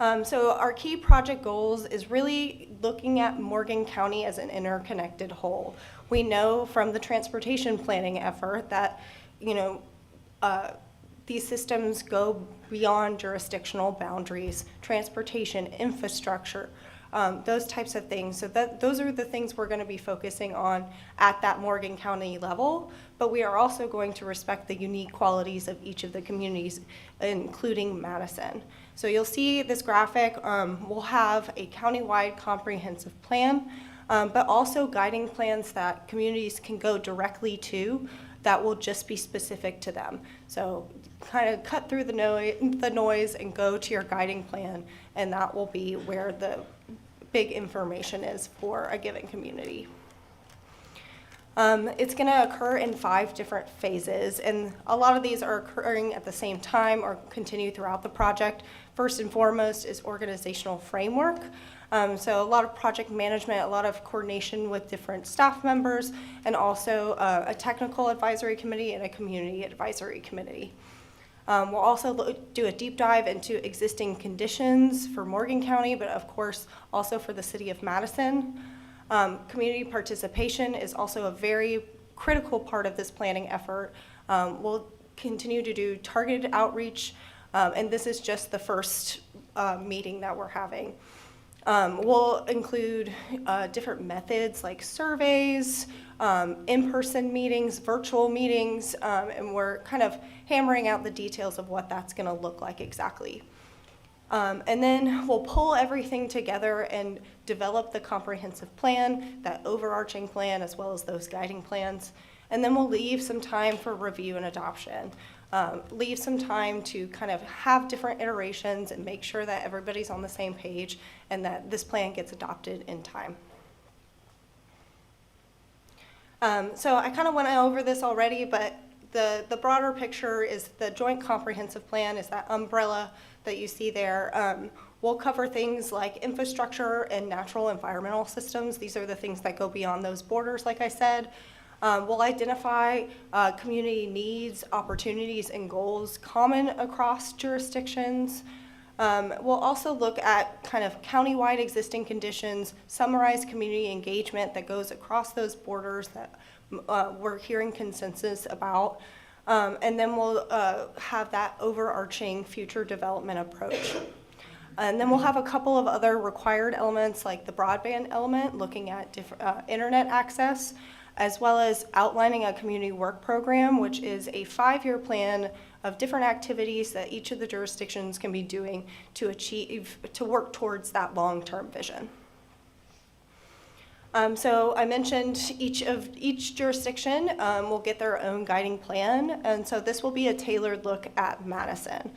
So our key project goals is really looking at Morgan County as an interconnected whole. We know from the transportation planning effort that, these systems go beyond jurisdictional boundaries, transportation, infrastructure, those types of things. So those are the things we're going to be focusing on at that Morgan County level, but we are also going to respect the unique qualities of each of the communities, including Madison. So you'll see this graphic, we'll have a countywide comprehensive plan, but also guiding plans that communities can go directly to that will just be specific to them. So kind of cut through the noise and go to your guiding plan, and that will be where the big information is for a given community. It's going to occur in 5 different phases, and a lot of these are occurring at the same time or continue throughout the project. First and foremost is organizational framework. So a lot of project management, a lot of coordination with different staff members, and also a technical advisory committee and a community advisory committee. We'll also do a deep dive into existing conditions for Morgan County, but of course also for the city of Madison. Community participation is also a very critical part of this planning effort. We'll continue to do targeted outreach, and this is just the first meeting that we're having. We'll include different methods like surveys, in-person meetings, virtual meetings, and we're kind of hammering out the details of what that's going to look like exactly. And then we'll pull everything together and develop the comprehensive plan, that overarching plan, as well as those guiding plans. And then we'll leave some time for review and adoption. Leave some time to kind of have different iterations and make sure that everybody's on the same page and that this plan gets adopted in time. So I kind of went over this already, but the broader picture is the Joint Comprehensive Plan is that umbrella that you see there. We'll cover things like infrastructure and natural environmental systems. These are the things that go beyond those borders, like I said. We'll identify community needs, opportunities, and goals common across jurisdictions. We'll also look at kind of countywide existing conditions, summarize community engagement that goes across those borders that we're hearing consensus about. And then we'll have that overarching future development approach. And then we'll have a couple of other required elements like the broadband element, looking at internet access, as well as outlining a community work program, which is a 5-year plan of different activities that each of the jurisdictions can be doing to work towards that long-term vision. So I mentioned each jurisdiction will get their own guiding plan, and so this will be a tailored look at Madison.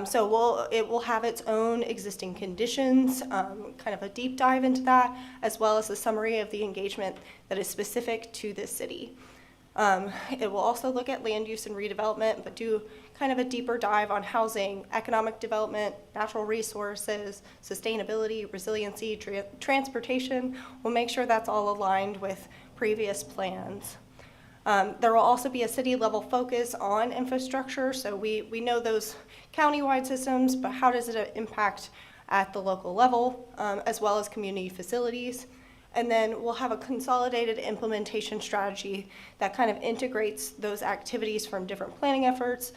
So it will have its own existing conditions, kind of a deep dive into that, as well as a summary of the engagement that is specific to this city. It will also look at land use and redevelopment, but do kind of a deeper dive on housing, economic development, natural resources, sustainability, resiliency, transportation. We'll make sure that's all aligned with previous plans. There will also be a city-level focus on infrastructure. So we know those countywide systems, but how does it impact at the local level, as well as community facilities? And then we'll have a consolidated implementation strategy that kind of integrates those activities from different planning efforts,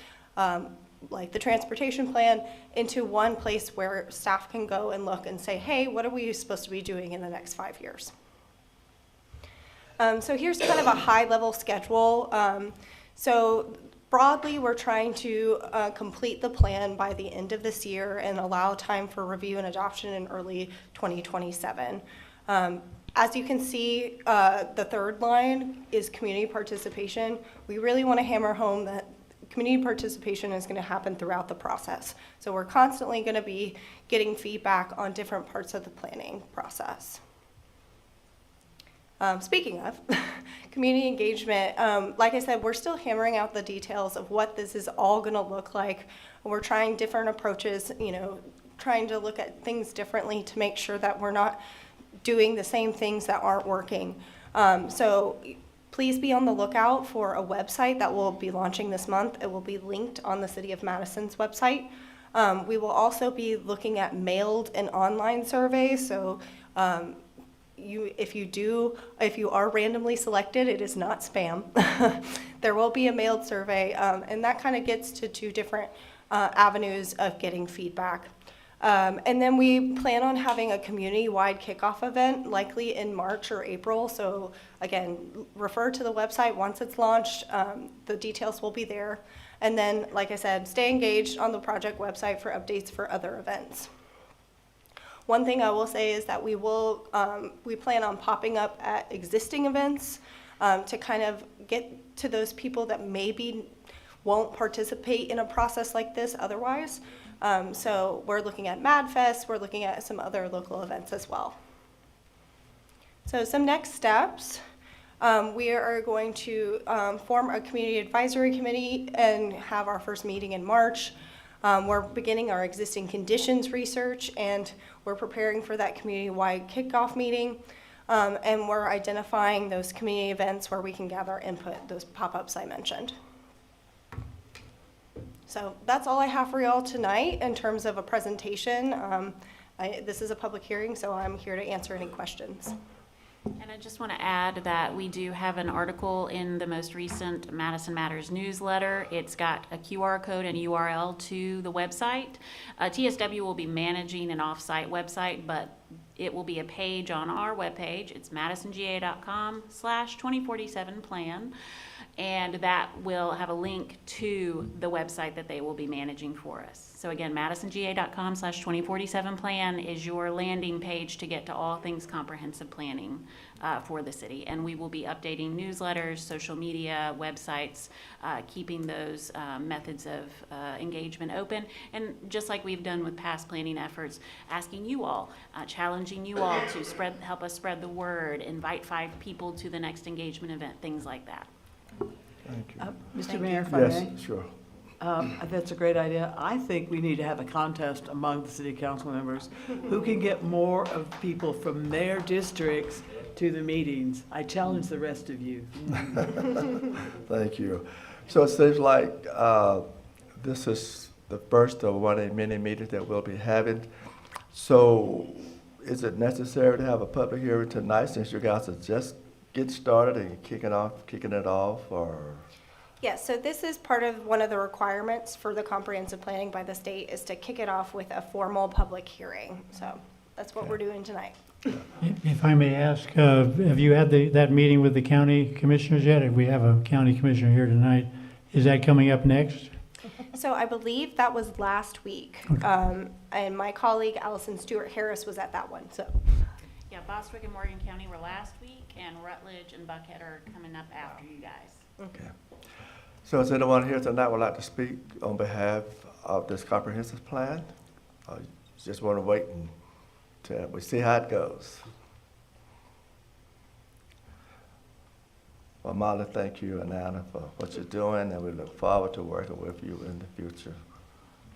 like the transportation plan, into one place where staff can go and look and say, hey, what are we supposed to be doing in the next 5 years? So here's kind of a high-level schedule. So broadly, we're trying to complete the plan by the end of this year and allow time for review and adoption in early 2027. As you can see, the third line is community participation. We really want to hammer home that community participation is going to happen throughout the process. So we're constantly going to be getting feedback on different parts of the planning process. Speaking of community engagement, like I said, we're still hammering out the details of what this is all going to look like. We're trying different approaches, trying to look at things differently to make sure that we're not doing the same things that aren't working. So please be on the lookout for a website that we'll be launching this month. It will be linked on the City of Madison's website. We will also be looking at mailed and online surveys. So if you are randomly selected, it is not spam. There will be a mailed survey, and that kind of gets to two different avenues of getting feedback. And then we plan on having a community-wide kickoff event, likely in March or April. So again, refer to the website once it's launched. The details will be there. And then, like I said, stay engaged on the project website for updates for other events. One thing I will say is that we plan on popping up at existing events to kind of get to those people that maybe won't participate in a process like this otherwise. So we're looking at MadFest, we're looking at some other local events as well. So some next steps, we are going to form a community advisory committee and have our first meeting in March. We're beginning our existing conditions research, and we're preparing for that community-wide kickoff meeting. And we're identifying those community events where we can gather input, those pop-ups I mentioned. So that's all I have for y'all tonight in terms of a presentation. This is a public hearing, so I'm here to answer any questions. And I just want to add that we do have an article in the most recent Madison Matters newsletter. It's got a QR code and URL to the website. TSW will be managing an off-site website, but it will be a page on our webpage. It's madisonga.com/2047plan. And that will have a link to the website that they will be managing for us. So again, madisonga.com/2047plan is your landing page to get to all things comprehensive planning for the city. And we will be updating newsletters, social media, websites, keeping those methods of engagement open. And just like we've done with past planning efforts, asking you all, challenging you all to help us spread the word, invite 5 people to the next engagement event, things like that. Thank you. Mr. Mayor, if I may? Yes, sure. That's a great idea. I think we need to have a contest among the city council members who can get more of people from their districts to the meetings. I challenge the rest of you. Thank you. So it seems like this is the first of one of many meetings that we'll be having. So is it necessary to have a public hearing tonight since you guys are just getting started and kicking it off, or? Yes, so this is part of one of the requirements for the comprehensive planning by the state is to kick it off with a formal public hearing. So that's what we're doing tonight. If I may ask, have you had that meeting with the county commissioners yet? If we have a county commissioner here tonight, is that coming up next? So I believe that was last week. Okay. And my colleague Allison Stewart Harris was at that one. So. Yeah, Bostwick and Morgan County were last week, and Rutledge and Buckhead are coming up after you guys. Okay. So is anyone here tonight would like to speak on behalf of this comprehensive plan? Or you just want to wait until we see how it goes? Well, Molly, thank you, and Anna, for what you're doing, and we look forward to working with you in the future.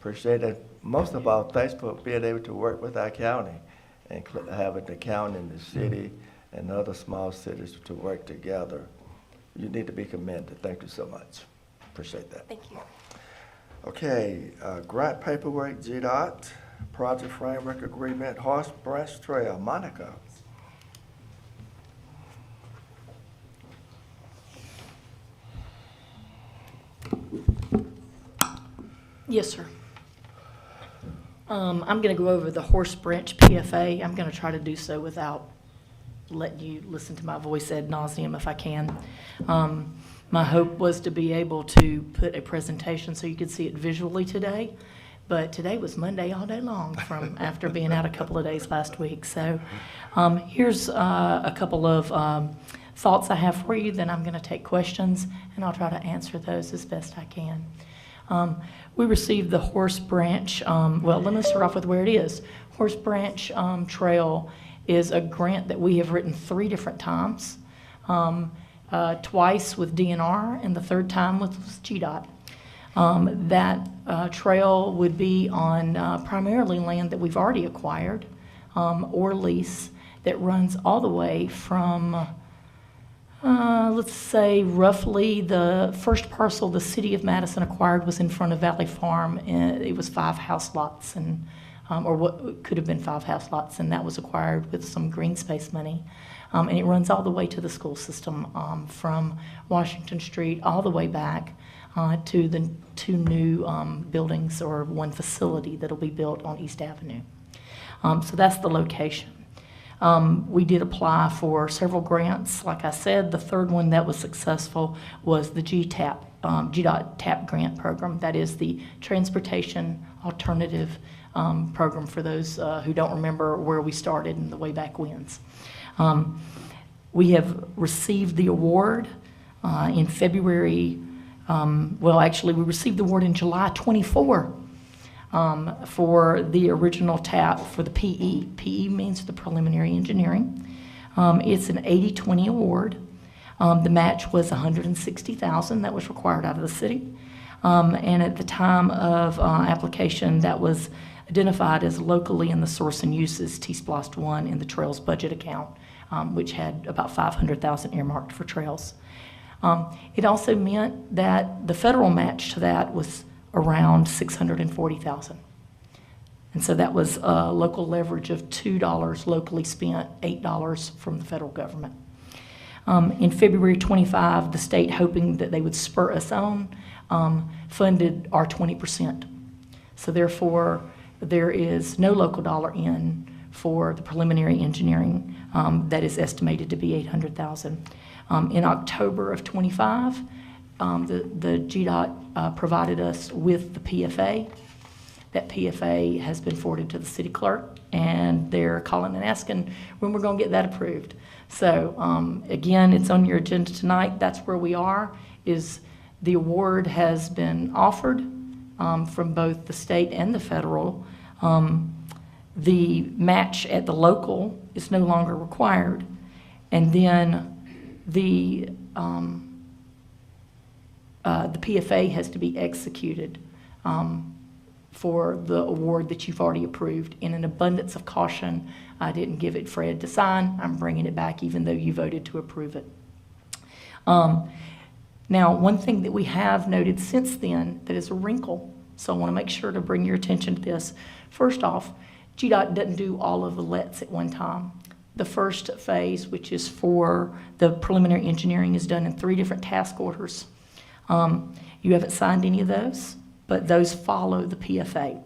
Appreciate it. Most of all, thanks for being able to work with our county and having the county and the city and other small cities to work together. You need to be commended. Thank you so much. Appreciate that. Thank you. Okay, grant paperwork, GDOT, project framework agreement, Horse Branch Trail. Monica. Yes, sir. I'm going to go over the Horse Branch PFA. I'm going to try to do so without letting you listen to my voice ad nauseum if I can. My hope was to be able to put a presentation so you could see it visually today, but today was Monday all day long from after being out a couple of days last week. So here's a couple of thoughts I have for you. Then I'm going to take questions, and I'll try to answer those as best I can. We received the Horse Branch, well, let me start off with where it is. Horse Branch Trail is a grant that we have written 3 different times, twice with DNR and the 3rd time with GDOT. That trail would be on primarily land that we've already acquired or lease that runs all the way from Let's say roughly the first parcel the city of Madison acquired was in front of Valley Farm, and it was 5 house lots, and or what could have been 5 house lots, and that was acquired with some green space money. And it runs all the way to the school system from Washington Street all the way back to the 2 new buildings or 1 facility that'll be built on East Avenue. So that's the location. We did apply for several grants. Like I said, the third one that was successful was the GDOT TAP grant program. That is the Transportation Alternative program for those who don't remember where we started in the way back wins. We have received the award in February. Actually, we received the award in July 24. For the original TAP for the PE. PE means the preliminary engineering. It's an 80-20 award. The match was $160,000 that was required out of the city. And at the time of application, that was identified as locally in the source and uses T-Splost 1 in the Trails budget account, which had about $500,000 earmarked for trails. It also meant that the federal match to that was around $640,000. And so that was a local leverage of $2 locally spent, $8 from the federal government. In February 25, the state, hoping that they would spur us on, funded our 20%. So therefore, there is no local dollar in for the preliminary engineering that is estimated to be $800,000. In October of 25, the GDOT provided us with the PFA. That PFA has been forwarded to the city clerk, and they're calling and asking when we're going to get that approved. So again, it's on your agenda tonight. That's where we are. Is the award has been offered from both the state and the federal. The match at the local is no longer required, and then the PFA has to be executed for the award that you've already approved. In an abundance of caution, I didn't give it Fred to sign. I'm bringing it back even though you voted to approve it. Now, one thing that we have noted since then that is a wrinkle, so I want to make sure to bring your attention to this. First off, GDOT doesn't do all of the LETs at one time. The first phase, which is for the preliminary engineering, is done in 3 different task orders. You haven't signed any of those, but those follow the PFA.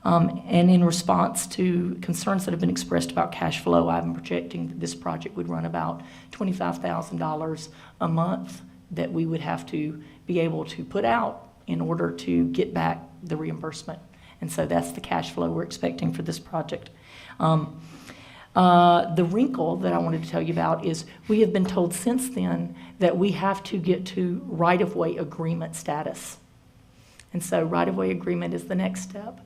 And in response to concerns that have been expressed about cash flow, I'm projecting that this project would run about $25,000 a month that we would have to be able to put out in order to get back the reimbursement. And so that's the cash flow we're expecting for this project. The wrinkle that I wanted to tell you about is we have been told since then that we have to get to right-of-way agreement status. And so right-of-way agreement is the next step.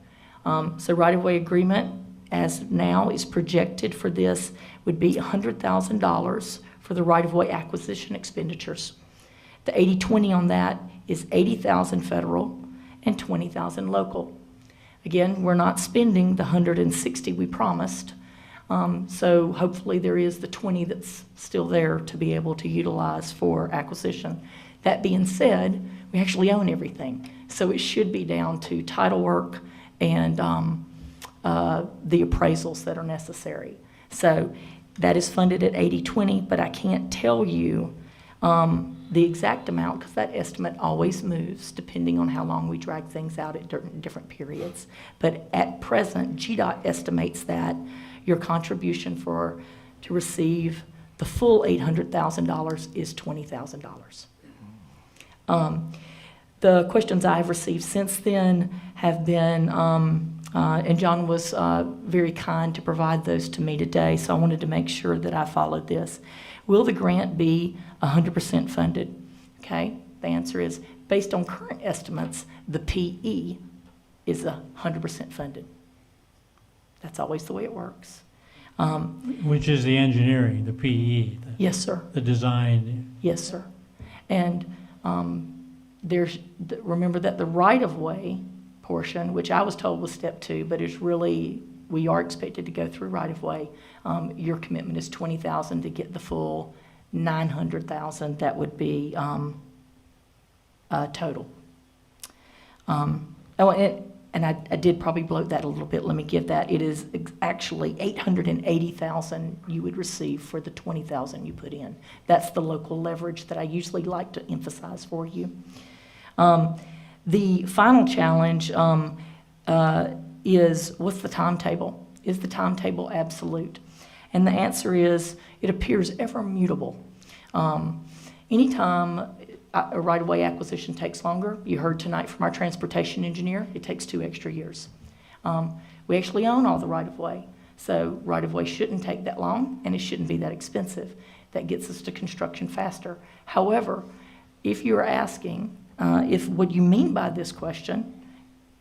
So right-of-way agreement, as now is projected for this, would be $100,000 for the right-of-way acquisition expenditures. The 80-20 on that is $80,000 federal and $20,000 local. Again, we're not spending the $160 we promised. So hopefully there is the 20 that's still there to be able to utilize for acquisition. That being said, we actually own everything. So it should be down to title work and the appraisals that are necessary. So that is funded at 80-20, but I can't tell you the exact amount because that estimate always moves depending on how long we drag things out at different periods. But at present, GDOT estimates that your contribution to receive the full $800,000 is $20,000. The questions I've received since then have been, and John was very kind to provide those to me today, so I wanted to make sure that I followed this. Will the grant be 100% funded? Okay, the answer is, based on current estimates, the PE is 100% funded. That's always the way it works. Which is the engineering, the PE. Yes, sir. The design. Yes, sir. And remember that the right-of-way portion, which I was told was step 2, but is really, we are expected to go through right-of-way. Your commitment is $20,000 to get the full $900,000 that would be total. I did probably bloat that a little bit. Let me give that. It is actually $880,000 you would receive for the $20,000 you put in. That's the local leverage that I usually like to emphasize for you. The final challenge is, what's the timetable? Is the timetable absolute? And the answer is, it appears ever mutable. Anytime a right-of-way acquisition takes longer, you heard tonight from our transportation engineer, it takes 2 extra years. We actually own all the right-of-way, so right-of-way shouldn't take that long, and it shouldn't be that expensive. That gets us to construction faster. However, if you're asking if what you mean by this question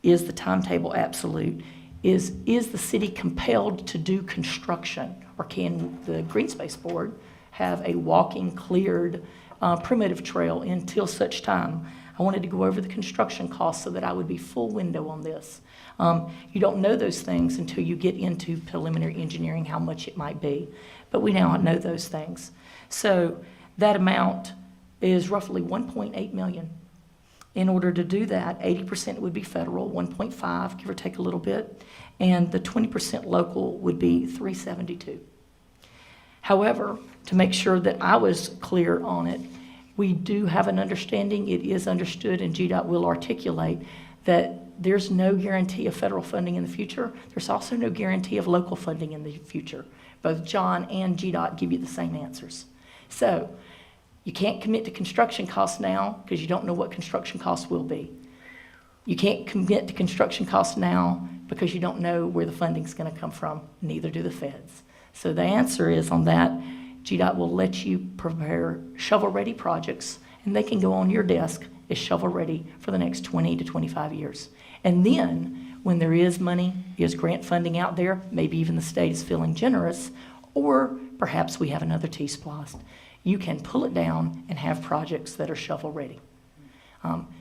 is the timetable absolute, is the city compelled to do construction, or can the Green Space Board have a walking, cleared, primitive trail until such time? I wanted to go over the construction costs so that I would be full window on this. You don't know those things until you get into preliminary engineering, how much it might be. But we now know those things. So that amount is roughly $1.8 million. In order to do that, 80% would be federal, 1.5, give or take a little bit, and the 20% local would be $372. However, to make sure that I was clear on it, we do have an understanding, it is understood, and GDOT will articulate that there's no guarantee of federal funding in the future. There's also no guarantee of local funding in the future. Both John and GDOT give you the same answers. So you can't commit to construction costs now because you don't know what construction costs will be. You can't commit to construction costs now because you don't know where the funding's going to come from. Neither do the feds. So the answer is on that, GDOT will let you prepare shovel-ready projects, and they can go on your desk as shovel-ready for the next 20 to 25 years. And then, when there is money, is grant funding out there, maybe even the state is feeling generous, or perhaps we have another T-SPLOST, you can pull it down and have projects that are shovel-ready.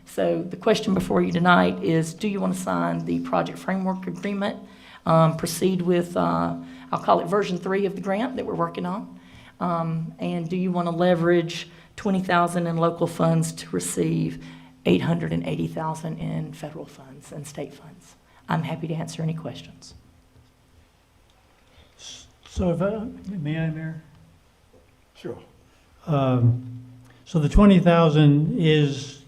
So the question before you tonight is, do you want to sign the project framework agreement, proceed with, I'll call it version 3 of the grant that we're working on, and do you want to leverage $20,000 in local funds to receive $880,000 in federal funds and state funds? I'm happy to answer any questions. So if may I, Mayor? Sure. So the 20,000 is,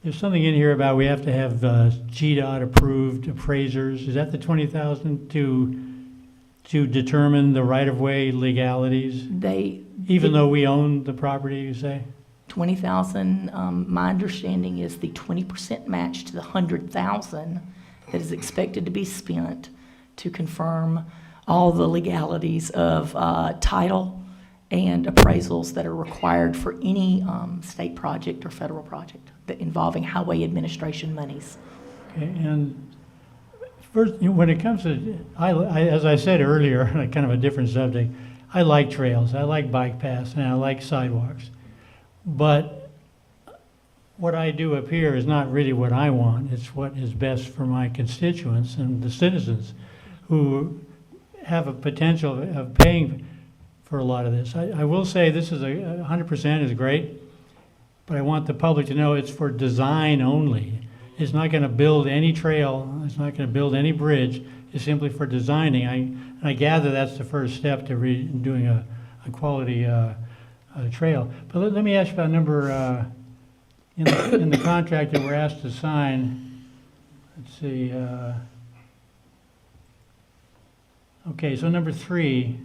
there's something in here about we have to have GDOT approved appraisers. Is that the 20,000 to determine the right-of-way legalities? Even though we own the property, you say? 20,000, my understanding is the 20% match to the 100,000 that is expected to be spent to confirm all the legalities of title and appraisals that are required for any state project or federal project that involving highway administration monies. Okay, and first, when it comes to, as I said earlier, kind of a different subject, I like trails, I like bike paths, and I like sidewalks. But what I do up here is not really what I want. It's what is best for my constituents and the citizens who have a potential of paying for a lot of this. I will say this is 100% is great, but I want the public to know it's for design only. It's not going to build any trail. It's not going to build any bridge. It's simply for designing. I gather that's the first step to doing a quality trail. But let me ask you about number in the contract that we're asked to sign. Let's see. Okay, so number 3.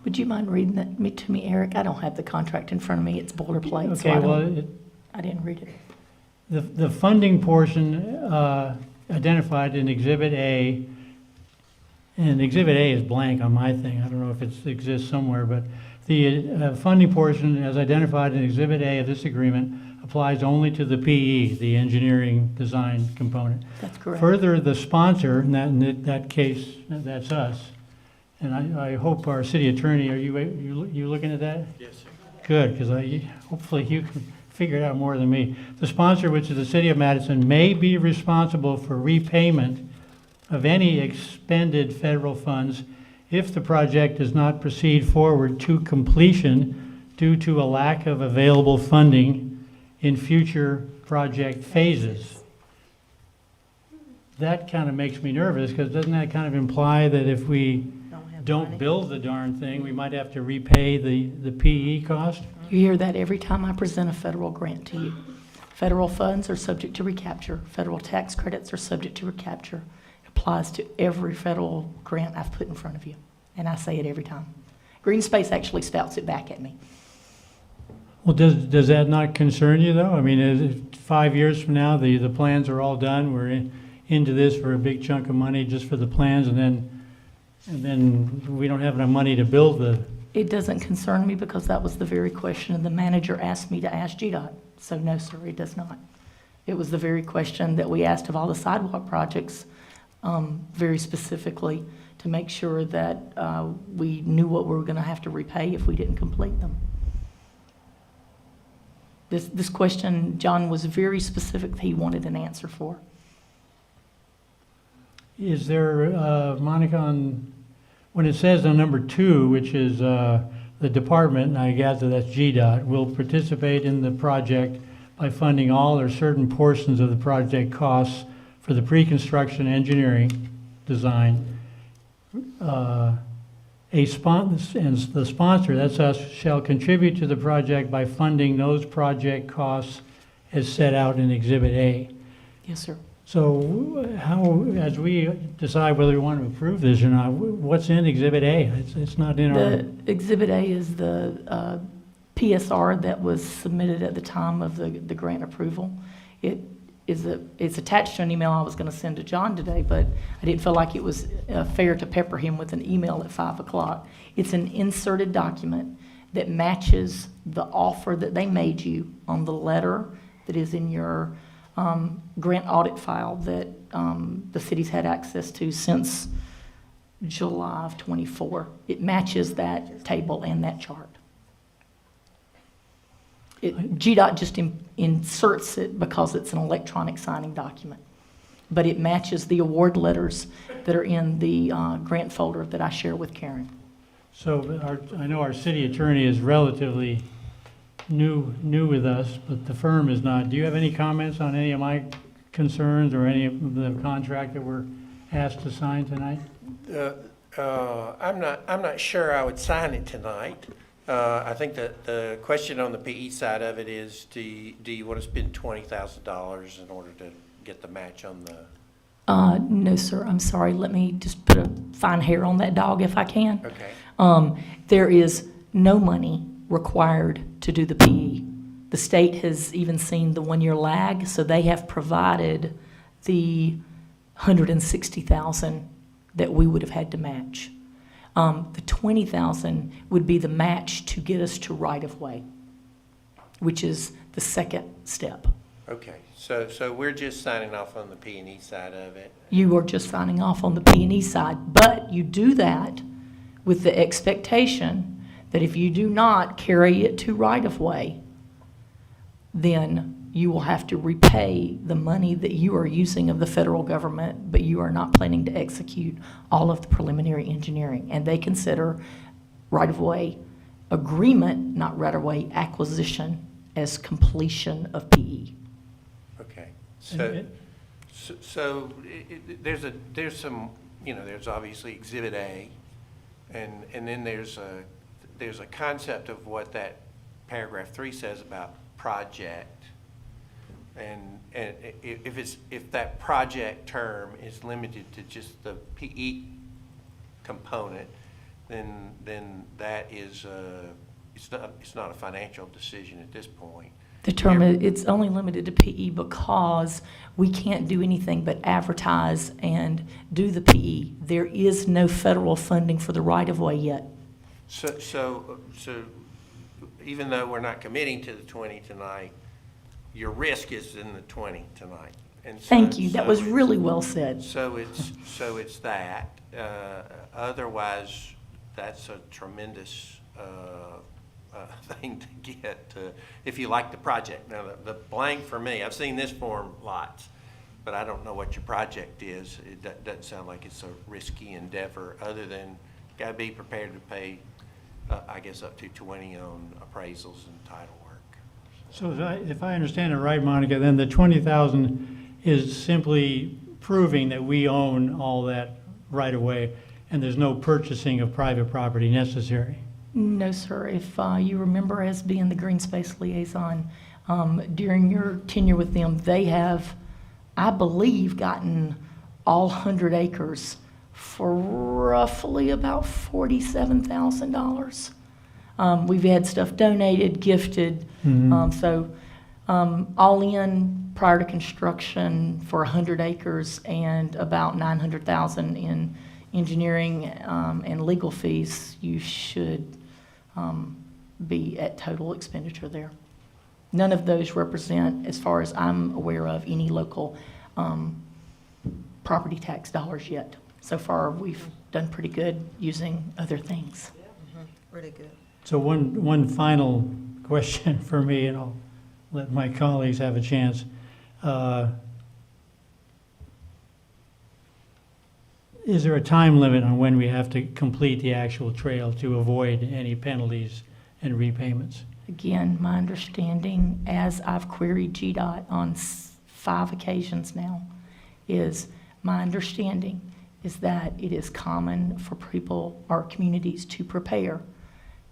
Would you mind reading that to me, Eric? I don't have the contract in front of me. It's boilerplate. Okay, so I didn't read it. The funding portion identified in Exhibit A, and Exhibit A is blank on my thing. I don't know if it exists somewhere, but the funding portion as identified in Exhibit A of this agreement applies only to the PE, the engineering design component. That's correct. Further, the sponsor, in that case, that's us, and I hope our city attorney, are you looking at that? Yes, sir. Good, because hopefully you can figure it out more than me. The sponsor, which is the City of Madison, may be responsible for repayment of any expended federal funds if the project does not proceed forward to completion due to a lack of available funding in future project phases. That kind of makes me nervous, because doesn't that kind of imply that if we don't build the darn thing, we might have to repay the PE cost? You hear that every time I present a federal grant to you. Federal funds are subject to recapture. Federal tax credits are subject to recapture. It applies to every federal grant I've put in front of you, and I say it every time. Green Space actually spouts it back at me. Well, does that not concern you, though? I mean, 5 years from now, the plans are all done, we're into this for a big chunk of money just for the plans, and then we don't have enough money to build the... It doesn't concern me, because that was the very question the manager asked me to ask GDOT. So no, sir, it does not. It was the very question that we asked of all the sidewalk projects, very specifically, to make sure that we knew what we were going to have to repay if we didn't complete them. This question, John was very specific that he wanted an answer for. Is there, Monica, when it says on number 2, which is the department, and I gather that's GDOT, will participate in the project by funding all or certain portions of the project costs for the pre-construction engineering design. The sponsor, that's us, shall contribute to the project by funding those project costs as set out in Exhibit A. Yes, sir. So how, as we decide whether we want to approve this or not, what's in Exhibit A? It's not in our... Exhibit A is the PSR that was submitted at the time of the grant approval. It's attached to an email I was going to send to John today, but I didn't feel like it was fair to pepper him with an email at 5 o'clock. It's an inserted document that matches the offer that they made you on the letter that is in your grant audit file that the city's had access to since July of '24. It matches that table and that chart. GDOT just inserts it because it's an electronic signing document, but it matches the award letters that are in the grant folder that I share with Karen. So I know our city attorney is relatively new with us, but the firm is not. Do you have any comments on any of my concerns or any of the contract that we're asked to sign tonight? I'm not sure I would sign it tonight. I think that the question on the PE side of it is, do you want to spend $20,000 in order to get the match on the... No, sir. I'm sorry. Let me just put a fine hair on that dog if I can. Okay. There is no money required to do the PE. The state has even seen the 1-year lag, so they have provided the $160,000 that we would have had to match. The $20,000 would be the match to get us to right-of-way, which is the second step. Okay, so we're just signing off on the P&E side of it. You are just signing off on the P&E side, but you do that with the expectation that if you do not carry it to right-of-way, then you will have to repay the money that you are using of the federal government, but you are not planning to execute all of the preliminary engineering. And they consider right-of-way agreement, not right-of-way acquisition, as completion of PE. Okay, so there's some, there's obviously Exhibit A, and then there's a concept of what that paragraph 3 says about project. And if that project term is limited to just the PE component, then that is it's not a financial decision at this point. The term it's only limited to PE because we can't do anything but advertise and do the PE. There is no federal funding for the right-of-way yet. So even though we're not committing to the 20 tonight, your risk is in the 20 tonight. And so, thank you. That was really well said. So it's that. Otherwise, that's a tremendous thing to get if you like the project. Now, the blank for me, I've seen this form lots, but I don't know what your project is. It doesn't sound like it's a risky endeavor other than gotta be prepared to pay, I guess, up to 20 on appraisals and title work. So if I understand it right, Monica, then the 20,000 is simply proving that we own all that right away, and there's no purchasing of private property necessary. No, sir. If you remember as being the green space liaison, during your tenure with them, they have, I believe, gotten all 100 acres for roughly about $47,000. We've had stuff donated, gifted, so all in prior to construction for 100 acres and about $900,000 in engineering and legal fees, you should be at total expenditure there. None of those represent, as far as I'm aware of, any local property tax dollars yet. So far, we've done pretty good using other things. Really good. So one final question for me, and I'll let my colleagues have a chance. Is there a time limit on when we have to complete the actual trail to avoid any penalties and repayments? Again, my understanding, as I've queried GDOT on 5 occasions now, is my understanding is that it is common for people or communities to prepare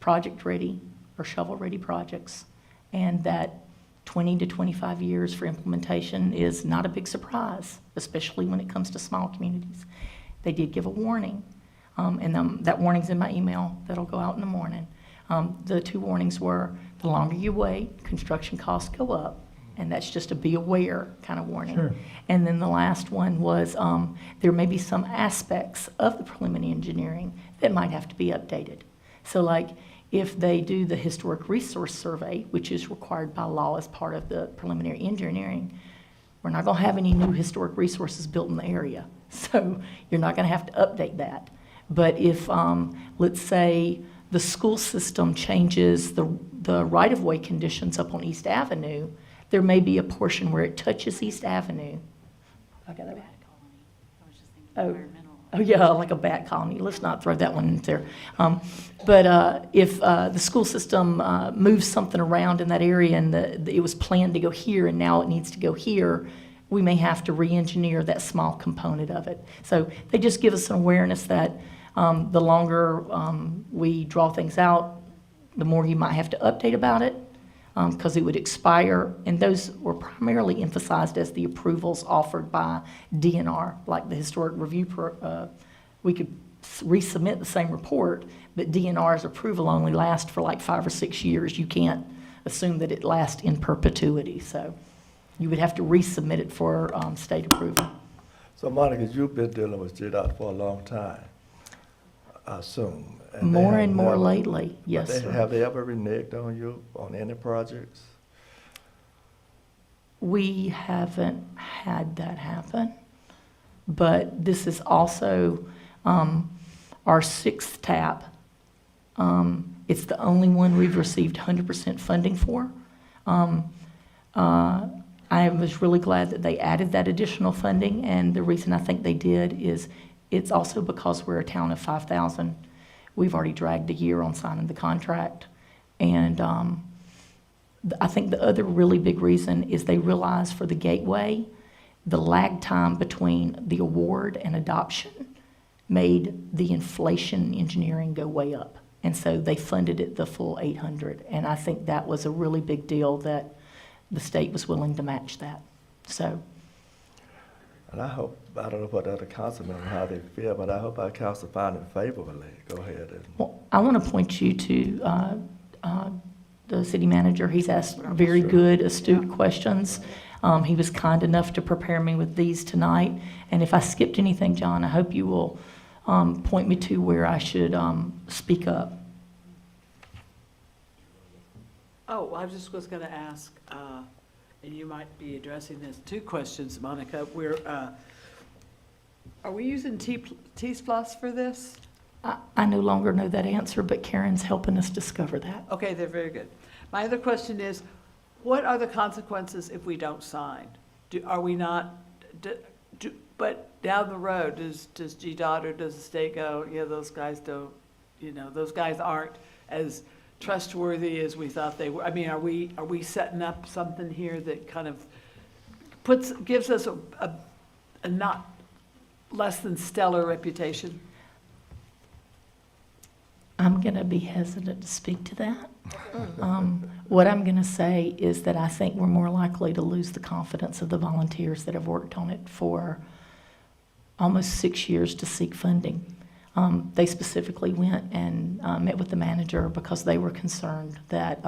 project-ready or shovel-ready projects, and that 20 to 25 years for implementation is not a big surprise, especially when it comes to small communities. They did give a warning, and that warning's in my email that'll go out in the morning. The 2 warnings were, the longer you wait, construction costs go up, and that's just a be aware kind of warning. Sure. And then the last one was there may be some aspects of the preliminary engineering that might have to be updated. So like if they do the historic resource survey, which is required by law as part of the preliminary engineering, we're not going to have any new historic resources built in the area. So you're not going to have to update that. But if, let's say, the school system changes the right-of-way conditions up on East Avenue, there may be a portion where it touches East Avenue. I got that. Oh yeah, like a bat colony. Let's not throw that one in there. But if the school system moves something around in that area and it was planned to go here and now it needs to go here, we may have to re-engineer that small component of it. So they just give us an awareness that the longer we draw things out, the more you might have to update about it, because it would expire. And those were primarily emphasized as the approvals offered by DNR, like the historic review. We could resubmit the same report, but DNR's approval only lasts for like 5 or 6 years. You can't assume that it lasts in perpetuity. So you would have to resubmit it for state approval. So Monica, you've been dealing with GDOT for a long time, I assume. And More and more lately, yes, sir. Have they ever reneged on you on any projects? We haven't had that happen, but this is also our 6th TAP. It's the only one we've received 100% funding for. I was really glad that they added that additional funding, and the reason I think they did is it's also because we're a town of 5,000. We've already dragged a year on signing the contract, and I think the other really big reason is they realize for the gateway, the lag time between the award and adoption made the inflation engineering go way up, and so they funded it the full 800, and I think that was a really big deal that the state was willing to match that. So. And I don't know what the other council members, how they feel, but I hope our council find it favorably. Go ahead. Well, I want to point you to the city manager. He's asked very good, astute questions. He was kind enough to prepare me with these tonight. And if I skipped anything, John, I hope you will point me to where I should speak up. Oh, I just was going to ask, and you might be addressing this, 2 questions, Monica. Are we using T-Plus for this? I no longer know that answer, but Karen's helping us discover that. Okay, they're very good. My other question is, what are the consequences if we don't sign? Are we not, but down the road, does GDOT or does the state go, yeah, those guys don't, those guys aren't as trustworthy as we thought they were? I mean, are we setting up something here that kind of gives us a not less than stellar reputation? I'm going to be hesitant to speak to that. What I'm going to say is that I think we're more likely to lose the confidence of the volunteers that have worked on it for almost 6 years to seek funding. They specifically went and met with the manager because they were concerned that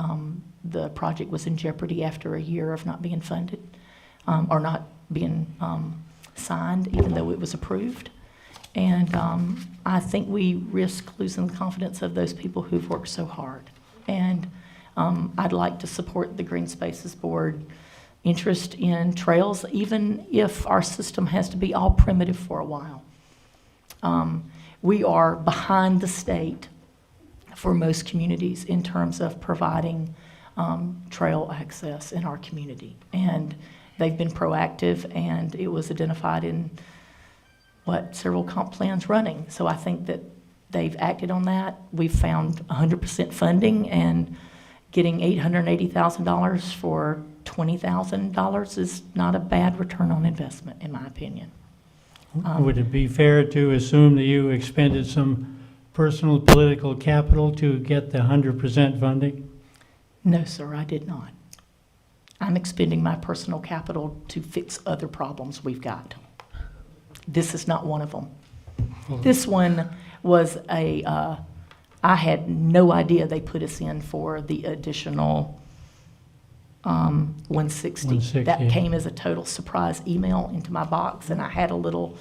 the project was in jeopardy after a year of not being funded or not being signed, even though it was approved. And I think we risk losing the confidence of those people who've worked so hard. And I'd like to support the Green Spaces Board interest in trails, even if our system has to be all primitive for a while. We are behind the state for most communities in terms of providing trail access in our community. And they've been proactive, and it was identified in several comp plans running. So I think that they've acted on that. We've found 100% funding, and getting $880,000 for $20,000 is not a bad return on investment, in my opinion. Would it be fair to assume that you expended some personal political capital to get the 100% funding? No, sir, I did not. I'm expending my personal capital to fix other problems we've got. This is not one of them. This one was I had no idea they put us in for the additional 160. That came as a total surprise email into my box, and I had a little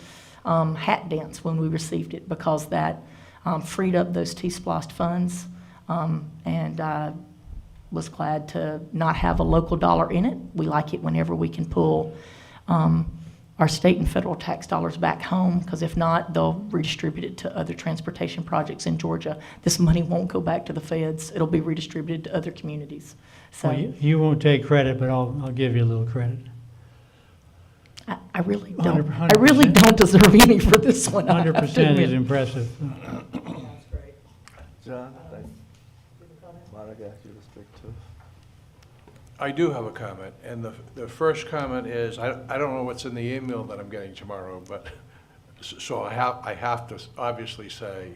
hat dance when we received it because that freed up those T-Splost funds, and I was glad to not have a local dollar in it. We like it whenever we can pull our state and federal tax dollars back home, because if not, they'll redistribute it to other transportation projects in Georgia. This money won't go back to the feds. It'll be redistributed to other communities. So well, you won't take credit, but I'll give you a little credit. I really don't. 100%. I really don't deserve any for this one. 100% is impressive. That's great. John, Monica asked you to speak to. I do have a comment, and the first comment is, I don't know what's in the email that I'm getting tomorrow, but, so I have to obviously say,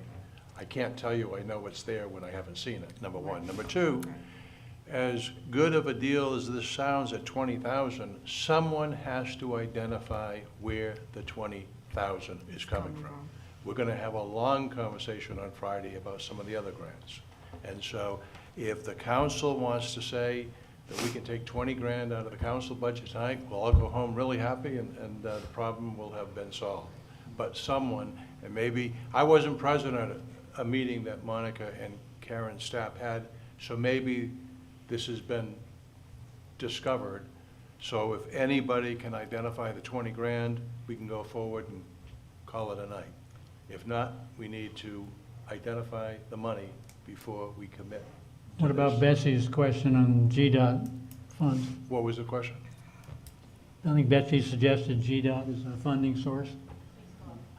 I can't tell you I know what's there when I haven't seen it, number one. Number two, as good of a deal as this sounds at $20,000, someone has to identify where the $20,000 is coming from. We're gonna have a long conversation on Friday about some of the other grants. And so if the council wants to say, that we can take 20 grand out of the council budget tonight, we'll all go home really happy, and the problem will have been solved. But someone, and maybe, I wasn't present at a meeting that Monica and Karen's staff had, so maybe this has been discovered. So if anybody can identify the 20 grand, we can go forward and call it a night. If not, we need to identify the money before we commit. What about Betsy's question on GDOT funds? What was the question? I think Betsy suggested GDOT as a funding source.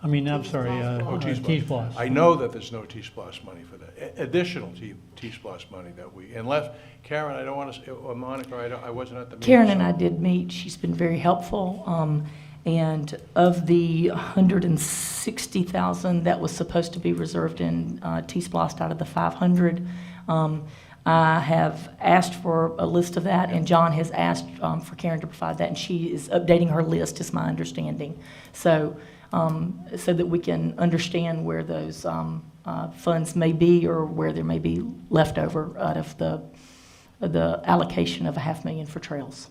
I mean, I'm sorry, T-Splost. I know that there's no T-Splost money for that. Additional T-Splost money that we, unless, Karen, I don't want to, or Monica, I wasn't at the meeting. Karen and I did meet. She's been very helpful. And of the $160,000 that was supposed to be reserved in T-Splost out of the 500, I have asked for a list of that, and John has asked for Karen to provide that, and she is updating her list, is my understanding. So, so that we can understand where those funds may be, or where there may be leftover out of the allocation of $500,000 for trails.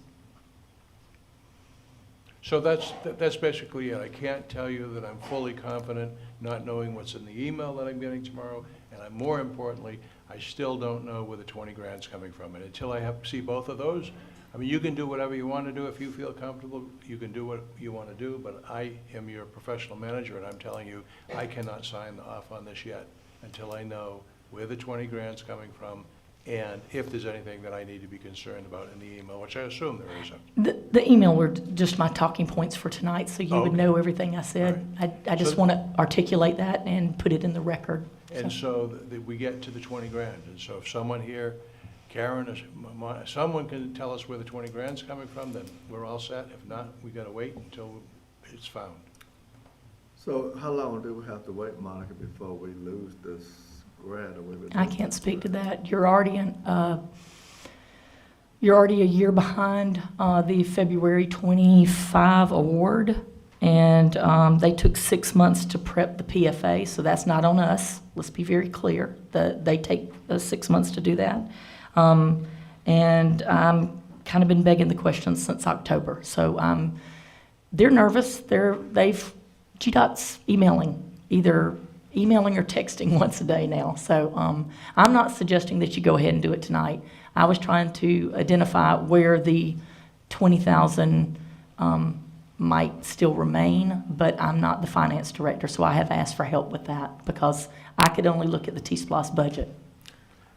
So that's basically it. I can't tell you that I'm fully confident, not knowing what's in the email that I'm getting tomorrow, and more importantly, I still don't know where the 20 grand's coming from. And until I have to see both of those, I mean, you can do whatever you want to do. If you feel comfortable, you can do what you want to do, but I am your professional manager, and I'm telling you, I cannot sign off on this yet until I know where the 20 grand's coming from and if there's anything that I need to be concerned about in the email, which I assume there isn't. The email were just my talking points for tonight, so you would Okay. know everything I said. I just So- want to articulate that and put it in the record. And so we get to the 20 grand. And so if someone here, Karen, or someone can tell us where the 20 grand's coming from, then we're all set. If not, we got to wait until it's found. So how long do we have to wait, Monica, before we lose this grant? Or we would I lose can't this speak to grant? that. You're already a year behind the February 25 award, and they took 6 months to prep the PFA, so that's not on us. Let's be very clear. They take 6 months to do that. And I'm kind of been begging the question since October. So they're nervous. GDOT's either emailing or texting once a day now. So I'm not suggesting that you go ahead and do it tonight. I was trying to identify where the 20,000 might still remain, but I'm not the finance director, so I have asked for help with that because I could only look at the T-SPLOS budget.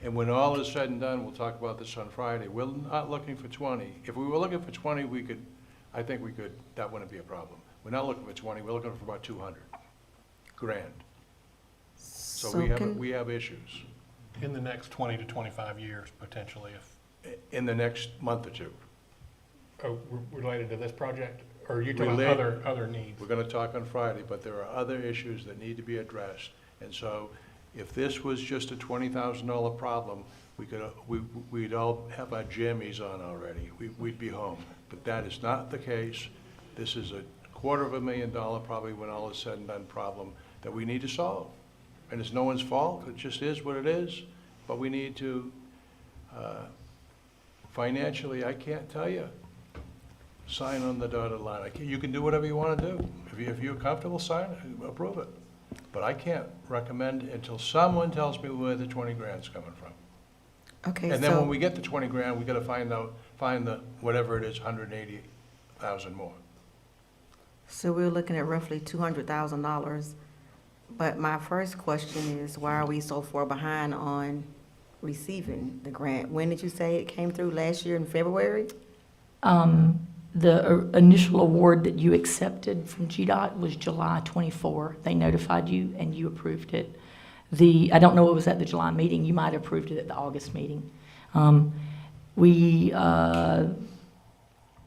And when all is said and done, we'll talk about this on Friday. We're not looking for 20. If we were looking for 20, I think we could, that wouldn't be a problem. We're not looking for 20, we're looking for about 200 grand. So we have issues. In the next 20 to 25 years, potentially, In the next month or two. related to this project? Or are you talking about other needs? We're gonna talk on Friday, but there are other issues that need to be addressed. And so if this was just a $20,000 problem, we'd all have our jammies on already. We'd be home. But that is not the case. This is a $250,000, probably when all is said and done, problem that we need to solve. And it's no one's fault. It just is what it is. But we need to, financially, I can't tell you, sign on the dotted line. You can do whatever you want to do. If you're comfortable, sign it, approve it. But I can't recommend until someone tells me where the 20 grand's coming from. Okay, And then when we get the 20 grand, we got to find the, whatever it is, 180,000 more. So we're looking at roughly $200,000. But my first question is, why are we so far behind on receiving the grant? When did you say it came through? Last year in February? The initial award that you accepted from GDOT was July 24. They notified you and you approved it. I don't know, it was at the July meeting. You might have approved it at the August meeting. We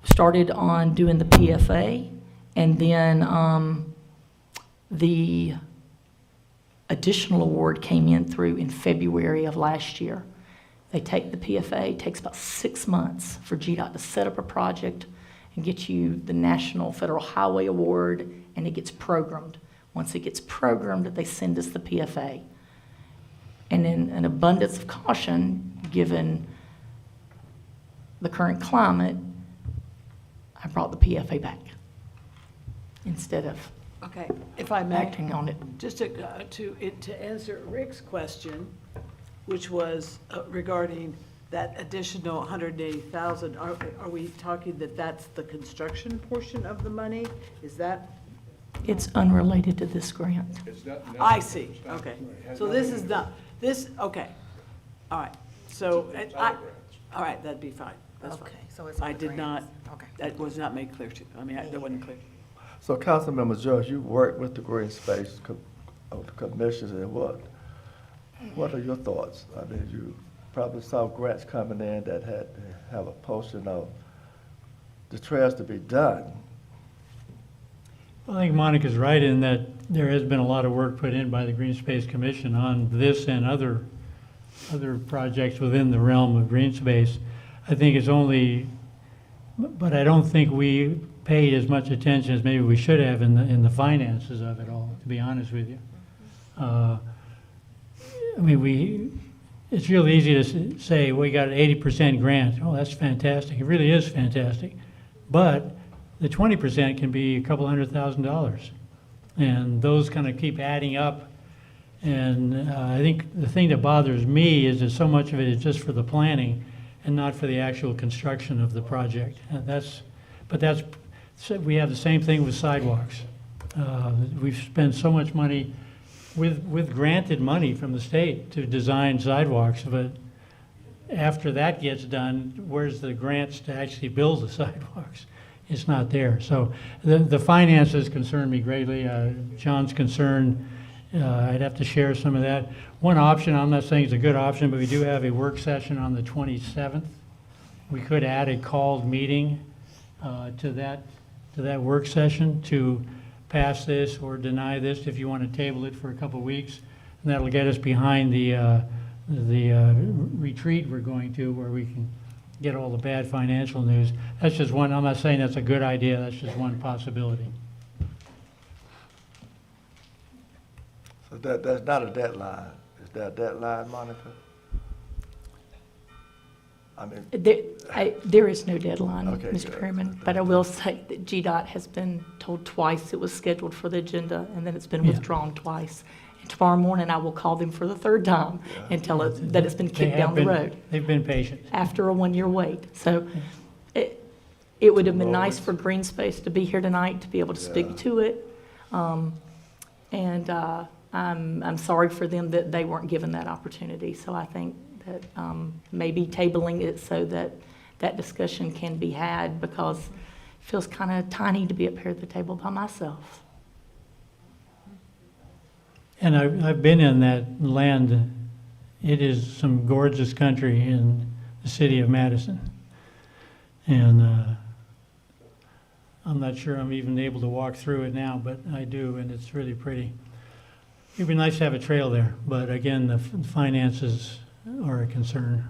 started on doing the PFA, and then the additional award came in through in February of last year. They take the PFA, it takes about 6 months for GDOT to set up a project and get you the National Federal Highway Award, and it gets programmed. Once it gets programmed, they send us the PFA. And in an abundance of caution, given the current climate, I brought the PFA back instead of Okay, if I may. acting on it. Just to answer Rick's question, which was regarding that additional 180,000, are we talking that that's the construction portion of the money? Is that? It's unrelated to this grant. I see, okay. So this is not, okay, all right. So, all right, that'd be fine, that's fine. Okay, so it's I other did not, grants. Okay. that was not made clear to, that wasn't clear. So Councilmember Jones, you worked with the Green Space Commissions, and what are your thoughts? I mean, you probably saw grants coming in that had to have a portion of the trails to be done. I think Monica's right in that there has been a lot of work put in by the Green Space Commission on this and other projects within the realm of green space. I think it's only, but I don't think we paid as much attention as maybe we should have in the finances of it all, to be honest with you. I mean, it's really easy to say, we got an 80% grant. Oh, that's fantastic. It really is fantastic. But the 20% can be a couple $100,000. And those kind of keep adding up. And I think the thing that bothers me is that so much of it is just for the planning and not for the actual construction of the project. And we have the same thing with sidewalks. We've spent so much money with granted money from the state to design sidewalks, but after that gets done, where's the grants to actually build the sidewalks? It's not there. So the finances concern me greatly. John's concern, I'd have to share some of that. One option, I'm not saying it's a good option, but we do have a work session on the 27th. We could add a called meeting to that work session to pass this or deny this if you want to table it for a couple of weeks. And that'll get us behind the retreat we're going to, where we can get all the bad financial news. That's just one. I'm not saying that's a good idea. That's just one possibility. So that's not a deadline. Is there a deadline, Monica? I mean, There is no deadline, Okay, Mr. good. Perryman, but I will say that GDOT has been told twice it was scheduled for the agenda, and then it's been withdrawn twice. And tomorrow morning, I will call them for the third time and tell it that it's been kicked down the road. They've been patient. After a one-year wait. So it would have been nice for Green Space to be here tonight, to be able to speak to it. And I'm sorry for them that they weren't given that opportunity. So I think that maybe tabling it so that that discussion can be had, because it feels kind of tiny to be up here at the table by myself. And I've been in that land. It is some gorgeous country in the city of Madison. And I'm not sure I'm even able to walk through it now, but I do, and it's really pretty. It'd be nice to have a trail there, but again, the finances are a concern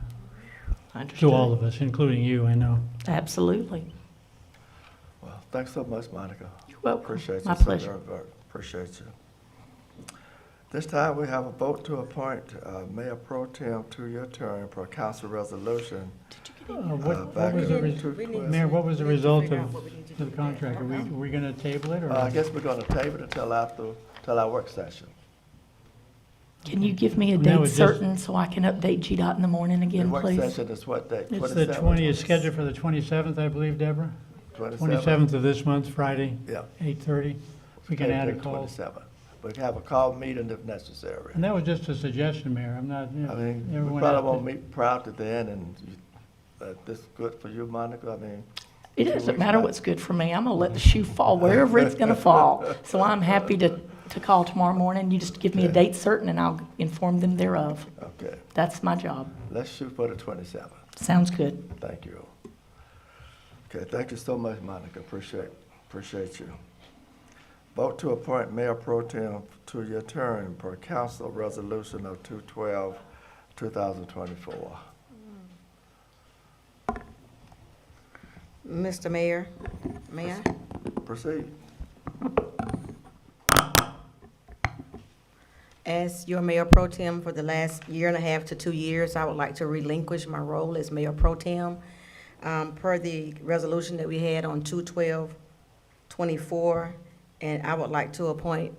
to all of us, including you, I know. Absolutely. well, thanks so much, Monica. You're welcome. Appreciate My you. pleasure. Appreciate you. This time we have a vote to appoint Mayor Pro Tem two-year term per council resolution. What back was in the 2012. Mayor, what was the result of the contract? Are we going to table it? Or? I guess we're going to table it until our work session. Can you give me a That date was just- certain so I can update GDOT in the morning The again, work please? session is what date? It's the 20th, scheduled for the 27th, I believe, Deborah? 27th of this month, Friday, Yeah. 8:30. We can add a April call. 27th. We can have a call meeting if necessary. And that was just a suggestion, Mayor. I'm not, you know, I mean, we everyone probably has won't to- meet prior to then, and this good for you, Monica? I mean. It doesn't matter what's good for me. I'm going to let the shoe fall wherever it's going to fall. So I'm happy to call tomorrow morning. You just give me a date certain, and I'll inform them thereof. Okay. That's my job. Let's shoot for the 27th. Sounds good. Thank you. Okay, thank you so much, Monica. Appreciate you. Vote to appoint Mayor Pro Tem two-year term per council resolution of 2/12/2024. Mr. Mayor, may I? Proceed. As your Mayor Pro Tem for the last year and a half to 2 years, I would like to relinquish my role as Mayor Pro Tem. Per the resolution that we had on 2/12/24, and I would like to appoint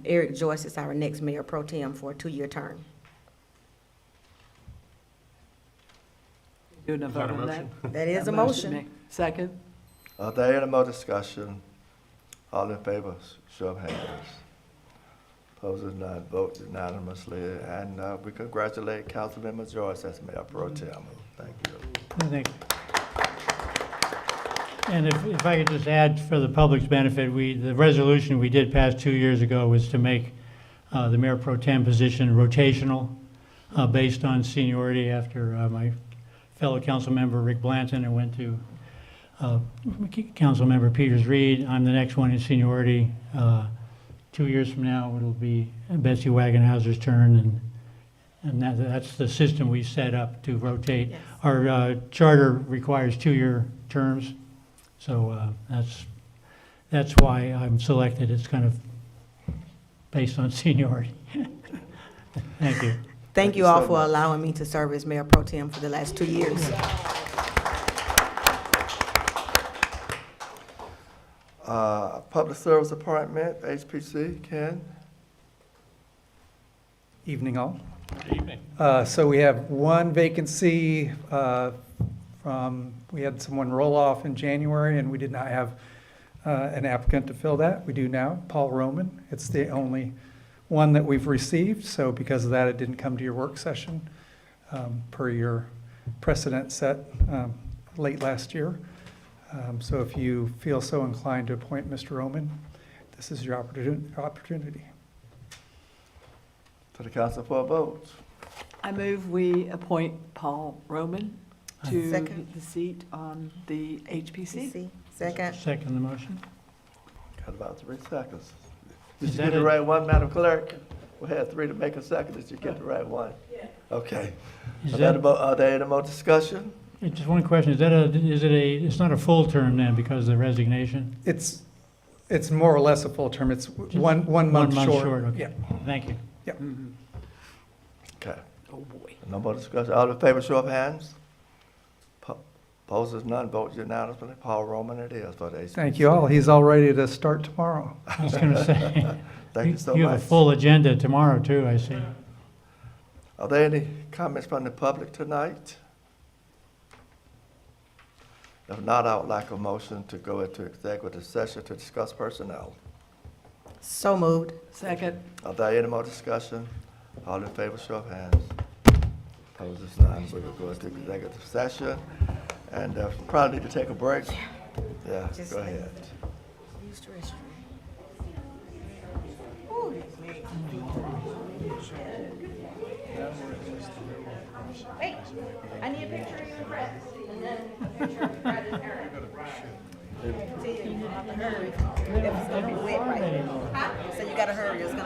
Eric Joyce as our next Mayor Pro Tem for a 2-year term. Doing a vote on that? That is a motion. Second? Are there any more discussion? All in favor, show of hands. Opposed, none, vote unanimously, and we congratulate Councilmember Joyce as Mayor Pro Tem. Thank you. Thank you. And if I could just add for the public's benefit, the resolution we did pass 2 years ago was to make the Mayor Pro Tem position rotational based on seniority. After my fellow council member Rick Blanton and went to Council Member Peters Reed, I'm the next one in seniority. 2 years from now, it'll be Betsy Wagenhauser's turn, and that's the system we set up to rotate. Yes. Our charter requires 2-year terms, so that's why I'm selected. It's kind of based on seniority. Thank you. Thank you all for allowing me to serve as Mayor Pro Tem for the last 2 years. Public Service Appointment, HPC, Ken? Evening all. Good evening. So we have one vacancy we had someone roll off in January and we did not have an applicant to fill that. We do now, Paul Roman. It's the only one that we've received, so because of that, it didn't come to your work session. per your precedent set late last year. So if you feel so inclined to appoint Mr. Roman, this is your opportunity. To the council for a vote. I move we appoint Paul Roman to Second. the seat on the HPC. Second. Second the motion. Got about 3 seconds. Is Did you that get the a- right one, Madam Clerk? We had 3 to make a second. Did you get the right one? Yeah. Okay. Is Are there any more discussion? Just one question, it's not a full term then because of the resignation? It's more or less a full term. It's one month short. Okay. Yeah. Thank you. Yep. Okay. Oh, boy. No more discussion. All in favor, show of hands. Opposed, none. Vote unanimously. Paul Roman it is for the HPC. Thank you all. He's all ready to start tomorrow. I was going to say. Thank you so You have much. a full agenda tomorrow too, I see. Are there any comments from the public tonight? If not, I would like a motion to go into executive session to discuss personnel. So moved. Second. Are there any more discussion? All in favor, show of hands. Opposed, is none. We will go into executive session, and probably need to take a break. Yeah, Just- go ahead. Use the restroom. Wait, I need a picture of you and Fred, and then a picture of Fred and Eric. Hurry. If it's gonna be wet right here. So you gotta hurry, it's gonna